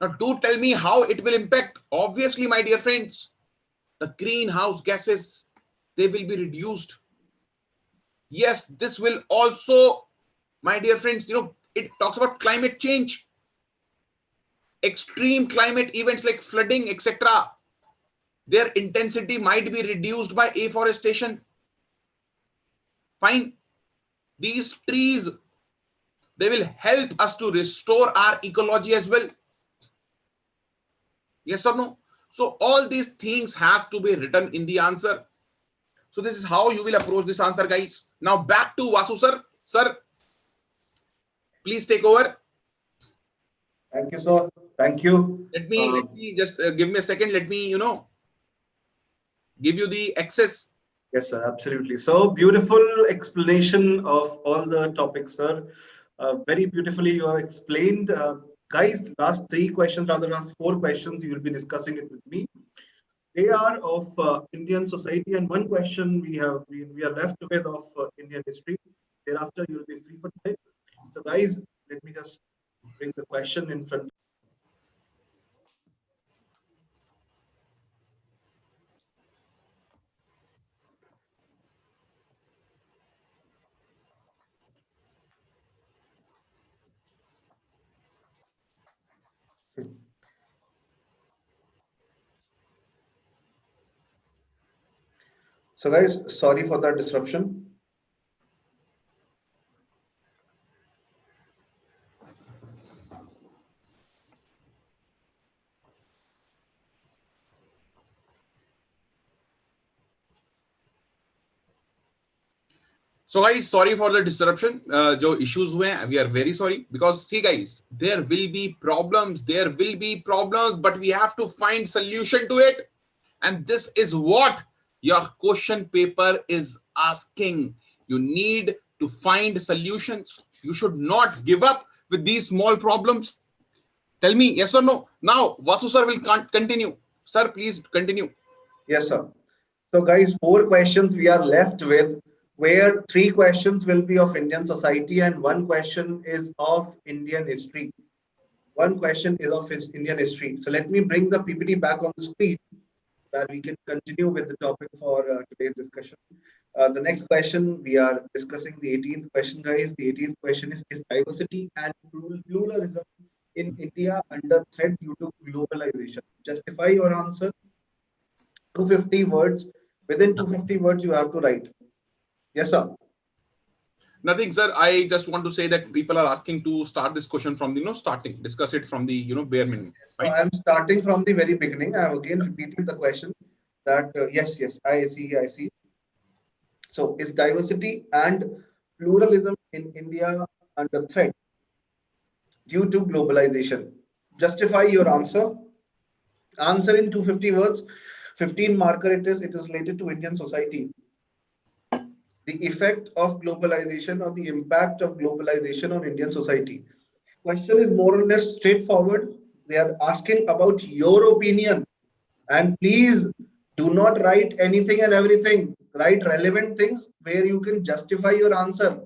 Now do tell me how it will impact. Obviously, my dear friends, the greenhouse gases, they will be reduced. Yes, this will also, my dear friends, it talks about climate change. Extreme climate events like flooding, etc., their intensity might be reduced by afforestation. Fine. These trees, they will help us to restore our ecology as well. Yes or no? So all these things has to be written in the answer. So this is how you will approach this answer, guys. Now back to Vasu sir. Sir, please take over. Thank you, sir. Thank you. Let me just give me a second. Let me, give you the access. Yes, sir. Absolutely. So beautiful explanation of all the topics, sir. Very beautifully you have explained. Guys, last 3 questions, rather last 4 questions, you will be discussing it with me. They are of Indian society, and 1 question we are left with of Indian history. Thereafter, you will be free for today. So, guys, let me just bring the question in front. So, guys, sorry for the disruption. So guys, sorry for the disruption. जो issues हुए हैं, we are very sorry, because see guys, there will be problems, but we have to find solution to it, and this is what your question paper is asking. You need to find solutions. You should not give up with these small problems. Tell me yes or no. Now Vasu sir will continue. Sir, please continue. Yes, sir. So, guys, 4 questions we are left with, where 3 questions will be of Indian society and 1 question is of Indian history. 1 question is of Indian history. So, let me bring the PPT back on the screen that we can continue with the topic for today's discussion. The next question, we are discussing the 18th question, guys. The 18th question is diversity and pluralism in India under threat due to globalization? Justify your answer. 250 words. Within 250 words, you have to write. Yes, sir. Nothing, sir. I just want to say that people are asking to start this question from the starting, discuss it from the bare minimum. So I'm starting from the very beginning. I have again repeated the question that yes, I see. So is diversity and pluralism in India under threat due to globalization? Justify your answer. Answer in 250 words. 15 marker it is. It is related to Indian society. The effect of globalization or the impact of globalization on Indian society. Question is more or less straightforward. They are asking about your opinion. And please do not write anything and everything. Write relevant things where you can justify your answer.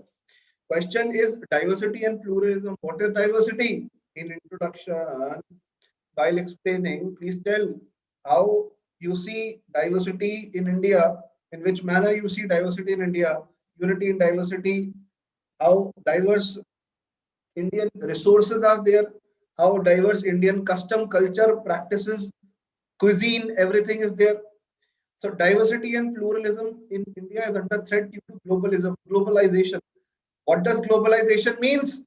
Question is diversity and pluralism. What is diversity? In introduction, while explaining, please tell how you see diversity in India, in which manner you see diversity in India, unity in diversity, how diverse Indian resources are there, how diverse Indian custom, culture, practices, cuisine, everything is there. So diversity and pluralism in India is under threat due to globalization. What does globalization means?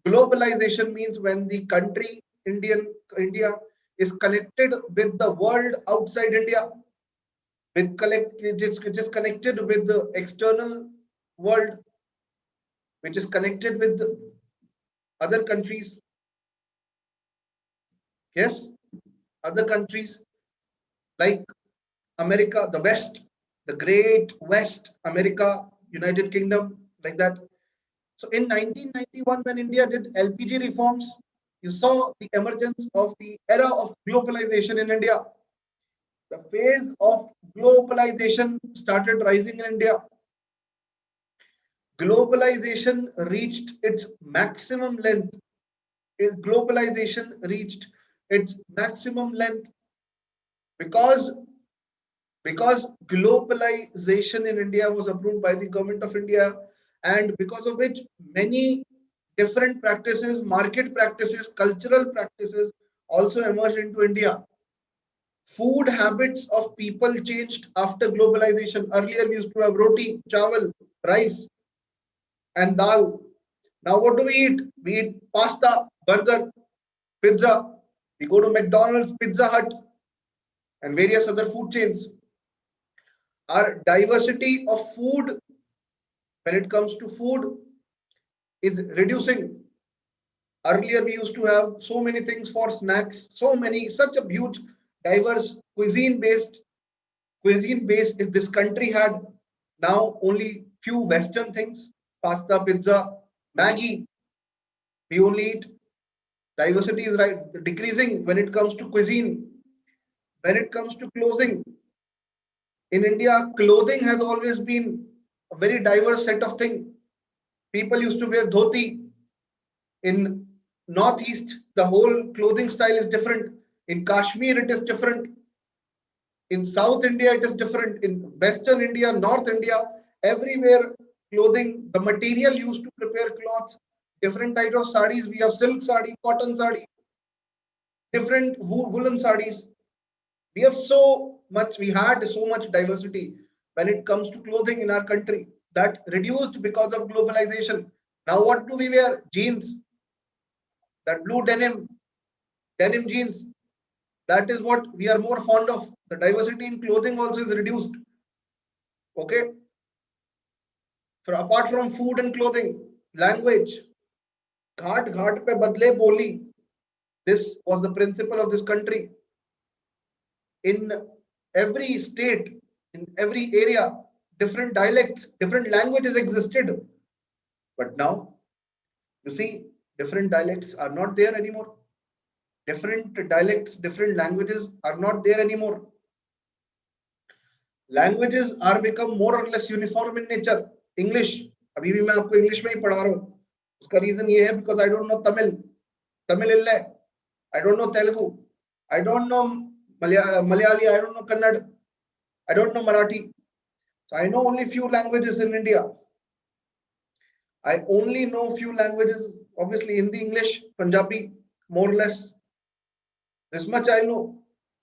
Globalization means when the country India is connected with the world outside India, which is connected with the external world, which is connected with the other countries. Yes, other countries like America, the West, the Great West, America, United Kingdom, like that. So in 1991, when India did LPG reforms, you saw the emergence of the era of globalization in India. The phase of globalization started rising in India. Globalization reached its maximum length. Globalization reached its maximum length because globalization in India was approved by the government of India, and because of which many different practices, market practices, cultural practices also emerged into India. Food habits of people changed after globalization. Earlier we used to have roti, chawal, rice, and dal. Now what do we eat? We eat pasta, burger, pizza. We go to McDonald's, Pizza Hut, and various other food chains. Our diversity of food, when it comes to food, is reducing. Earlier, we used to have so many things for snacks, such a huge, diverse cuisine base is this country had. Now only few Western things, pasta, pizza, Maggie, we only eat. Diversity is decreasing when it comes to cuisine. When it comes to clothing, in India, clothing has always been a very diverse set of things. People used to wear dhoti. In Northeast, the whole clothing style is different. In Kashmir, it is different. In South India, it is different. In Western India, North India, everywhere clothing, the material used to prepare cloths, different types of sarees. We have silk saree, cotton saree, different woolen sarees. We had so much diversity when it comes to clothing in our country that reduced because of globalization. Now what do we wear? Jeans, that blue denim jeans. That is what we are more fond of. The diversity in clothing also is reduced. Okay. apart from food and clothing, language. Ghat ghat pe badle boli. This was the principle of this country. In every state, in every area, different dialects, different languages existed. But now, you see, different dialects are not there anymore. Different dialects, different languages are not there anymore. Languages are become more or less uniform in nature. English, अभी भी मैं आपको English में ही पढ़ा रहा हूँ. उसका reason ये है because I don't know Tamil इल्ले, I don't know Telugu, I don't know Malayali, I don't know Kannada, I don't know Marathi. So I know only few languages in India. I only know few languages, obviously Hindi, English, Punjabi, more or less. This much I know.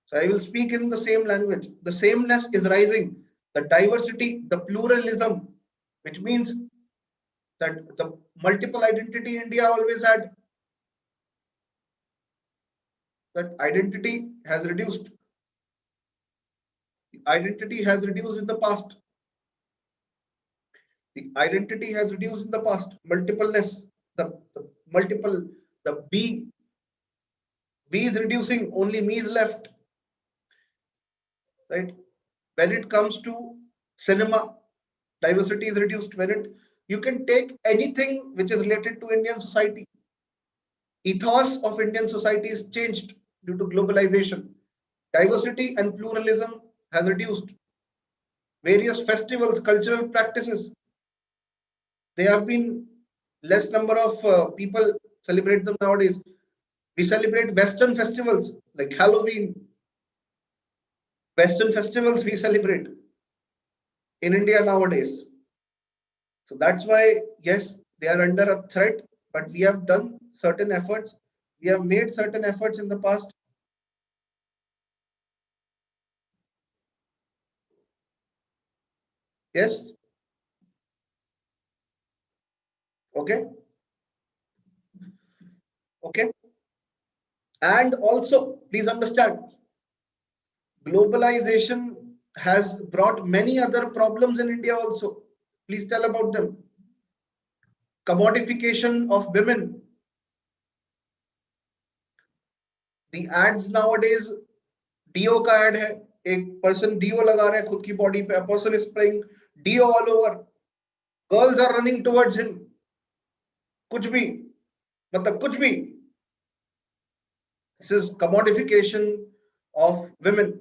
So I will speak in the same language. The sameness is rising. The diversity, the pluralism, which means that the multiple identity India always had, that identity has reduced. The identity has reduced in the past. The identity has reduced in the past. Multipleness, the multiple, the B is reducing, only me is left. Right? When it comes to cinema, diversity is reduced. You can take anything which is related to Indian society. Ethos of Indian society is changed due to globalization. Diversity and pluralism has reduced. Various festivals, cultural practices, they have been less number of people celebrate them nowadays. We celebrate Western festivals like Halloween. Western festivals we celebrate in India nowadays. So that's why, yes, they are under a threat, but we have done certain efforts. We have made certain efforts in the past. Yes. Okay. Okay. And also, please understand, globalization has brought many other problems in India also. Please tell about them. Commodification of women. The ads nowadays, Dio का ad है, एक person Dio लगा रहा है खुद की body पे, a person is spraying Dio all over. Girls are running towards him. कुछ भी, मतलब कुछ भी. This is commodification of women.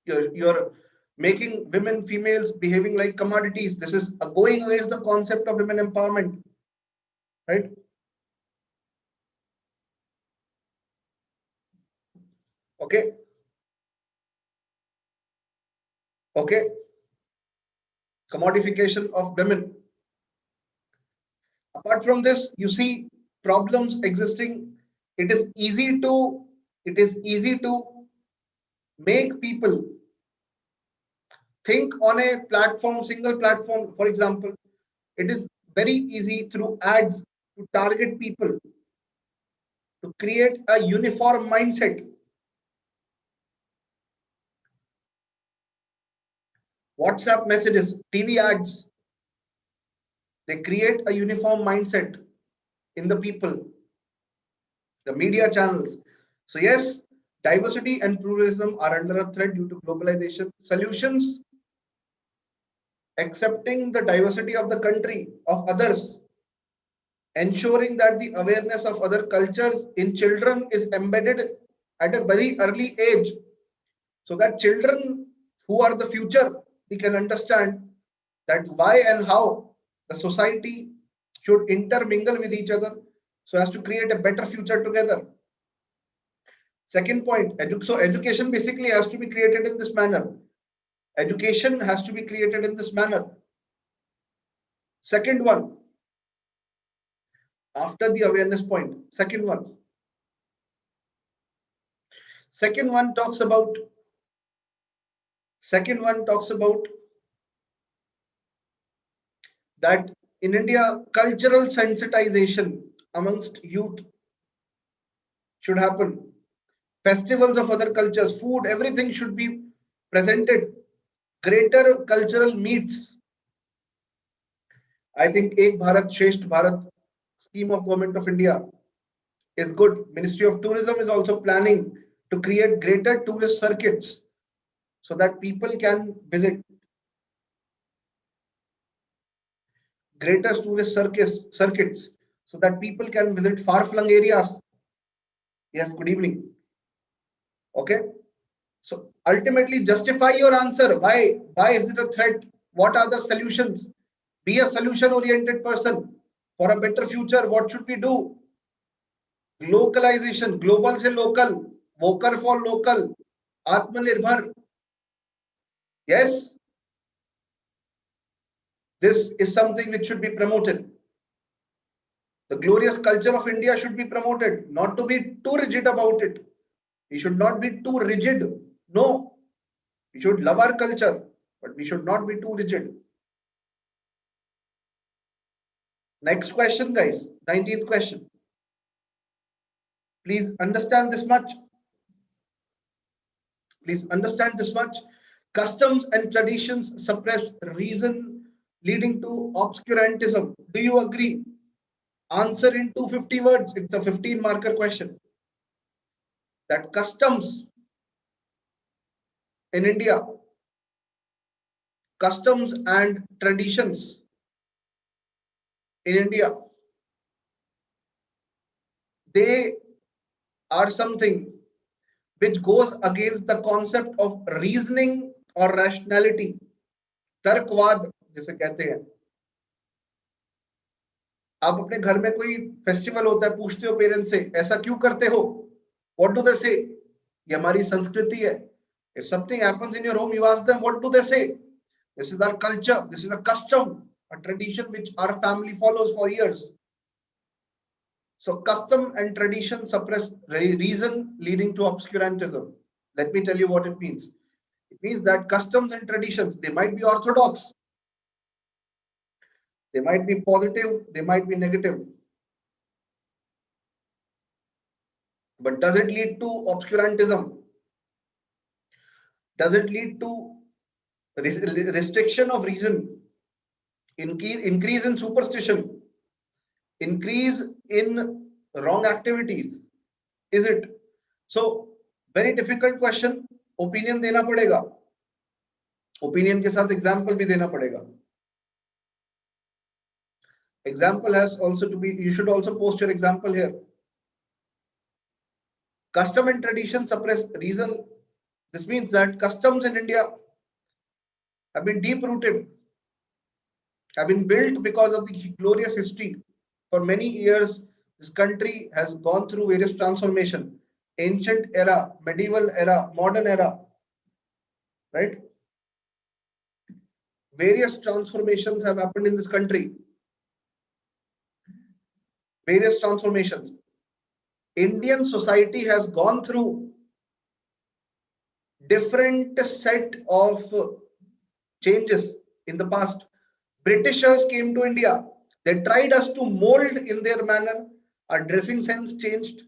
You're making women, females behaving like commodities. This is going against the concept of women empowerment, right? Okay. Okay. Commodification of women. Apart from this, you see problems existing. It is easy to make people think on a platform, single platform. For example, it is very easy through ads to target people, to create a uniform mindset. WhatsApp messages, TV ads, they create a uniform mindset in the people, the media channels. So yes, diversity and pluralism are under a threat due to globalization. Solutions: accepting the diversity of the country, of others, ensuring that the awareness of other cultures in children is embedded at a very early age, so that children who are the future, they can understand that why and how the society should intermingle with each other so as to create a better future together. Second point, so education basically has to be created in this manner. Education has to be created in this manner. Second one, after the awareness point, second one talks about that in India, cultural sensitization amongst youth should happen. Festivals of other cultures, food, everything should be presented. Greater cultural meets. I think Ek Bharat Shresth Bharat scheme of Government of India is good. Ministry of Tourism is also planning to create greater tourist circuits so that people can visit greater tourist circuits so that people can visit far-flung areas. Yes, good evening. Okay. So ultimately justify your answer. Why is it a threat? What are the solutions? Be a solution-oriented person for a better future. What should we do? Localization, global se local, vocal for local, Atmanirbhar. Yes, this is something which should be promoted. The glorious culture of India should be promoted, not to be too rigid about it. We should not be too rigid. No, we should love our culture, but we should not be too rigid. Next question, guys. 19th question. Please understand this much. Please understand this much. Customs and traditions suppress reason, leading to obscurantism. Do you agree? Answer in 250 words. It's a 15 marker question. That customs in India, customs and traditions in India, they are something which goes against the concept of reasoning or rationality. तर्कवाद जिसे कहते हैं. आप अपने घर में कोई festival होता है, पूछते हो पेरेंट्स से ऐसा क्यों करते हो? What do they say? ये हमारी संस्कृति है. If something happens in your home, you ask them, what do they say? This is our culture. This is a custom, a tradition which our family follows for years. So custom and tradition suppress reason, leading to obscurantism. Let me tell you what it means. It means that customs and traditions, they might be orthodox, they might be positive, they might be negative. But does it lead to obscurantism? Does it lead to restriction of reason? Increase in superstition? Increase in wrong activities? Is it? So, very difficult question. Opinion देना पड़ेगा. Opinion के साथ example भी देना पड़ेगा. Example has also to be, you should also post your example here. Custom and tradition suppress reason. This means that customs in India have been deep rooted, have been built because of the glorious history. For many years, this country has gone through various transformations. Ancient era, medieval era, modern era, right? Various transformations have happened in this country. Various transformations. Indian society has gone through different set of changes in the past. Britishers came to India. They tried us to mold in their manner. Our dressing sense changed.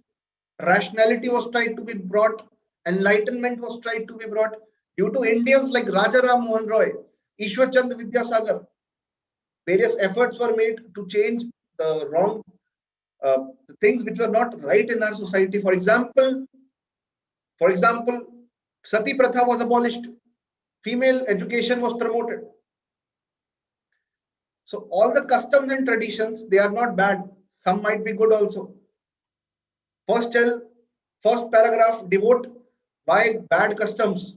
Rationality was tried to be brought. Enlightenment was tried to be brought. Due to Indians like Raja Ram Mohan Roy, Ishwar Chand Vidyasagar, various efforts were made to change the wrong things which were not right in our society. For example, Sati Pratha was abolished. Female education was promoted. So all the customs and traditions, they are not bad. Some might be good also. First paragraph, devote why bad customs.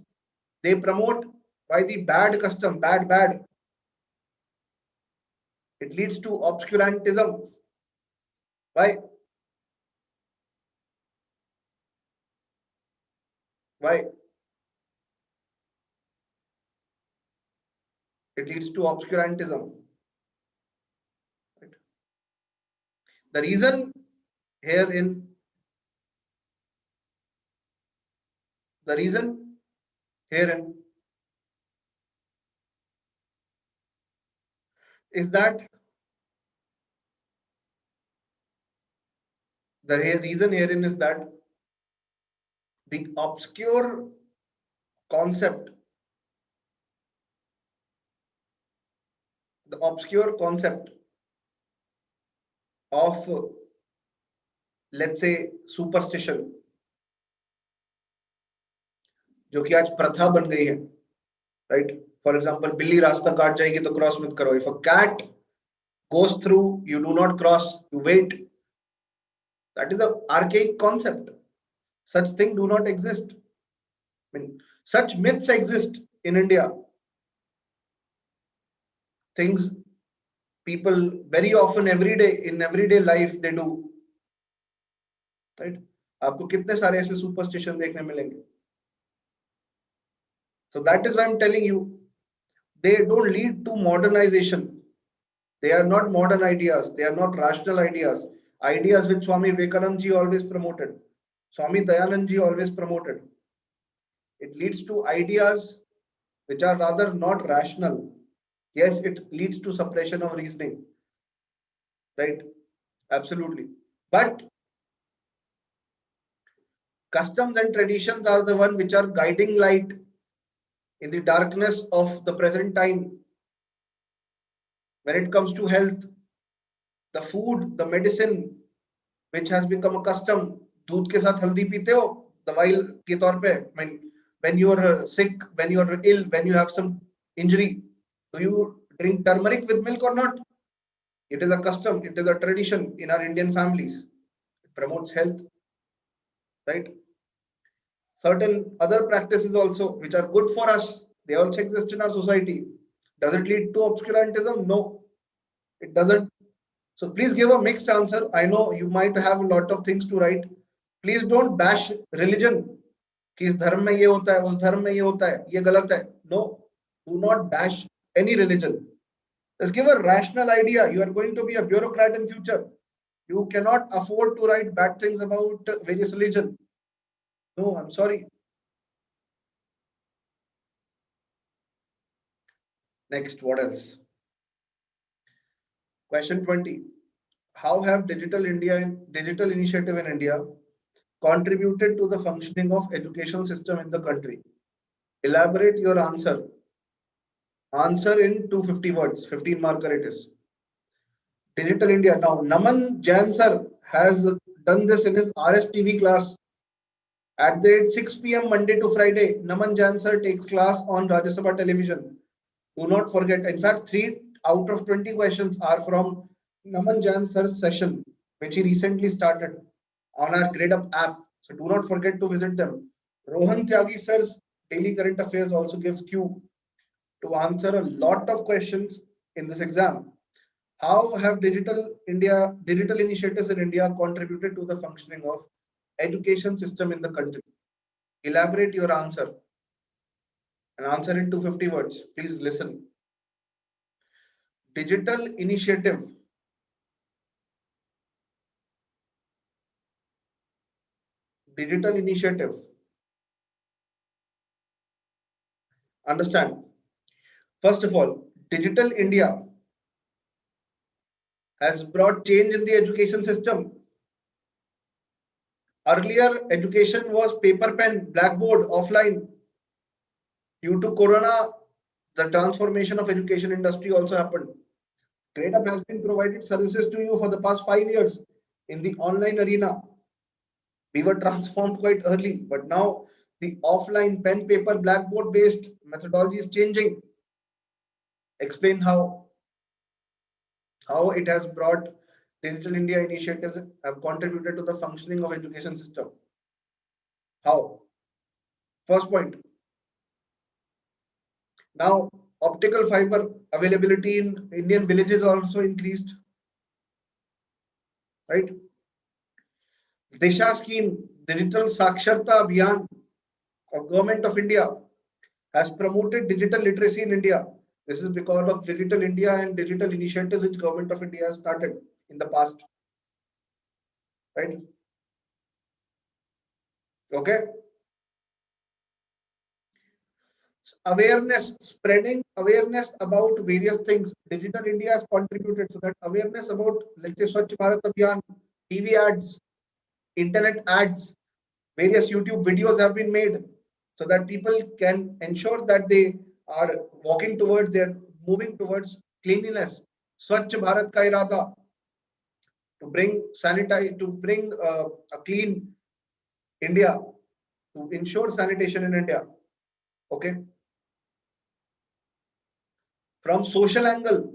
They promote why the bad custom, bad. It leads to obscurantism. Why? Why? It leads to obscurantism. Right? The reason herein is that the reason herein is that the obscure concept, of, let's say, superstition, जो कि आज प्रथा बन गई है, right? For example, बिल्ली रास्ता काट जाएगी तो क्रॉस मत करो. If a cat goes through, you do not cross, you wait. That is an archaic concept. Such things do not exist. I mean, such myths exist in India. Things people very often every day in everyday life they do. Right? आपको कितने सारे ऐसे superstition देखने मिलेंगे. So that is why I'm telling you, they don't lead to modernization. They are not modern ideas. They are not rational ideas. Ideas which Swami Vivekananda ji always promoted. Swami Dayanand ji always promoted. It leads to ideas which are rather not rational. Yes, it leads to suppression of reasoning. Right? Absolutely. But customs and traditions are the one which are guiding light in the darkness of the present time. When it comes to health, the food, the medicine, which has become a custom. दूध के साथ हल्दी पीते हो दवाई के तौर पे. I mean, when you are sick, when you are ill, when you have some injury, do you drink turmeric with milk or not? It is a custom. It is a tradition in our Indian families. It promotes health, right? Certain other practices also, which are good for us, they also exist in our society. Does it lead to obscurantism? No, it doesn't. So please give a mixed answer. I know you might have a lot of things to write. Please don't bash religion. कि इस धर्म में ये होता है, उस धर्म में ये होता है, ये गलत है. No, do not bash any religion. Just give a rational idea. You are going to be a bureaucrat in future. You cannot afford to write bad things about various religion. No, I'm sorry. Next, what else? Question 20. How have digital initiative in India contributed to the functioning of education system in the country? Elaborate your answer. Answer in 250 words, 15 marker it is. Digital India. Now, Naman Jain sir has done this in his RSTV class. At the 6 p.m. Monday to Friday, Naman Jain sir takes class on Rajya Sabha television. Do not forget. In fact, 3 out of 20 questions are from Naman Jain sir's session, which he recently started on our Gradeup app. So do not forget to visit them. Rohan Tyagi sir's daily current affairs also gives Q to answer a lot of questions in this exam. How have digital initiatives in India contributed to the functioning of education system in the country? Elaborate your answer. An answer in 250 words. Please listen. Digital initiative. Digital initiative. Understand. First of all, Digital India has brought change in the education system. Earlier, education was paper pen, blackboard, offline. Due to Corona, the transformation of education industry also happened. Gradeup has been provided services to you for the past 5 years in the online arena. We were transformed quite early, but now the offline pen, paper, blackboard based methodology is changing. Explain how it has brought Digital India initiatives have contributed to the functioning of education system. How? First point. Now, optical fiber availability in Indian villages also increased. Right? Disha scheme, Digital Saksharta Abhiyan of Government of India has promoted digital literacy in India. This is because of Digital India and digital initiatives which Government of India has started in the past. Right? Okay. Awareness, spreading awareness about various things. Digital India has contributed so that awareness about, let's say, Swachh Bharat Abhiyan, TV ads, internet ads, various YouTube videos have been made so that people can ensure that they are moving towards cleanliness. Swachh Bharat ka irada. to bring a clean India, to ensure sanitation in India. Okay. From social angle,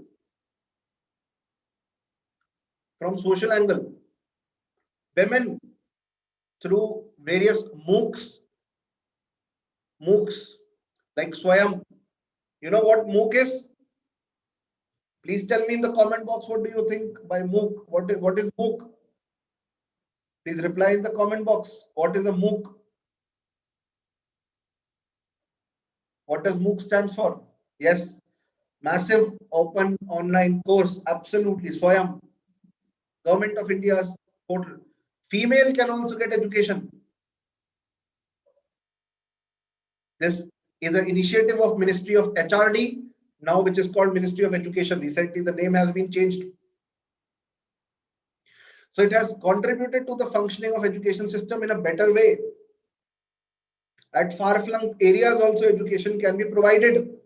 women through various MOOCs like Swayam. You know what MOOC is? Please tell me in the comment box, what do you think by MOOC? What is MOOC? Please reply in the comment box. What is a MOOC? What does MOOC stand for? Yes, massive open online course. Absolutely. Swayam, Government of India's portal. Female can also get education. This is an initiative of Ministry of HRD, now which is called Ministry of Education. Recently, the name has been changed. So it has contributed to the functioning of education system in a better way. At far-flung areas also education can be provided.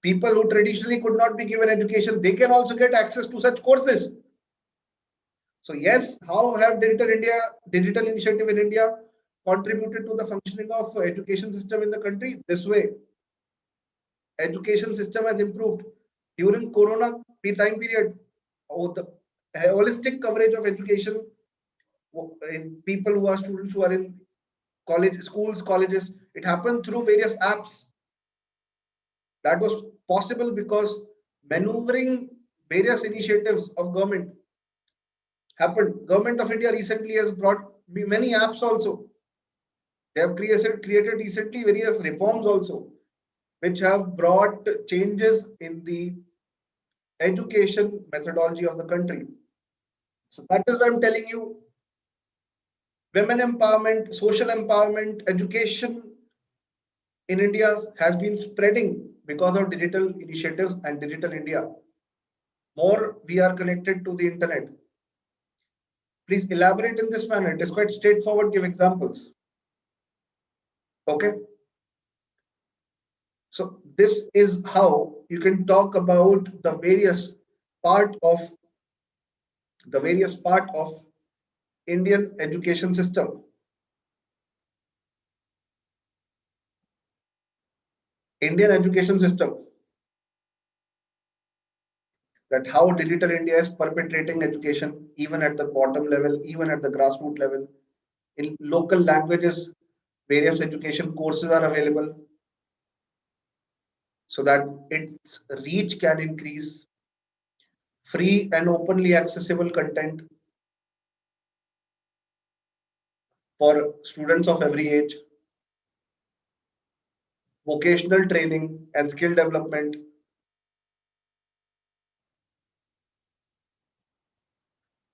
People who traditionally could not be given education, they can also get access to such courses. So yes, how have digital initiative in India contributed to the functioning of education system in the country? This way, education system has improved. During Corona time period, the holistic coverage of education in people who are students who are in schools, colleges, it happened through various apps. That was possible because maneuvering various initiatives of government happened. Government of India recently has brought many apps also. They have created recently various reforms also, which have brought changes in the education methodology of the country. So that is why I'm telling you, women empowerment, social empowerment, education in India has been spreading because of digital initiatives and digital India. More we are connected to the internet. Please elaborate in this manner. It is quite straightforward. Give examples. Okay. So this is how you can talk about the various part of Indian education system. Indian education system. That how digital India is perpetrating education even at the bottom level, even at the grassroots level. In local languages, various education courses are available so that its reach can increase. Free and openly accessible content for students of every age. Vocational training and skill development.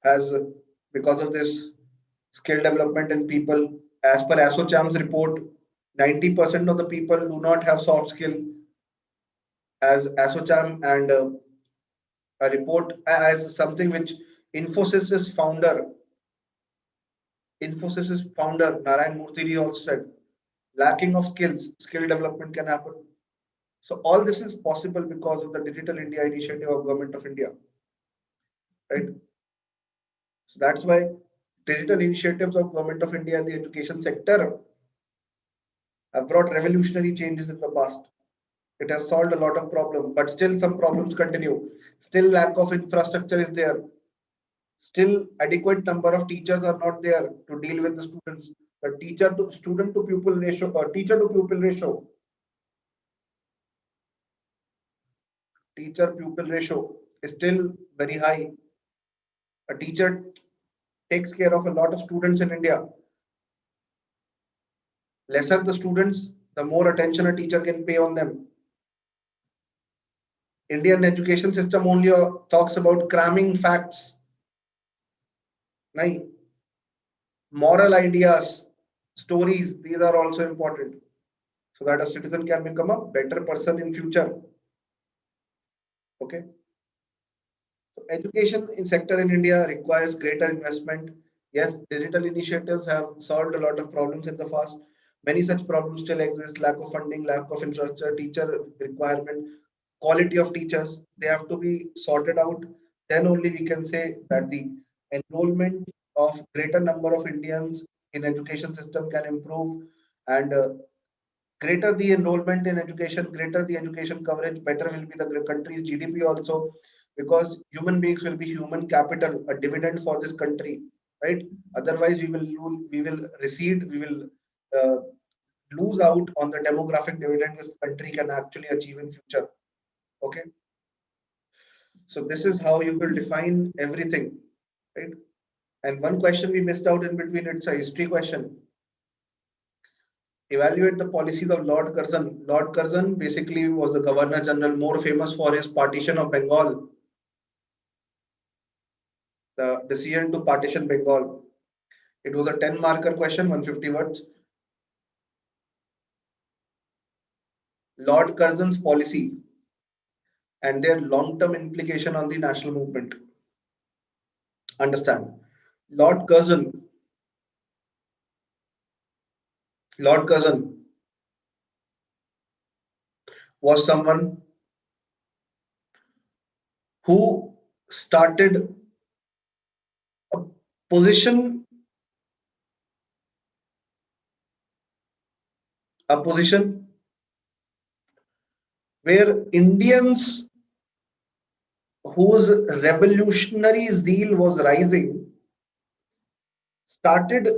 As because of this skill development in people, as per ASSOCHAM's report, 90% of the people do not have soft skill. As ASSOCHAM and a report as something which Infosys's founder Narayan Murthy also said, lacking of skill development can happen. So all this is possible because of the Digital India initiative of Government of India, right? So that's why digital initiatives of Government of India in the education sector have brought revolutionary changes in the past. It has solved a lot of problems, but still some problems continue. Still lack of infrastructure is there. Still adequate number of teachers are not there to deal with the students. The teacher to student to pupil ratio or teacher to pupil ratio is still very high. A teacher takes care of a lot of students in India. Lesser the students, the more attention a teacher can pay on them. Indian education system only talks about cramming facts. Nahi. Moral ideas, stories, these are also important so that a citizen can become a better person in future. Okay. So education in sector in India requires greater investment. Yes, digital initiatives have solved a lot of problems in the past. Many such problems still exist: lack of funding, lack of infrastructure, teacher requirement, quality of teachers. They have to be sorted out. Then only we can say that the enrollment of greater number of Indians in education system can improve, and greater the enrollment in education, greater the education coverage, better will be the country's GDP also, because human beings will be human capital, a dividend for this country, right? Otherwise, we will recede, we will uh, lose out on the demographic dividend this country can actually achieve in future. Okay, so this is how you will define everything, right? And one question we missed out in between, it's a history question. Evaluate the policies of Lord Curzon. Lord Curzon basically was the Governor General, more famous for his partition of Bengal, the decision to partition Bengal. It was a 10 marker question, 150 words. Lord Curzon's policy and their long-term implication on the national movement. Understand. Lord Curzon, Lord Curzon was someone who started a position, a position where Indians whose revolutionary zeal was rising started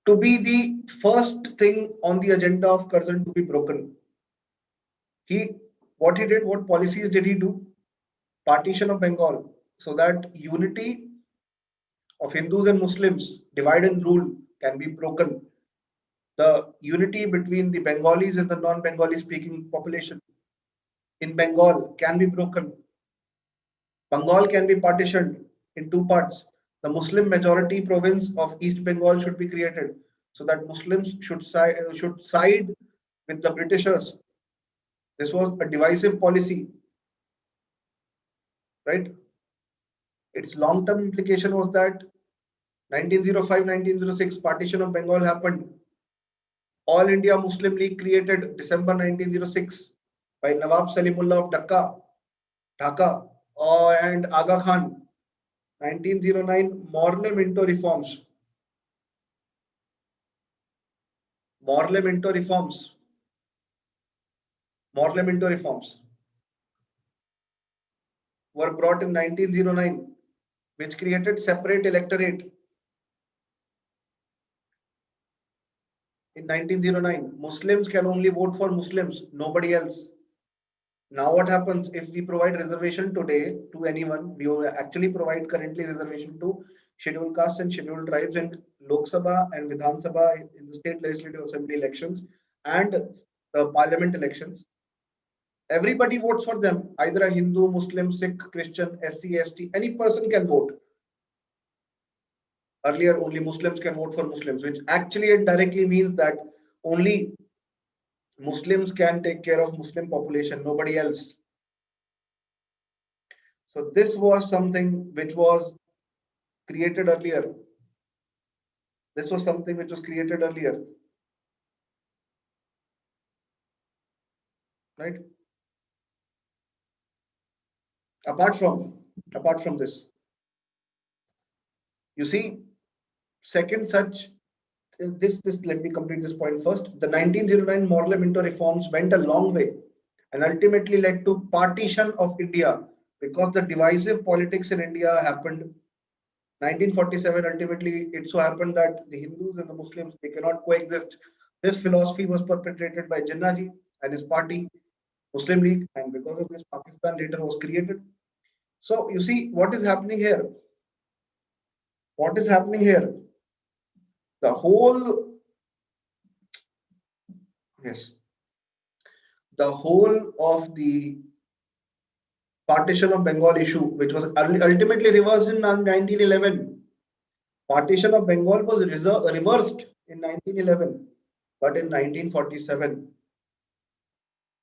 to be the first thing on the agenda of Curzon to be broken. He, what he did, what policies did he do? Partition of Bengal, so that unity of Hindus and Muslims, divide and rule, can be broken. The unity between the Bengalis and the non-Bengali speaking population in Bengal can be broken. Bengal can be partitioned in two parts. The Muslim majority province of East Bengal should be created so that Muslims should side with the Britishers. This was a divisive policy, right? Its long-term implication was that 1905-1906 partition of Bengal happened. All India Muslim League created December 1906 by Nawab Salimullah of Dhaka, and Aga Khan. 1909 Morley Minto reforms. Morley Minto reforms. Morley Minto reforms were brought in 1909, which created separate electorate. In 1909, Muslims can only vote for Muslims, nobody else. Now what happens if we provide reservation today to anyone? We actually provide currently reservation to scheduled castes and scheduled tribes in Lok Sabha and Vidhan Sabha in the state legislative assembly elections and the parliament elections. Everybody votes for them, either a Hindu, Muslim, Sikh, Christian, SC, ST, any person can vote. Earlier, only Muslims can vote for Muslims, which actually and directly means that only Muslims can take care of Muslim population, nobody else. So this was something which was created earlier. This was something which was created earlier, right? Apart from this, you see, second such this let me complete this point first. The 1909 Morley Minto reforms went a long way and ultimately led to partition of India, because the divisive politics in India happened. 1947, ultimately it so happened that the Hindus and the Muslims, they cannot coexist. This philosophy was perpetrated by Jinnah and his party, Muslim League, and because of this, Pakistan later was created. So you see what is happening here. What is happening here? The whole, yes, the whole of the partition of Bengal issue, which was ultimately reversed in 1911. Partition of Bengal was reversed in 1911, but in 1947,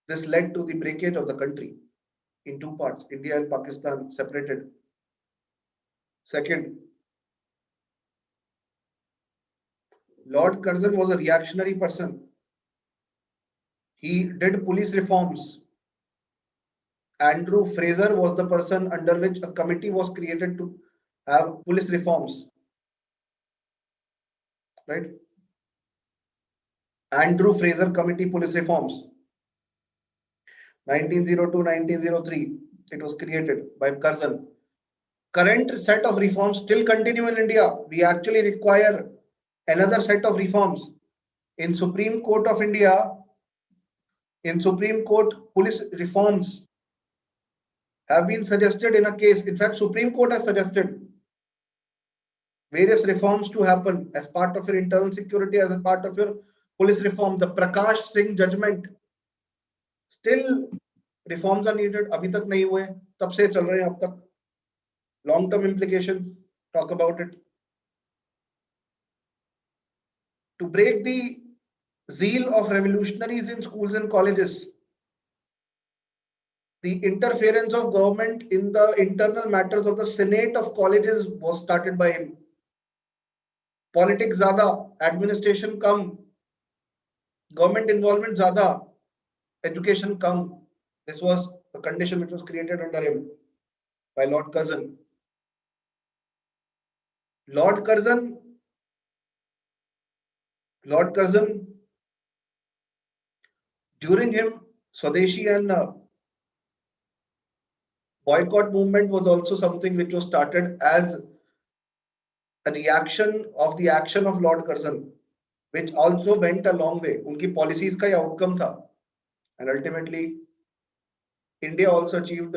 this led to the breakage of the country in two parts. India and Pakistan separated. Second, Lord Curzon was a reactionary person. He did police reforms. Andrew Fraser was the person under which a committee was created to have police reforms, right? Andrew Fraser Committee police reforms, 1902-1903. It was created by Curzon. Current set of reforms still continue in India. We actually require another set of reforms. In Supreme Court of India, in Supreme Court, police reforms have been suggested in a case. In fact, Supreme Court has suggested various reforms to happen as part of your internal security, as a part of your police reform. The Prakash Singh judgment, still reforms are needed. अभी तक नहीं हुए, तब से चल रहे हैं अब तक. Long term implication, talk about it. To break the zeal of revolutionaries in schools and colleges, the interference of government in the internal matters of the Senate of colleges was started by him. Politics ज़्यादा, administration कम, government involvement ज़्यादा, education come. This was the condition which was created under him by Lord Curzon. Lord Curzon, during him, Swadeshi and boycott movement was also something which was started as a reaction of the action of Lord Curzon, which also went a long way. Unki policies ka ye outcome tha. And ultimately, India also achieved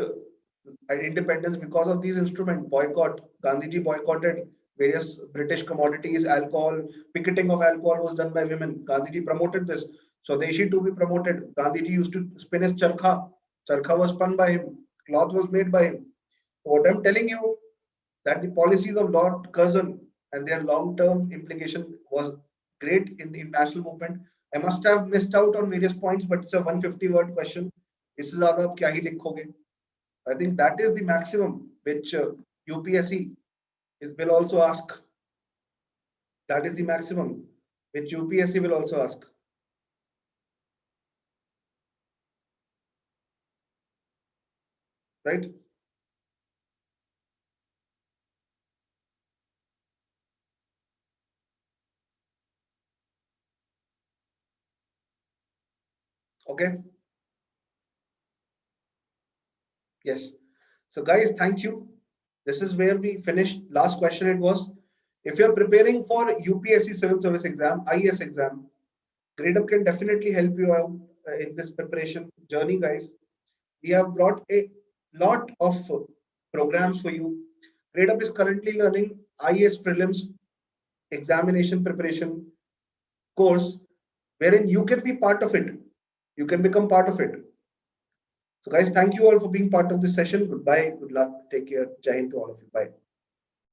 independence because of these instruments. Boycott. Gandhiji boycotted various British commodities, alcohol. Picketing of alcohol was done by women. Gandhiji promoted this. Swadeshi to be promoted. Gandhiji used to spin his charkha. Charkha was spun by him. Cloth was made by him. So what I'm telling you, that the policies of Lord Curzon and their long-term implication was great in the national movement. I must have missed out on various points, but it's a 150-word question. इससे ज़्यादा आप क्या ही लिखोगे? I think that is the maximum which UPSC will also ask. That is the maximum which UPSC will also ask. Right? Okay. Yes. So guys, thank you. This is where we finished. Last question it was, if you're preparing for UPSC Civil Service exam, IAS exam, Gradeup can definitely help you out in this preparation journey, guys. We have brought a lot of programs for you. Gradeup is currently learning IAS prelims examination preparation course, wherein you can be part of it. You can become part of it. So guys, thank you all for being part of this session. Goodbye. Good luck. Take care. Jai Hind to all of you. Bye.